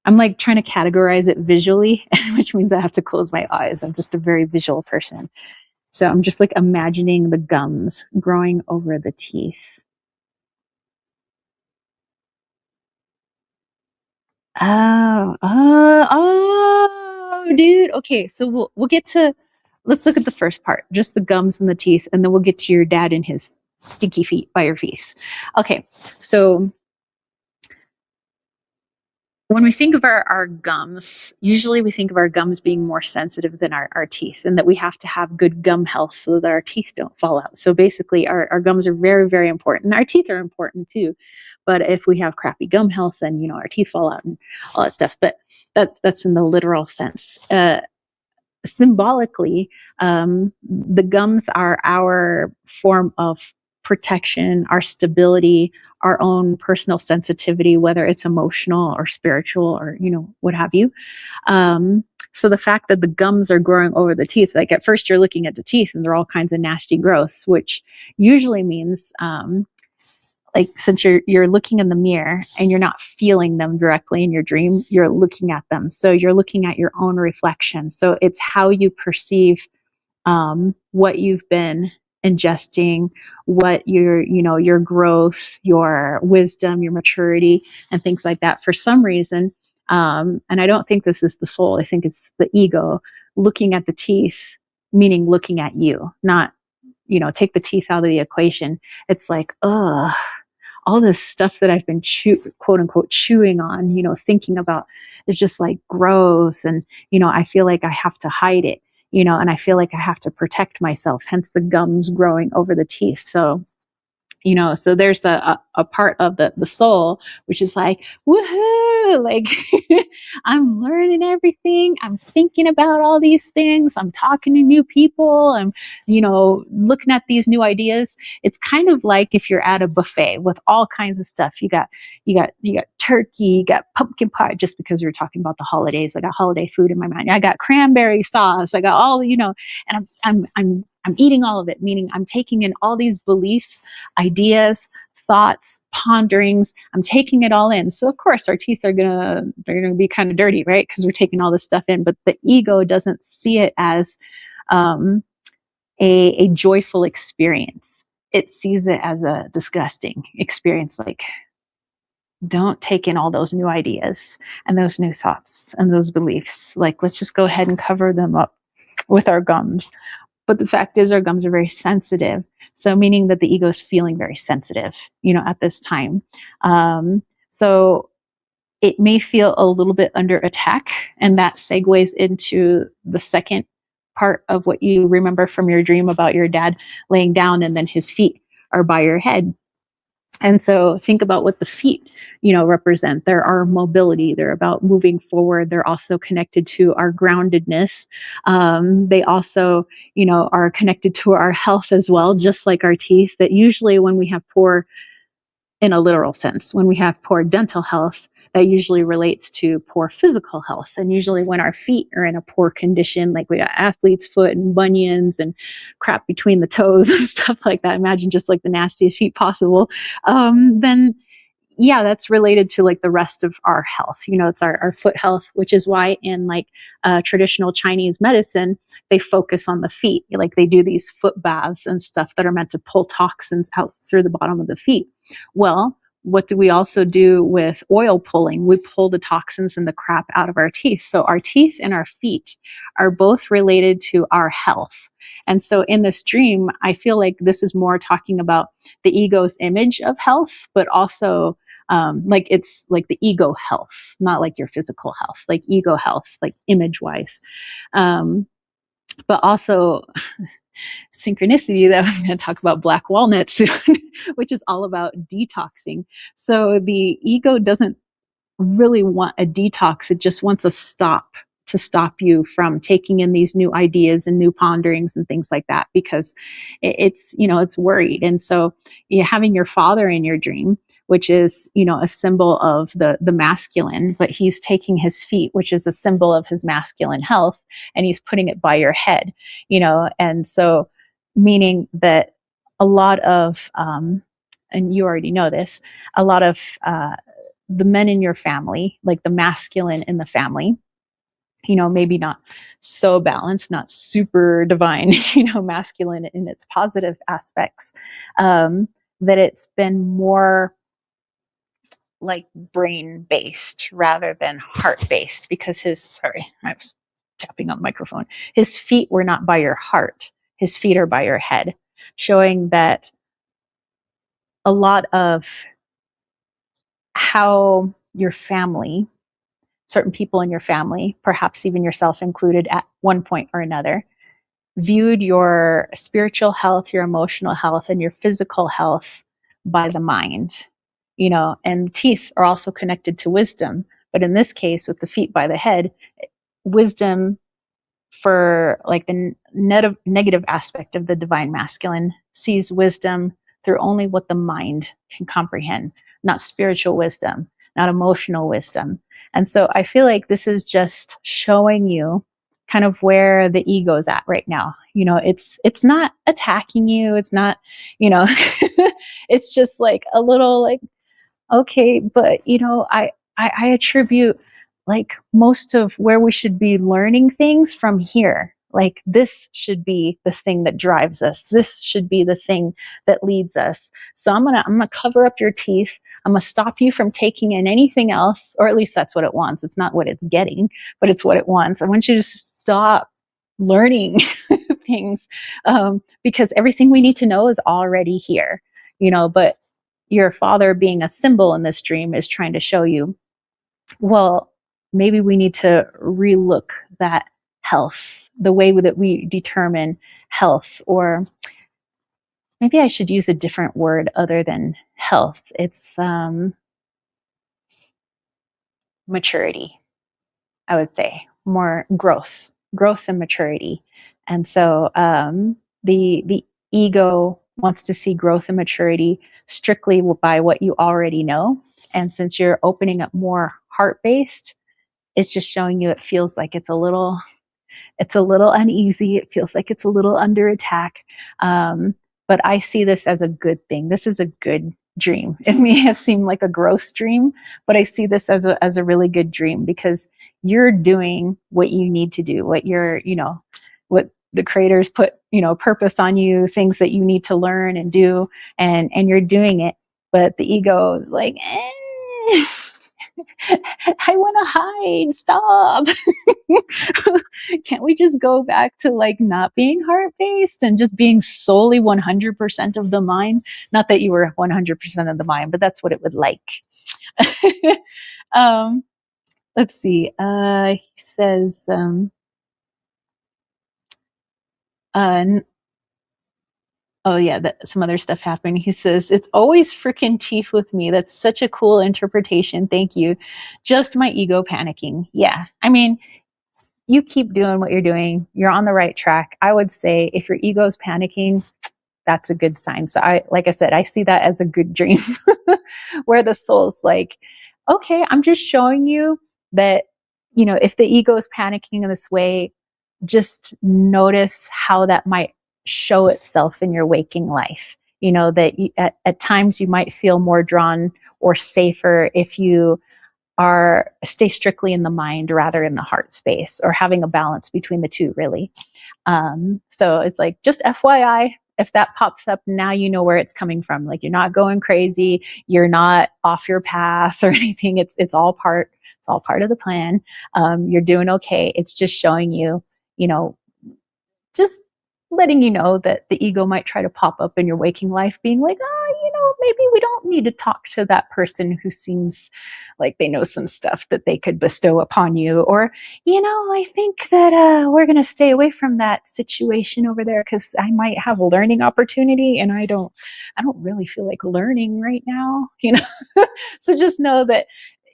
I'm like trying to categorize it visually, which means I have to close my eyes. I'm just a very visual person. So I'm just like imagining the gums growing over the teeth. Dude. Okay, so we'll get to. Let's look at the first part, just the gums and the teeth, and then we'll get to your dad and his stinky feet by your face. Okay, so when we think of our gums, usually we think of our gums being more sensitive than our teeth, and that we have to have good gum health so that our teeth don't fall out. So basically, our gums are very, very important. Our teeth are important too, but if we have crappy gum health, then you know our teeth fall out and all that stuff. But that's in the literal sense. Symbolically, the gums are our form of protection, our stability, our own personal sensitivity, whether it's emotional or spiritual or, you know, what have you. So the fact that the gums are growing over the teeth, like at first you're looking at the teeth and they're all kinds of nasty growths, which usually means, like since you're looking in the mirror and you're not feeling them directly in your dream, you're looking at them. So you're looking at your own reflection. So it's how you perceive what you've been ingesting, what your growth, your wisdom, your maturity, and things like that. For some reason, and I don't think this is the soul. I think it's the ego looking at the teeth, meaning looking at you, not, you know, take the teeth out of the equation. It's like, ugh, all this stuff that I've been quote unquote chewing on, you know, thinking about is just like gross. And, you know, I feel like I have to hide it, you know, and I feel like I have to protect myself, hence the gums growing over the teeth. So, you know, so there's a part of the soul, which is like, woohoo, like I'm learning everything. I'm thinking about all these things. I'm talking to new people. I'm, you know, looking at these new ideas. It's kind of like if you're at a buffet with all kinds of stuff. You got turkey, you got pumpkin pie, just because we were talking about the holidays. I got holiday food in my mind. I got cranberry sauce. I got all, you know, and I'm eating all of it, meaning I'm taking in all these beliefs, ideas, thoughts, ponderings. I'm taking it all in. So of course our teeth they're gonna be kind of dirty, right? Because we're taking all this stuff in. But the ego doesn't see it as a joyful experience. It sees it as a disgusting experience. Like, don't take in all those new ideas and those new thoughts and those beliefs. Like, let's just go ahead and cover them up with our gums. But the fact is, our gums are very sensitive. So, meaning that the ego is feeling very sensitive, at this time. So, it may feel a little bit under attack. And that segues into the second part of what you remember from your dream about your dad laying down and then his feet are by your head. And so think about what the feet, represent. They're our mobility. They're about moving forward. They're also connected to our groundedness. They also, are connected to our health as well, just like our teeth. That usually when we have poor, in a literal sense, when we have poor dental health, that usually relates to poor physical health. And usually when our feet are in a poor condition, like we got athlete's foot and bunions and crap between the toes and stuff like that, imagine just like the nastiest feet possible, then yeah, that's related to like the rest of our health. It's our foot health, which is why in like traditional Chinese medicine, they focus on the feet. Like they do these foot baths and stuff that are meant to pull toxins out through the bottom of the feet. Well, what do we also do with oil pulling? We pull the toxins and the crap out of our teeth. So our teeth and our feet are both related to our health. And so in this dream, I feel like this is more talking about the ego's image of health, but also like it's like the ego health, not like your physical health, like ego health, like image wise. But also synchronicity that I'm going to talk about black walnut soon, which is all about detoxing. So the ego doesn't really want a detox. It just wants a stop to stop you from taking in these new ideas and new ponderings and things like that, because it's worried. And so having your father in your dream, which is, a symbol of the masculine, but he's taking his feet, which is a symbol of his masculine health, and he's putting it by your head, and so meaning that a lot of, and you already know this, a lot of, the men in your family, like the masculine in the family, maybe not so balanced, not super divine, masculine in its positive aspects, that it's been more like brain based rather than heart based, because I was tapping on the microphone. His feet were not by your heart. His feet are by your head, showing that a lot of how your family, certain people in your family, perhaps even yourself included at one point or another, viewed your spiritual health, your emotional health, and your physical health by the mind. And teeth are also connected to wisdom. But in this case, with the feet by the head, wisdom for like the negative aspect of the divine masculine sees wisdom through only what the mind can comprehend, not spiritual wisdom, not emotional wisdom. And so I feel like this is just showing you kind of where the ego's at right now. It's not attacking you. It's not, it's just like a little like, okay, but I attribute like most of where we should be learning things from here. Like this should be the thing that drives us. This should be the thing that leads us. So I'm gonna cover up your teeth. I'm gonna stop you from taking in anything else, or at least that's what it wants. It's not what it's getting, but it's what it wants. I want you to stop learning things, because everything we need to know is already here. But your father being a symbol in this dream is trying to show you, well, maybe we need to relook that health, the way that we determine health, or maybe I should use a different word other than health. It's maturity, I would say, more growth and maturity. And so the ego wants to see growth and maturity strictly by what you already know. And since you're opening up more heart-based, it's just showing you it feels like it's a little uneasy. It feels like it's a little under attack. But I see this as a good thing. This is a good dream. It may have seemed like a gross dream, but I see this as a really good dream, because you're doing what you need to do, what what the creators put, purpose on you, things that you need to learn and do, and you're doing it. But the ego is like, I want to hide. Stop. Can't we just go back to like not being heart based and just being solely 100% of the mind? Not that you were 100% of the mind, but that's what it would like. um, let's see. He says, uh, oh yeah, some other stuff happened. He says, it's always freaking teeth with me. That's such a cool interpretation. Thank you. Just my ego panicking. Yeah. I mean, you keep doing what you're doing. You're on the right track. I would say if your ego's panicking, that's a good sign. So like I said, I see that as a good dream where the soul's like, okay, I'm just showing you that, if the ego is panicking in this way, just notice how that might show itself in your waking life. That at times you might feel more drawn or safer if you stay strictly in the mind rather in the heart space, or having a balance between the two, really. So it's like, just FYI, if that pops up, now you know where it's coming from. Like, you're not going crazy, you're not off your path or anything. It's all part of the plan. You're doing okay. It's just showing you, just letting you know that the ego might try to pop up in your waking life, being like, maybe we don't need to talk to that person who seems like they know some stuff that they could bestow upon you. Or, I think that we're going to stay away from that situation over there because I might have a learning opportunity and I don't really feel like learning right now, So just know that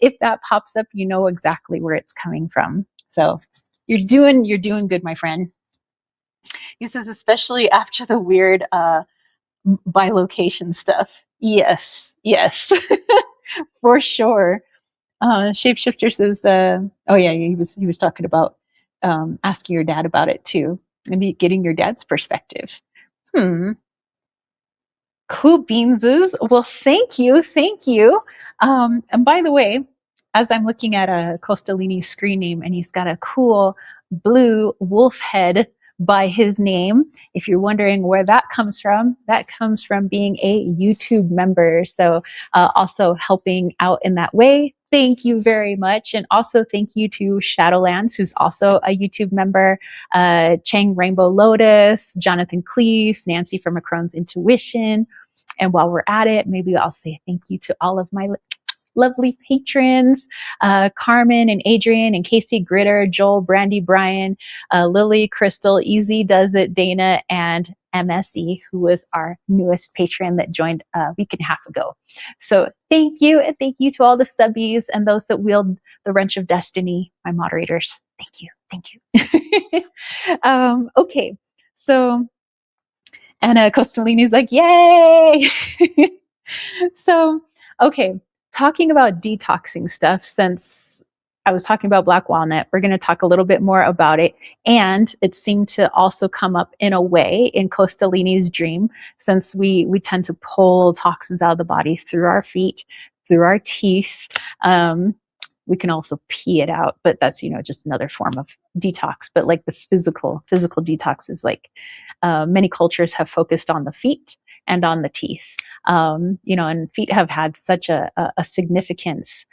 if that pops up, you know exactly where it's coming from. So you're doing good, my friend. He says, especially after the weird bilocation stuff. Yes, for sure. Shapeshifter says, oh yeah, he was talking about asking your dad about it too, maybe getting your dad's perspective. Cool beanses. Well, thank you. And by the way, as I'm looking at a Costolini's screen name, and he's got a cool blue wolf head by his name. If you're wondering where that comes from being a YouTube member. So also helping out in that way. Thank you very much. And also thank you to Shadowlands, who's also a YouTube member, Chang Rainbow Lotus, Jonathan Cleese, Nancy from Macron's Intuition. And while we're at it, maybe I'll say thank you to all of my lovely patrons, Carmen and Adrian and Casey Gritter, Joel, Brandy, Brian, Lily, Crystal, Easy Does It, Dana, and MSE, who was our newest patron that joined a week and a half ago. So thank you, and thank you to all the subbies and those that wield the wrench of destiny, my moderators. Thank you. Okay, so Anna Costolini's like, yay! So, okay, talking about detoxing stuff, since I was talking about black walnut, we're going to talk a little bit more about it. And it seemed to also come up in a way in Costolini's dream, since we tend to pull toxins out of the body through our feet, through our teeth. We can also pee it out, but that's, just another form of detox. But like the physical detox is like, many cultures have focused on the feet and on the teeth. And feet have had such a significance.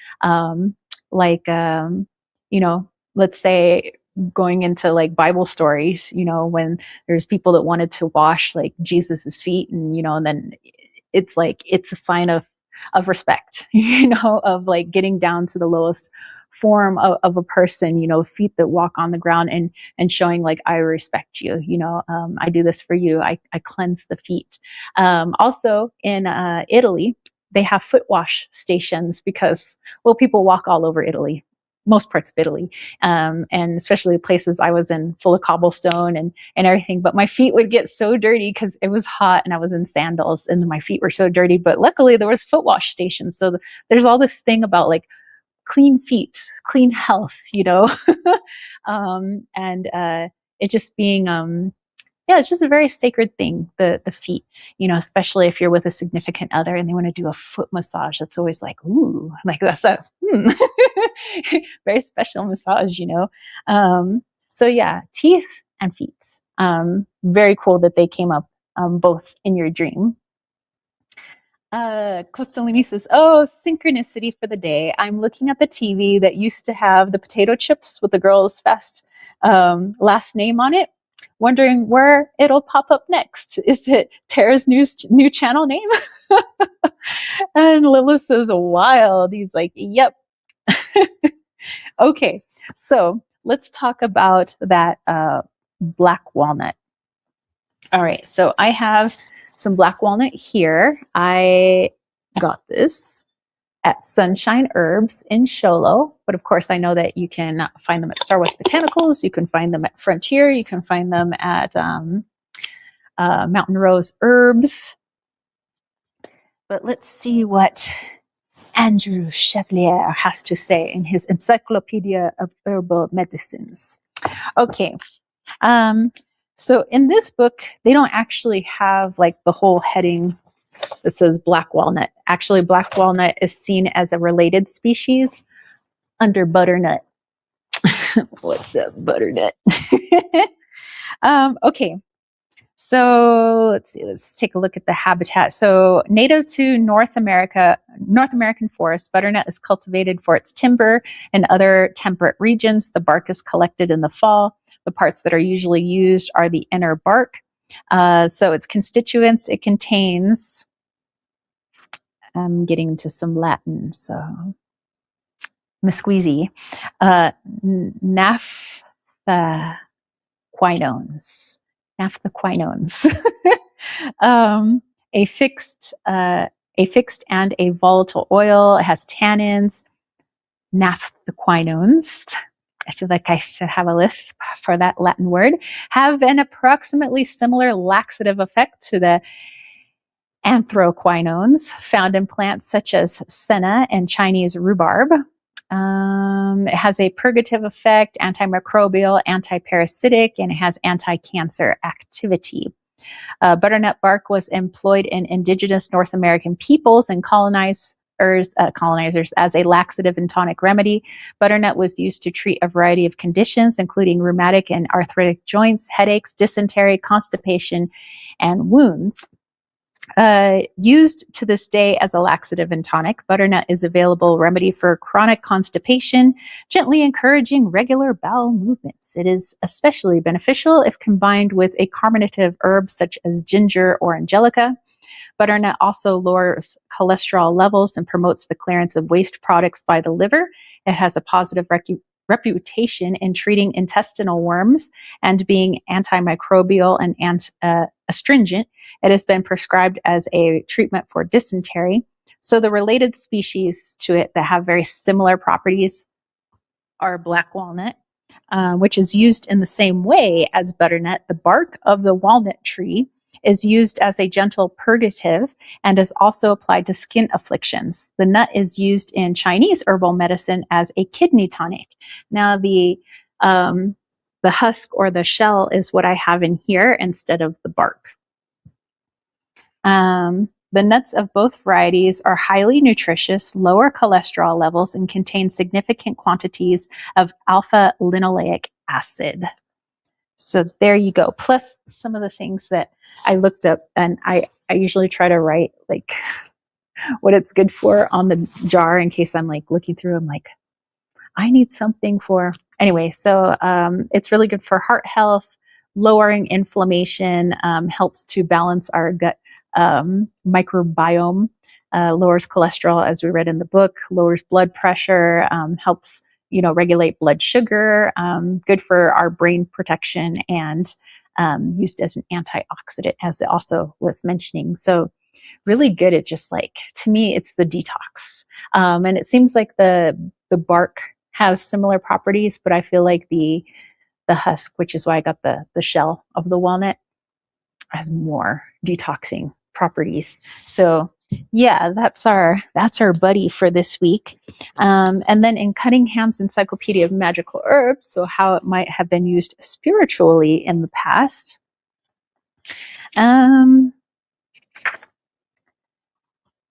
Let's say going into like Bible stories, when there's people that wanted to wash like Jesus's feet, and then it's like, it's a sign of respect, of like getting down to the lowest form of a person, feet that walk on the ground and showing like, I respect you, I do this for you. I cleanse the feet. Also in Italy, they have foot wash stations because, well, people walk all over Italy, most parts of Italy, and especially places I was in full of cobblestone and everything. But my feet would get so dirty because it was hot and I was in sandals and my feet were so dirty. But luckily there was foot wash stations. So there's all this thing about like clean feet, clean health, and it just being it's just a very sacred thing, the feet, especially if you're with a significant other and they want to do a foot massage. That's always like, ooh, like that's a very special massage, So yeah, teeth and feet. Very cool that they came up both in your dream. Costalini says, oh, synchronicity for the day. I'm looking at the TV that used to have the potato chips with the girl's last name on it, wondering where it'll pop up next. Is it Tara's new channel name? And Lilith says, wild. He's like, yep. Okay, so let's talk about that black walnut. All right, so I have some black walnut here. I got this at Sunshine Herbs in Sholo, but of course I know that you can find them at Star Wars Botanicals, you can find them at Frontier, you can find them at Mountain Rose Herbs. But let's see what Andrew Chevalier has to say in his Encyclopedia of Herbal Medicines. Okay, so in this book, they don't actually have like the whole heading that says black walnut. Actually, black walnut is seen as a related species under butternut. What's up, butternut? Okay, so let's see. Let's take a look at the habitat. So native to North American forests, butternut is cultivated for its timber and other temperate regions. The bark is collected in the fall. The parts that are usually used are the inner bark. So its constituents, it contains, I'm getting into some Latin, so misqueasy, naphthaquinones. A fixed and a volatile oil. It has tannins, naphthaquinones. I feel like I should have a lisp for that Latin word. Have an approximately similar laxative effect to the anthraquinones found in plants such as senna and Chinese rhubarb. It has a purgative effect, antimicrobial, antiparasitic, and it has anti-cancer activity. Butternut bark was employed in indigenous North American peoples and colonizers as a laxative and tonic remedy. Butternut was used to treat a variety of conditions, including rheumatic and arthritic joints, headaches, dysentery, constipation, and wounds. Used to this day as a laxative and tonic, butternut is a available remedy for chronic constipation, gently encouraging regular bowel movements. It is especially beneficial if combined with a carminative herb such as ginger or angelica. Butternut also lowers cholesterol levels and promotes the clearance of waste products by the liver. It has a positive reputation in treating intestinal worms and being antimicrobial and astringent. It has been prescribed as a treatment for dysentery. So the related species to it that have very similar properties are black walnut, which is used in the same way as butternut. The bark of the walnut tree is used as a gentle purgative and is also applied to skin afflictions. The nut is used in Chinese herbal medicine as a kidney tonic. Now, the husk or the shell is what I have in here instead of the bark. The nuts of both varieties are highly nutritious, lower cholesterol levels, and contain significant quantities of alpha-linoleic acid. So there you go. Plus some of the things that I looked up, and I usually try to write like what it's good for on the jar in case I'm like looking through. I'm like, I need something for anyway. So it's really good for heart health, lowering inflammation, helps to balance our gut microbiome, lowers cholesterol, as we read in the book, lowers blood pressure, helps regulate blood sugar, good for our brain protection, and used as an antioxidant, as it also was mentioning. So really good at just like, to me, it's the detox. And it seems like the bark has similar properties, but I feel like the husk, which is why I got the shell of the walnut, has more detoxing properties. So yeah, that's our buddy for this week. And then in Cunningham's Encyclopedia of Magical Herbs, so how it might have been used spiritually in the past.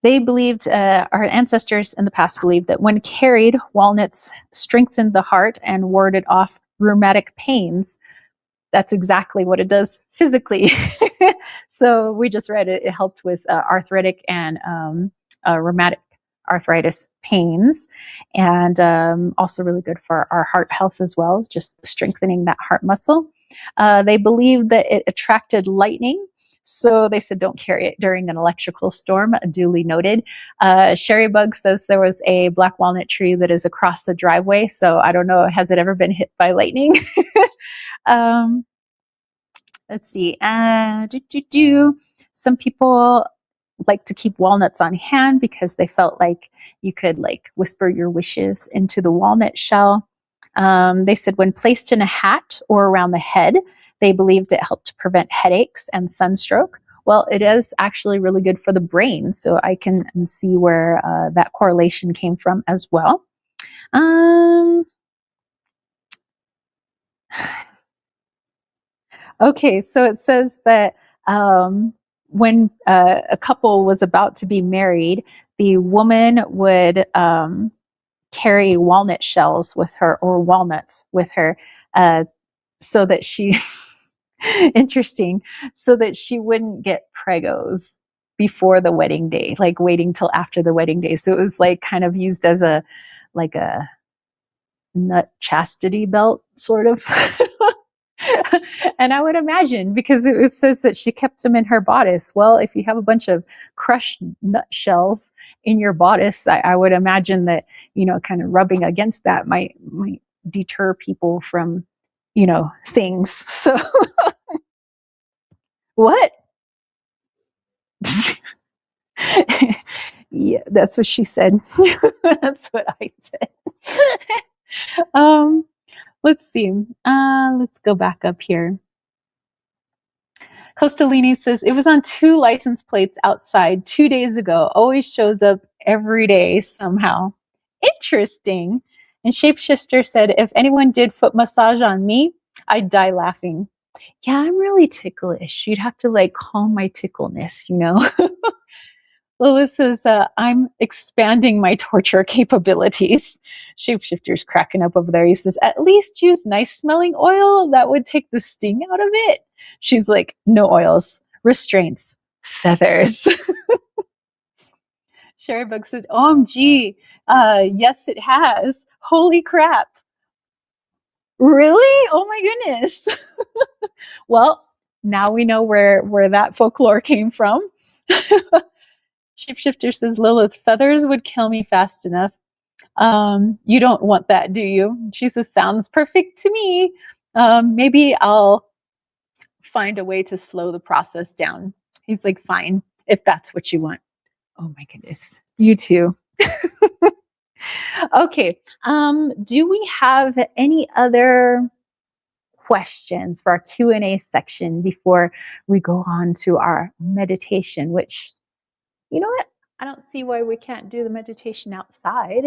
They believed, our ancestors in the past believed that when carried, walnuts strengthened the heart and warded off rheumatic pains. That's exactly what it does physically. So we just read it. It helped with arthritic and rheumatic arthritis pains, and also really good for our heart health as well, just strengthening that heart muscle. They believed that it attracted lightning. So they said don't carry it during an electrical storm, duly noted. Sherry Bug says there was a black walnut tree that is across the driveway. So I don't know, has it ever been hit by lightning? um, let's see. Some people like to keep walnuts on hand because they felt like you could like whisper your wishes into the walnut shell. They said when placed in a hat or around the head, they believed it helped to prevent headaches and sunstroke. Well, it is actually really good for the brain, so I can see where that correlation came from as well. Okay, so it says that when a couple was about to be married, the woman would carry walnut shells with her or walnuts with her so that she, interesting, so that she wouldn't get pregos before the wedding day, like waiting till after the wedding day. So it was like kind of used as a nut chastity belt, sort of. And I would imagine, because it says that she kept them in her bodice. Well, if you have a bunch of crushed nut shells in your bodice, I would imagine that, kind of rubbing against that might deter people from, things. So what? Yeah, that's what she said. That's what I said. Let's see. Let's go back up here. Costalini says, it was on 2 license plates outside 2 days ago. Always shows up every day somehow. Interesting. And Shapeshifter said, if anyone did foot massage on me, I'd die laughing. Yeah, I'm really ticklish. You'd have to like calm my tickleness, Lilith says, I'm expanding my torture capabilities. Shapeshifter's cracking up over there. He says, at least use nice smelling oil. That would take the sting out of it. She's like, no oils, restraints, feathers. Sherrybug says, OMG, yes, it has. Holy crap. Really? Oh my goodness. Well, now we know where that folklore came from. Shapeshifter says, Lilith, feathers would kill me fast enough. You don't want that, do you? She says, sounds perfect to me. Maybe I'll find a way to slow the process down. He's like, fine, if that's what you want. Oh my goodness. You too. Okay. Do we have any other questions for our Q&A section before we go on to our meditation, which, you know what? I don't see why we can't do the meditation outside.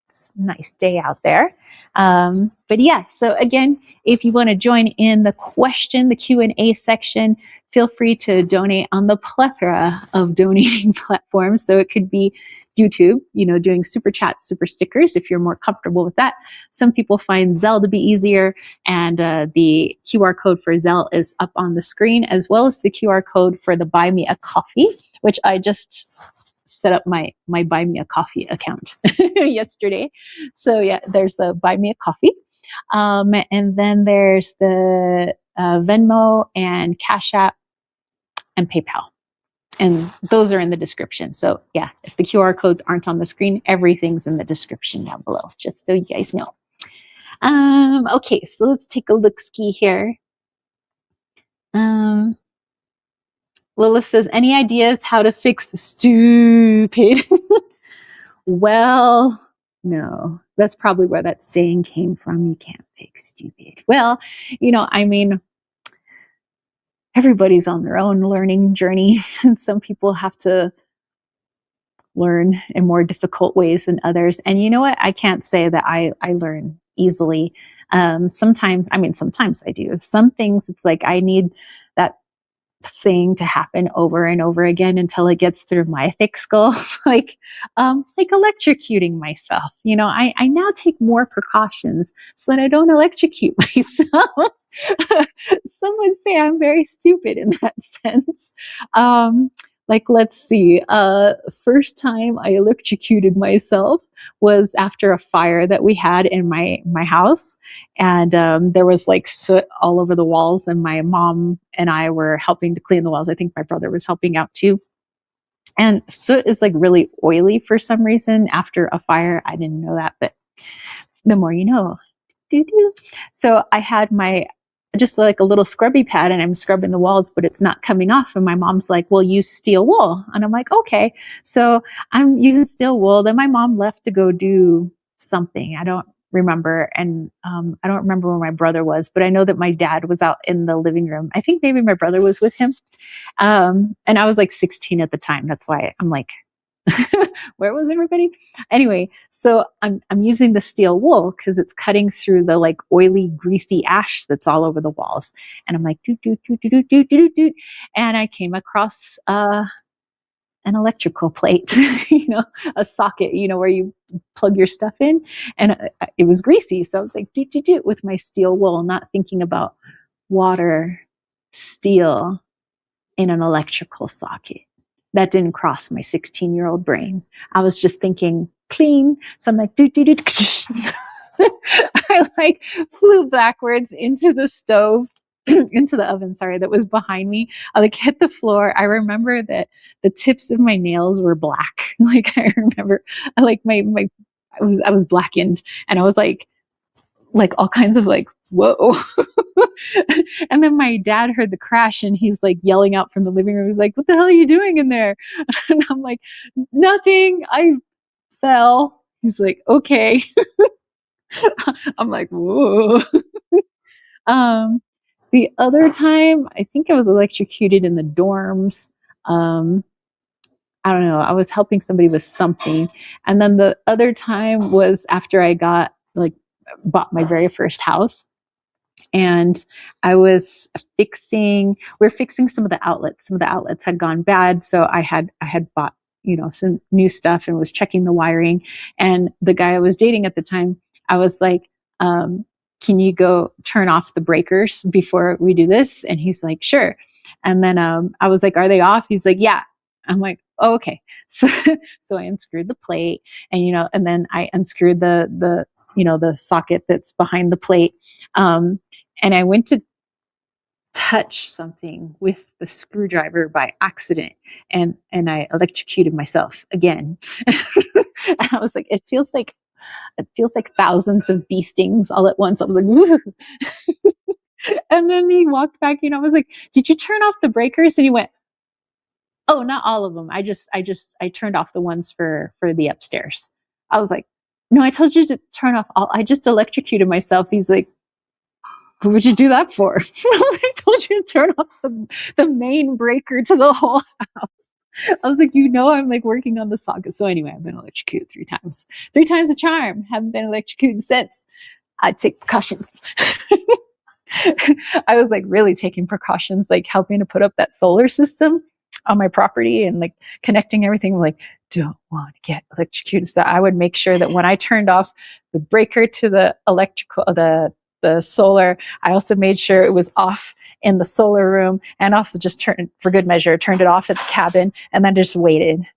It's a nice day out there. But yeah, so again, if you want to join in the Q&A section, feel free to donate on the plethora of donating platforms. So it could be YouTube, doing super chats, super stickers, if you're more comfortable with that. Some people find Zelle to be easier, and the QR code for Zelle is up on the screen, as well as the QR code for the Buy Me a Coffee, which I just set up my Buy Me a Coffee account yesterday. So yeah, there's the Buy Me a Coffee. And then there's the Venmo and CashApp and PayPal. And those are in the description. So yeah, if the QR codes aren't on the screen, everything's in the description down below, just so you guys know. Okay, so let's take a look-ski here. Lilith says, any ideas how to fix stupid? Well, no, that's probably where that saying came from. You can't fix stupid. Well, everybody's on their own learning journey, and some people have to learn in more difficult ways than others. And you know what? I can't say that I learn easily. Sometimes I do. Some things, it's like I need that thing to happen over and over again until it gets through my thick skull, like electrocuting myself. I now take more precautions so that I don't electrocute myself. some would say I'm very stupid in that sense. Like, let's see, first time I electrocuted myself was after a fire that we had in my house. And there was like soot all over the walls, and my mom and I were helping to clean the walls. I think my brother was helping out too. And soot is like really oily for some reason after a fire. I didn't know that, but the more you know. Doo-doo. So I had my just like a little scrubby pad, and I'm scrubbing the walls, but it's not coming off. And my mom's like, well, use steel wool. And I'm like, okay. So I'm using steel wool. Then my mom left to go do something. I don't remember. And I don't remember where my brother was, but I know that my dad was out in the living room. I think maybe my brother was with him. And I was like 16 at the time. That's why I'm like, where was everybody? Anyway, so I'm using the steel wool because it's cutting through the like oily, greasy ash that's all over the walls. And I'm like, doot, doot, doot, doot, doot, doot, doot, doot. And I came across an electrical plate, a socket, where you plug your stuff in. And it was greasy. So I was like, doot, doot, doot, with my steel wool, not thinking about water, steel in an electrical socket. That didn't cross my 16-year-old brain. I was just thinking clean. So I'm like, doot, doot, doot. I like flew backwards into the stove, into the oven, sorry, that was behind me. I like hit the floor. I remember that the tips of my nails were black. Like I remember, like I was blackened, and I was like all kinds of like, whoa. And then my dad heard the crash, and he's like yelling out from the living room. He's like, what the hell are you doing in there? And I'm like, nothing. I fell. He's like, okay. I'm like, whoa. The other time, I think I was electrocuted in the dorms. I don't know. I was helping somebody with something. And then the other time was after I bought my very first house. And we're fixing some of the outlets. Some of the outlets had gone bad. So I had bought, some new stuff and was checking the wiring. And the guy I was dating at the time, I was like, can you go turn off the breakers before we do this? And he's like, sure. And then I was like, are they off? He's like, yeah. I'm like, oh, okay. So I unscrewed the plate, and then I unscrewed the socket that's behind the plate. And I went to touch something with the screwdriver by accident, and I electrocuted myself again. And I was like, it feels like thousands of bee stings all at once. I was like, woo. And then he walked back, I was like, did you turn off the breakers? And he went, oh, not all of them. I turned off the ones for the upstairs. I was like, no, I told you to turn off all. I just electrocuted myself. He's like, what would you do that for? I told you to turn off the main breaker to the whole house. I was like, I'm like working on the socket. So anyway, I've been electrocuted 3 times. 3 times a charm. Haven't been electrocuted since. I take precautions. I was like really taking precautions, like helping to put up that solar system on my property and like connecting everything. Like, don't want to get electrocuted. So I would make sure that when I turned off the breaker to the electrical, the solar, I also made sure it was off in the solar room, and also just turned it off at the cabin, and then just waited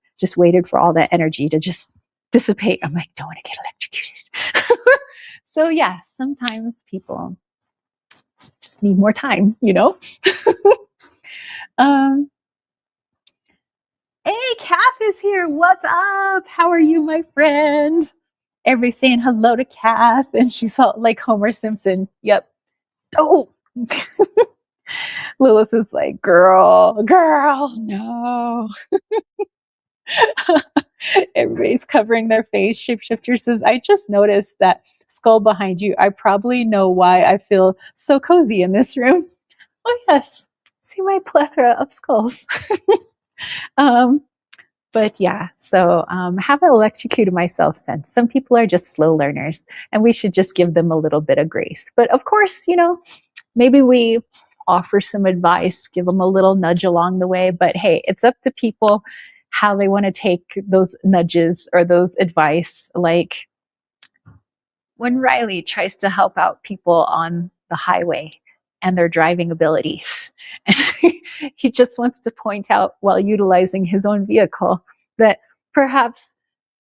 for all that energy to just dissipate. I'm like, don't want to get electrocuted. So yeah, sometimes people just need more time, Hey, Kath is here. What's up? How are you, my friend? Everybody saying hello to Kath, and she's all like Homer Simpson. Yep. Oh. Lilith is like, girl, no. Everybody's covering their face. Shapeshifter says, I just noticed that skull behind you. I probably know why I feel so cozy in this room. Oh, yes. See my plethora of skulls. But yeah, so haven't electrocuted myself since. Some people are just slow learners, and we should just give them a little bit of grace. But of course, maybe we offer some advice, give them a little nudge along the way. But hey, it's up to people how they want to take those nudges or those advice. Like when Riley tries to help out people on the highway, and their driving abilities. And he just wants to point out, while utilizing his own vehicle, that perhaps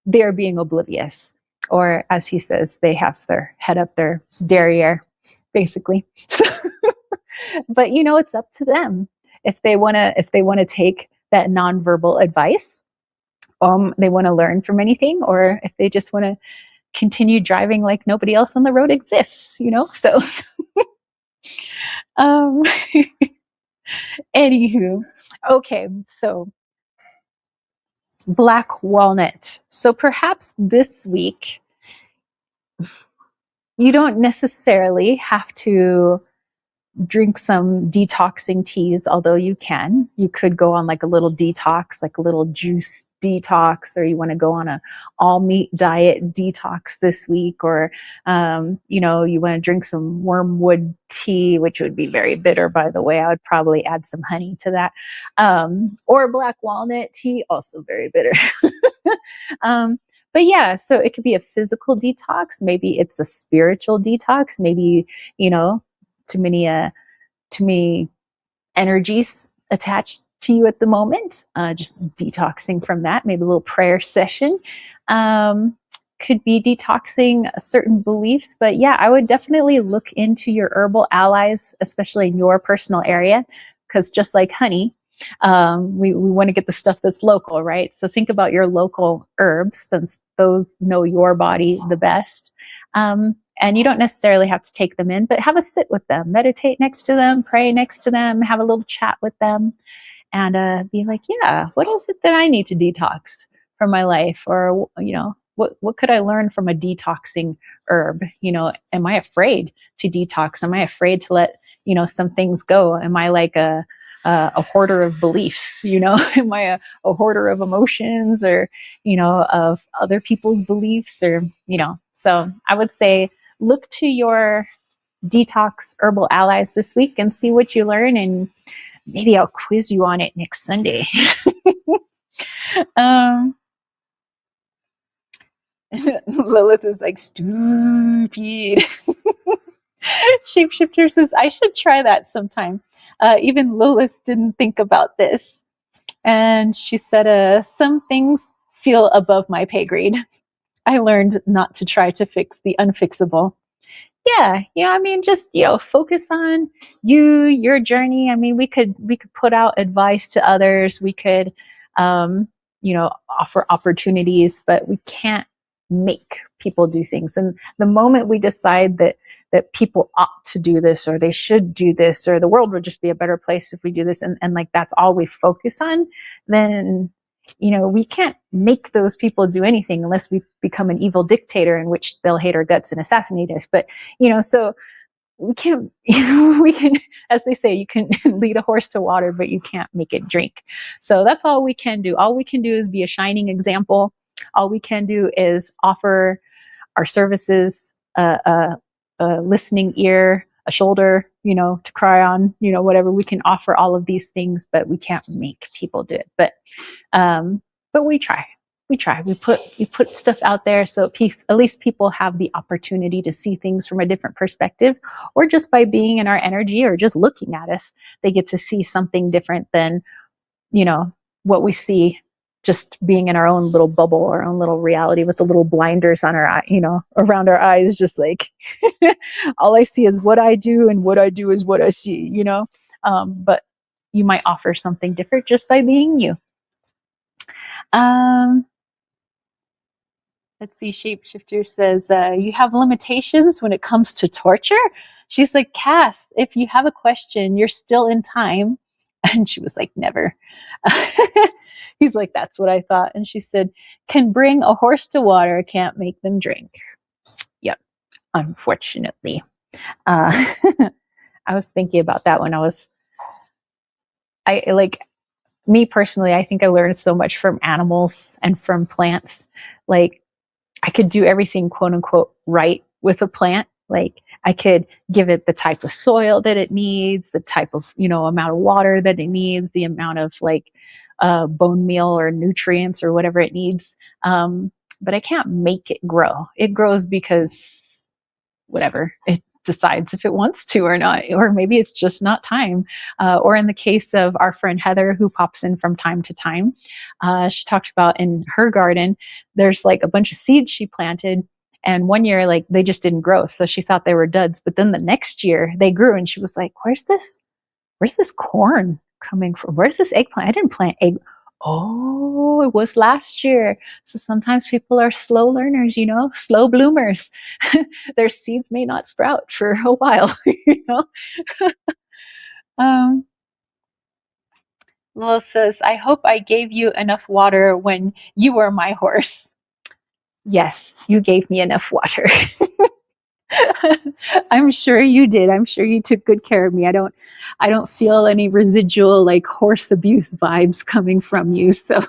they're being oblivious, or as he says, they have their head up their derriere, basically. So, but it's up to them if they want to take that nonverbal advice. They want to learn from anything, or if they just want to continue driving like nobody else on the road exists. So um anywho, okay, so black walnut. So perhaps this week you don't necessarily have to drink some detoxing teas, although you can. You could go on like a little detox, like a little juice detox, or you want to go on a all meat diet detox this week, or you want to drink some wormwood tea, which would be very bitter, by the way. I would probably add some honey to that, or black walnut tea, also very bitter. But yeah, so it could be a physical detox. Maybe it's a spiritual detox. Maybe, too many energies attached to you at the moment. Just detoxing from that. Maybe a little prayer session. Could be detoxing certain beliefs. But yeah, I would definitely look into your herbal allies, especially in your personal area, because just like honey, we want to get the stuff that's local, right? So think about your local herbs, since those know your body the best. And you don't necessarily have to take them in, but have a sit with them, meditate next to them, pray next to them, have a little chat with them, and be like, yeah, what is it that I need to detox from my life? Or, what could I learn from a detoxing herb? Am I afraid to detox? Am I afraid to let, some things go? Am I like a hoarder of beliefs? Am I a hoarder of emotions, or, of other people's beliefs, or, so I would say, look to your detox herbal allies this week and see what you learn, and maybe I'll quiz you on it next Sunday. Lilith is like, stupid. Shapeshifter says, I should try that sometime. Even Lilith didn't think about this. And she said, some things feel above my pay grade. I learned not to try to fix the unfixable. Yeah, I mean, just, focus on your journey. I mean, we could put out advice to others. We could, offer opportunities, but we can't make people do things. And the moment we decide that people ought to do this, or they should do this, or the world would just be a better place if we do this, and like that's all we focus on, then we can't make those people do anything unless we become an evil dictator in which they'll hate our guts and assassinate us. But, so we can't, we can, as they say, you can lead a horse to water, but you can't make it drink. So that's all we can do. All we can do is be a shining example. All we can do is offer our services, a listening ear, a shoulder, to cry on, whatever. We can offer all of these things, but we can't make people do it. But we try. We put stuff out there, so at least people have the opportunity to see things from a different perspective, or just by being in our energy, or just looking at us, they get to see something different than, what we see, just being in our own little bubble, our own little reality with the little blinders on our eye, around our eyes, just like all I see is what I do, and what I do is what I see, but you might offer something different just by being you. Let's see. Shapeshifter says, you have limitations when it comes to torture. She's like, Kath, if you have a question, you're still in time. And she was like, never. He's like, that's what I thought. And she said, can bring a horse to water, can't make them drink. Yep. Unfortunately. I was thinking about that when me personally, I think I learned so much from animals and from plants. Like, I could do everything, quote unquote, right with a plant. Like, I could give it the type of soil that it needs, the type of, amount of water that it needs, the amount of bone meal or nutrients or whatever it needs. But I can't make it grow. It grows because whatever, it decides if it wants to or not, or maybe it's just not time. Or in the case of our friend Heather, who pops in from time to time, she talks about in her garden, there's like a bunch of seeds she planted. And one year, like they just didn't grow. So she thought they were duds. But then the next year they grew and she was like, where's this corn coming from? Where's this eggplant? I didn't plant egg. Oh, it was last year. So sometimes people are slow learners, slow bloomers. Their seeds may not sprout for a while, Um, Lil says, I hope I gave you enough water when you were my horse. Yes, you gave me enough water. I'm sure you did. I'm sure you took good care of me. I don't feel any residual like horse abuse vibes coming from you. So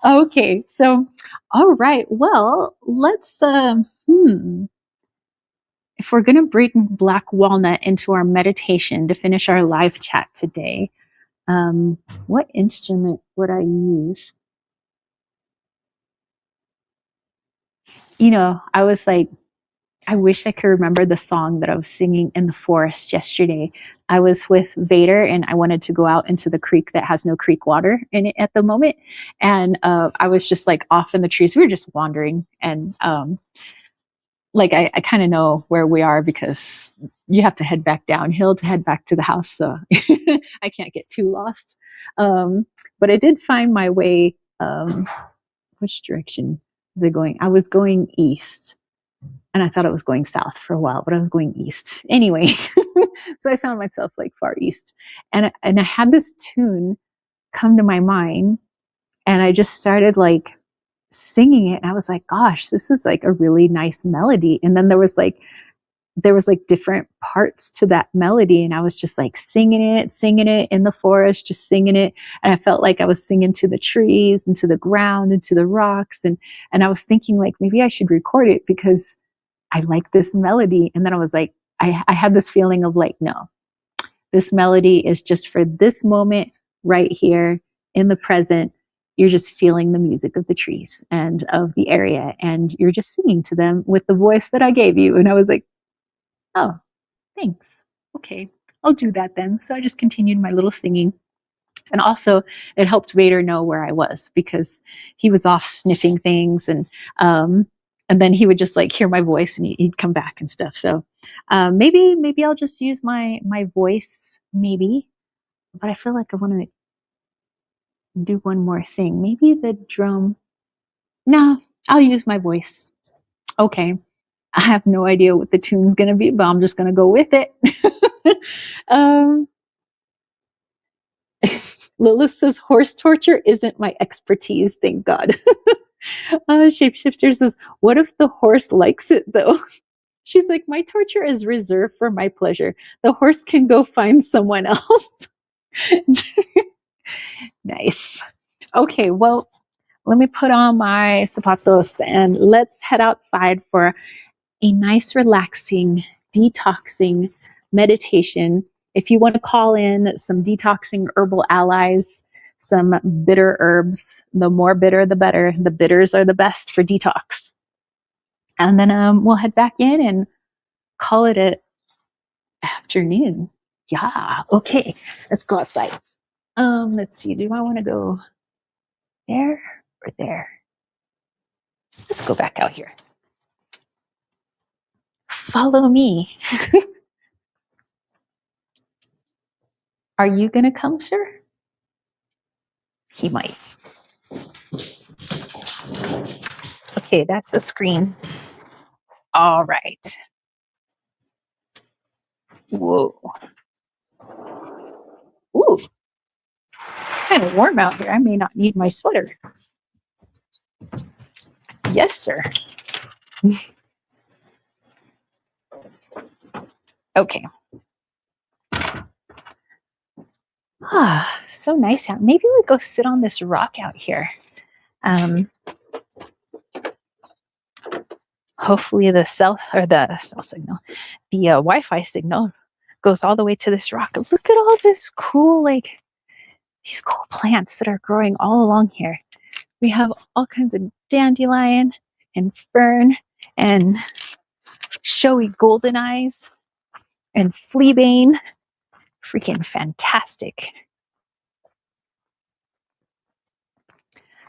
okay. So all right. Well, let's if we're going to bring black walnut into our meditation to finish our live chat today, what instrument would I use? I was like, I wish I could remember the song that I was singing in the forest yesterday. I was with Vader and I wanted to go out into the creek that has no creek water in it at the moment. And I was just like off in the trees. We were just wandering. And like I kind of know where we are because you have to head back downhill to head back to the house. So I can't get too lost. But I did find my way. Which direction was I going? I was going east. And I thought it was going south for a while, but I was going east anyway. So I found myself like far east, and I had this tune come to my mind, and I just started like singing it. And I was like, "Gosh, this is like a really nice melody." And then there was like different parts to that melody, and I was just like singing it in the forest, just singing it. And I felt like I was singing to the trees and to the ground and to the rocks, and I was thinking like maybe I should record it because I like this melody. And then I was like, I had this feeling of like, no, this melody is just for this moment right here in the present. You're just feeling the music of the trees and of the area, and you're just singing to them with the voice that I gave you. And I was like, oh, thanks. Okay, I'll do that then. So I just continued my little singing. And also, it helped Vader know where I was because he was off sniffing things, and then he would just like hear my voice and he'd come back and stuff. So maybe I'll just use my voice, maybe. But I feel like I want to do one more thing. Maybe the drum. No, I'll use my voice. Okay. I have no idea what the tune's gonna be, but I'm just gonna go with it. um, Lilith says horse torture isn't my expertise, thank God. Shapeshifter says, what if the horse likes it though? She's like, my torture is reserved for my pleasure. The horse can go find someone else. Nice. Okay, well, let me put on my zapatos and let's head outside for a nice, relaxing, detoxing meditation. If you want to call in some detoxing herbal allies, some bitter herbs, the more bitter, the better. The bitters are the best for detox. And then we'll head back in and call it a afternoon. Yeah, okay. Let's go outside. Let's see. Do I want to go there or there? Let's go back out here. Follow me. Are you going to come, sir? He might. Okay, that's the screen. All right. Whoa. Ooh, it's kind of warm out here. I may not need my sweater. Yes, sir. Okay. Ah, so nice out. Maybe we go sit on this rock out here. Hopefully the cell signal, the Wi-Fi signal goes all the way to this rock. Look at all this cool, like these cool plants that are growing all along here. We have all kinds of dandelion and fern and showy golden eyes and Fleabane. Freaking fantastic.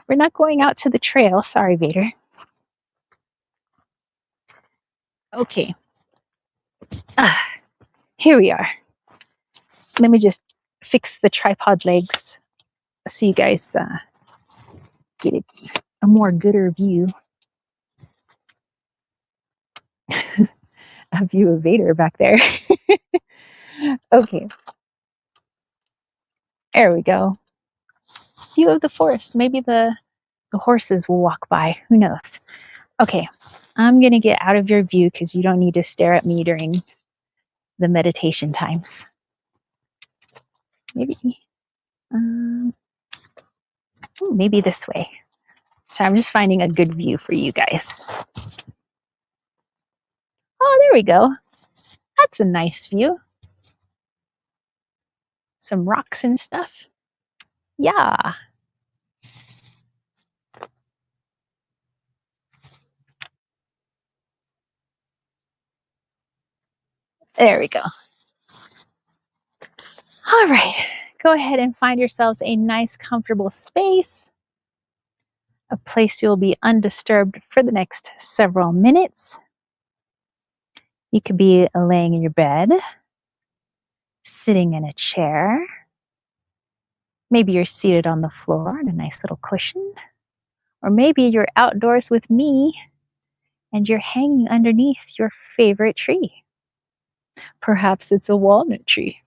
We're not going out to the trail. Sorry, Vader. Okay. Here we are. Let me just fix the tripod legs so you guys get a more gooder view. A view of Vader back there. Okay. There we go. View of the forest. Maybe the horses will walk by. Who knows? Okay. I'm going to get out of your view because you don't need to stare at me during the meditation times. Maybe, maybe this way. So I'm just finding a good view for you guys. Oh, there we go. That's a nice view. Some rocks and stuff. Yeah. There we go. All right. Go ahead and find yourselves a nice, comfortable space. A place you'll be undisturbed for the next several minutes. You could be laying in your bed, sitting in a chair. Maybe you're seated on the floor on a nice little cushion. Or maybe you're outdoors with me and you're hanging underneath your favorite tree. Perhaps it's a walnut tree.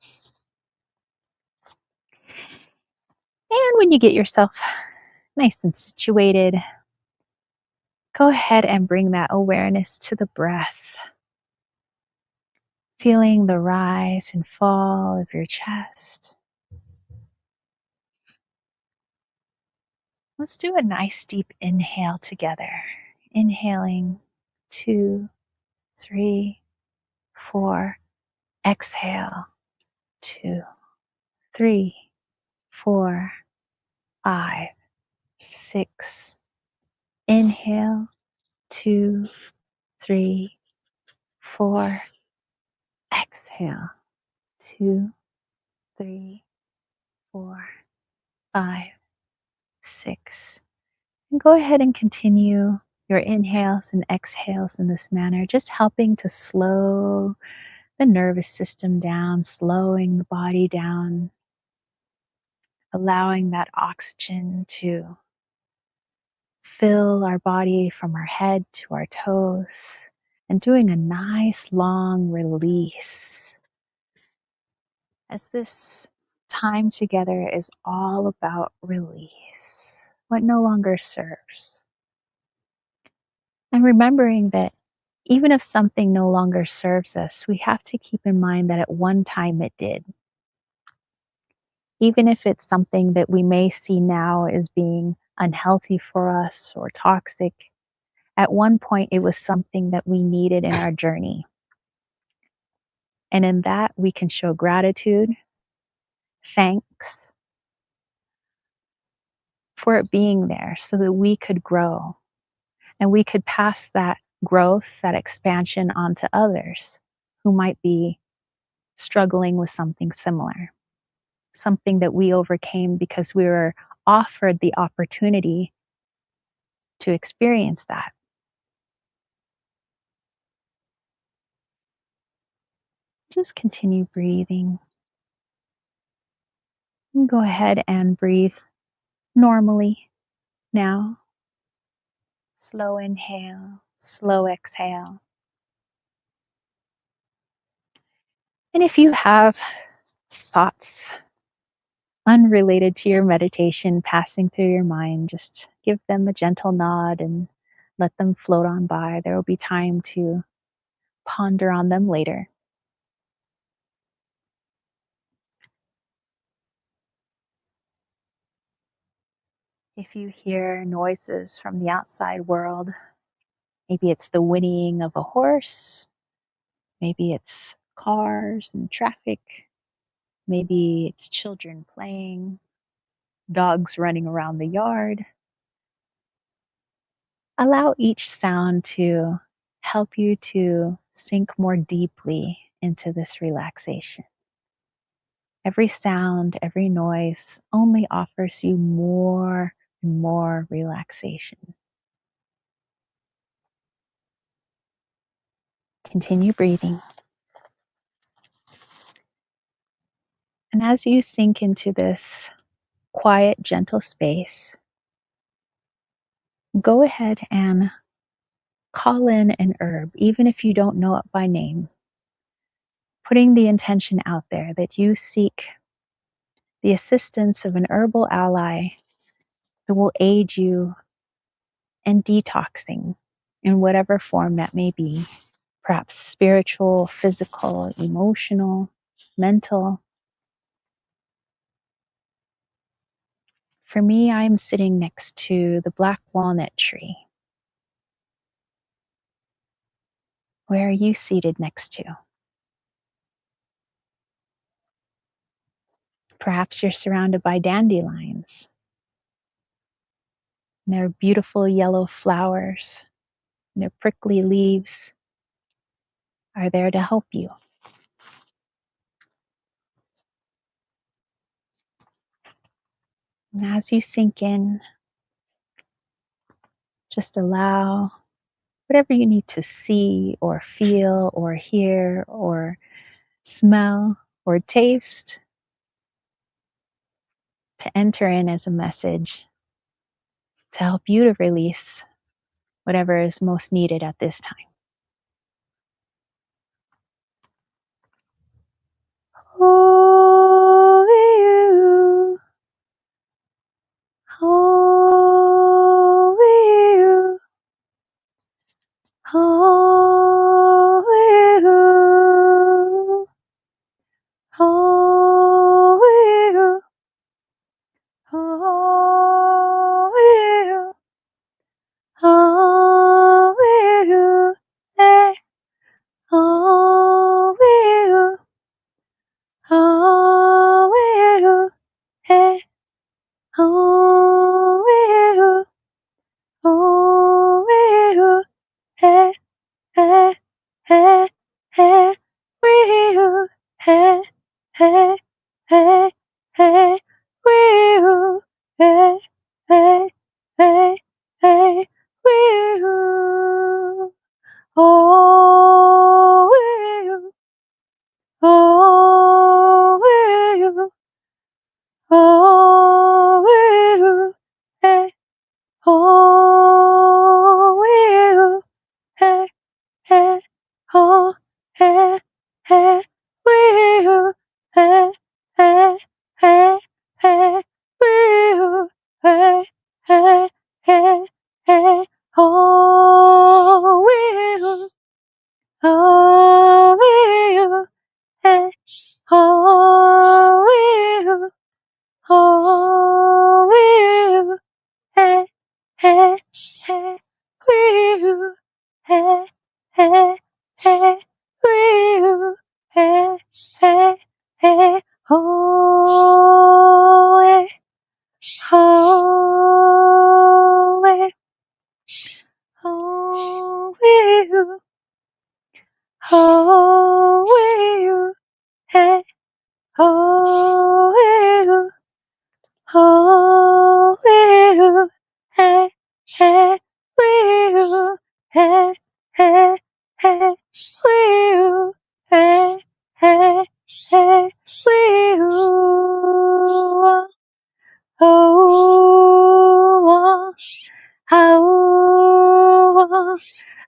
And when you get yourself nice and situated, go ahead and bring that awareness to the breath. Feeling the rise and fall of your chest. Let's do a nice deep inhale together. Inhaling 2, 3, 4. Exhale 2, 3, 4, 5, 6. Inhale 2, 3, 4. Exhale 2, 3, 4, 5, 6. And go ahead and continue your inhales and exhales in this manner, just helping to slow the nervous system down, slowing the body down, allowing that oxygen to fill our body from our head to our toes, and doing a nice long release. As this time together is all about release, what no longer serves. And remembering that even if something no longer serves us, we have to keep in mind that at one time it did. Even if it's something that we may see now as being unhealthy for us or toxic, at one point it was something that we needed in our journey. And in that, we can show gratitude, thanks for it being there so that we could grow and we could pass that growth, that expansion on to others who might be struggling with something similar, something that we overcame because we were offered the opportunity to experience that. Just continue breathing. And go ahead and breathe normally now. Slow inhale, slow exhale. And if you have thoughts unrelated to your meditation passing through your mind, just give them a gentle nod and let them float on by. There will be time to ponder on them later. If you hear noises from the outside world, maybe it's the whinnying of a horse, maybe it's cars and traffic, maybe it's children playing, dogs running around the yard. Allow each sound to help you to sink more deeply into this relaxation. Every sound, every noise only offers you more and more relaxation. Continue breathing. And as you sink into this quiet, gentle space, go ahead and call in an herb, even if you don't know it by name, putting the intention out there that you seek the assistance of an herbal ally who will aid you in detoxing in whatever form that may be, perhaps spiritual, physical, emotional, mental. For me, I'm sitting next to the black walnut tree. Where are you seated next to? Perhaps you're surrounded by dandelions. And their beautiful yellow flowers and their prickly leaves are there to help you. And as you sink in, just allow whatever you need to see or feel or hear or smell or taste to enter in as a message to help you to release whatever is most needed at this time. Oh, you. Oh, you. Oh, you. Oh, you. Oh, you. Oh, you. Eh. Oh, you. Oh, you. Eh. Oh, you. Oh, you. Eh. Eh. Eh. Eh. You. Eh. Eh. Eh. Eh. You. Eh. Eh. Eh. Eh. You. Oh, you. Oh, you. Oh, you. Eh. Oh, you. Eh. Eh. Oh, eh. Eh. You. Eh. Eh. Eh. Eh. You. Eh. Eh. Eh. Eh. Oh, you. Oh, you. Eh. Oh, you. Oh, you. Eh. Eh. Eh. You. Eh. Eh. Eh. You. Eh. Eh. Eh. Oh, eh. Oh, eh. Oh, you. Oh, you. Eh. Oh, you. Oh, you. Eh. Eh. You. Eh. Eh. Eh. You. Eh. Eh. Eh. You. Oh, how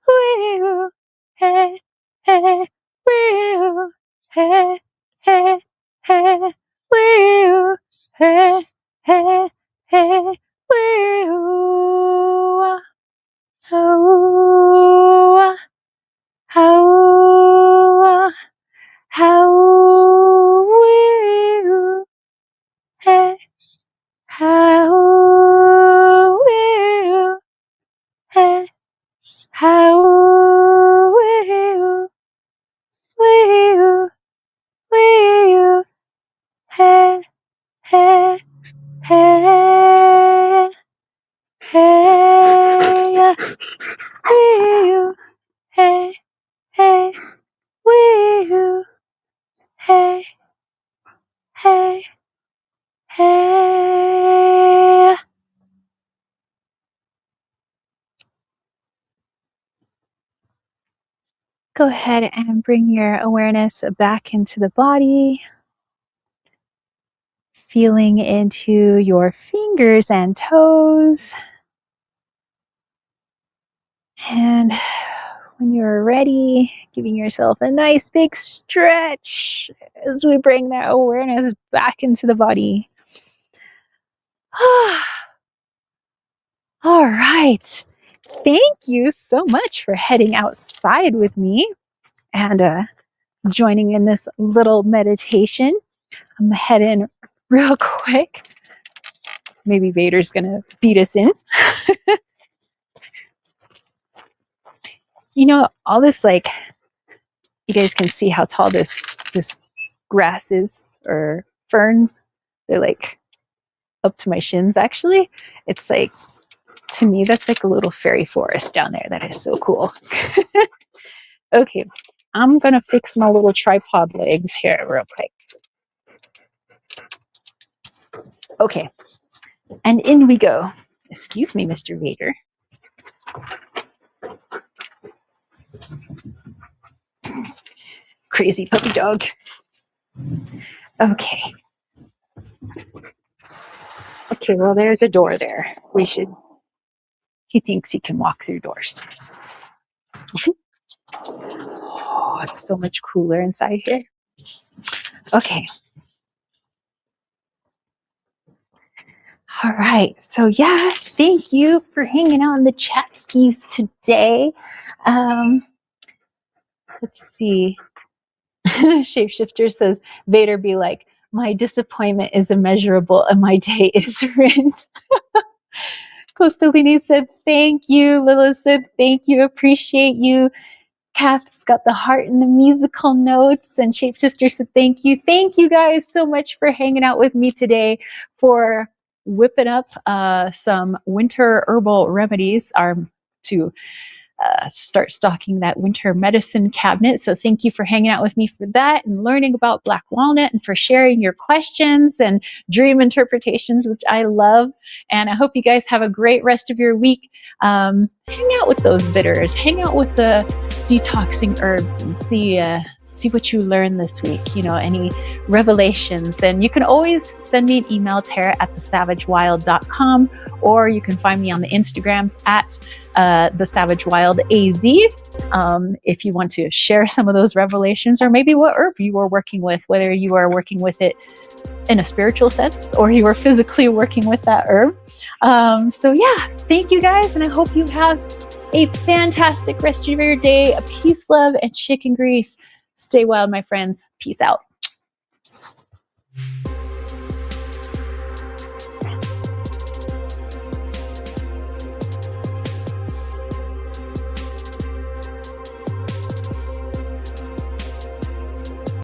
will hey, hey, will hey, hey, hey, will hey, hey, hey, will how how will hey, how will hey, how will you, hey, hey, hey, hey, will you, hey, hey. go ahead and bring your awareness back into the body, feeling into your fingers and toes. And when you're ready, giving yourself a nice big stretch as we bring that awareness back into the body. All right. Thank you so much for heading outside with me and joining in this little meditation. I'm heading real quick. Maybe Vader's gonna beat us in. You know, all this, like, you guys can see how tall this grass is, or ferns. They're like up to my shins, actually. It's like, to me, that's like a little fairy forest down there. That is so cool. Okay, I'm gonna fix my little tripod legs here real quick. Okay, and in we go. Excuse me, Mr. Vader. Crazy puppy dog. Okay. Okay, well, there's a door there. He thinks he can walk through doors. Oh, it's so much cooler inside here. Okay. All right. So yeah, thank you for hanging out in the chat skis today. Let's see. Shapeshifter says, Vader be like, my disappointment is immeasurable and my day is ruined. Costalini said, thank you. Lilith said, thank you. Appreciate you. Kath's got the heart and the musical notes. And Shapeshifter said, thank you. Thank you guys so much for hanging out with me today, for whipping up some winter herbal remedies to start stocking that winter medicine cabinet. So thank you for hanging out with me for that and learning about black walnut, and for sharing your questions and dream interpretations, which I love. And I hope you guys have a great rest of your week. Hang out with those bitters, hang out with the detoxing herbs, and see what you learn this week, you know, any revelations. And you can always send me an email, tara@thesavagewild.com, or you can find me on the Instagrams at thesavagewildaz, if you want to share some of those revelations, or maybe what herb you are working with, whether you are working with it in a spiritual sense or you are physically working with that herb. So yeah, thank you guys, and I hope you have a fantastic rest of your day. Peace, love, and chicken grease. Stay wild, my friends. Peace out.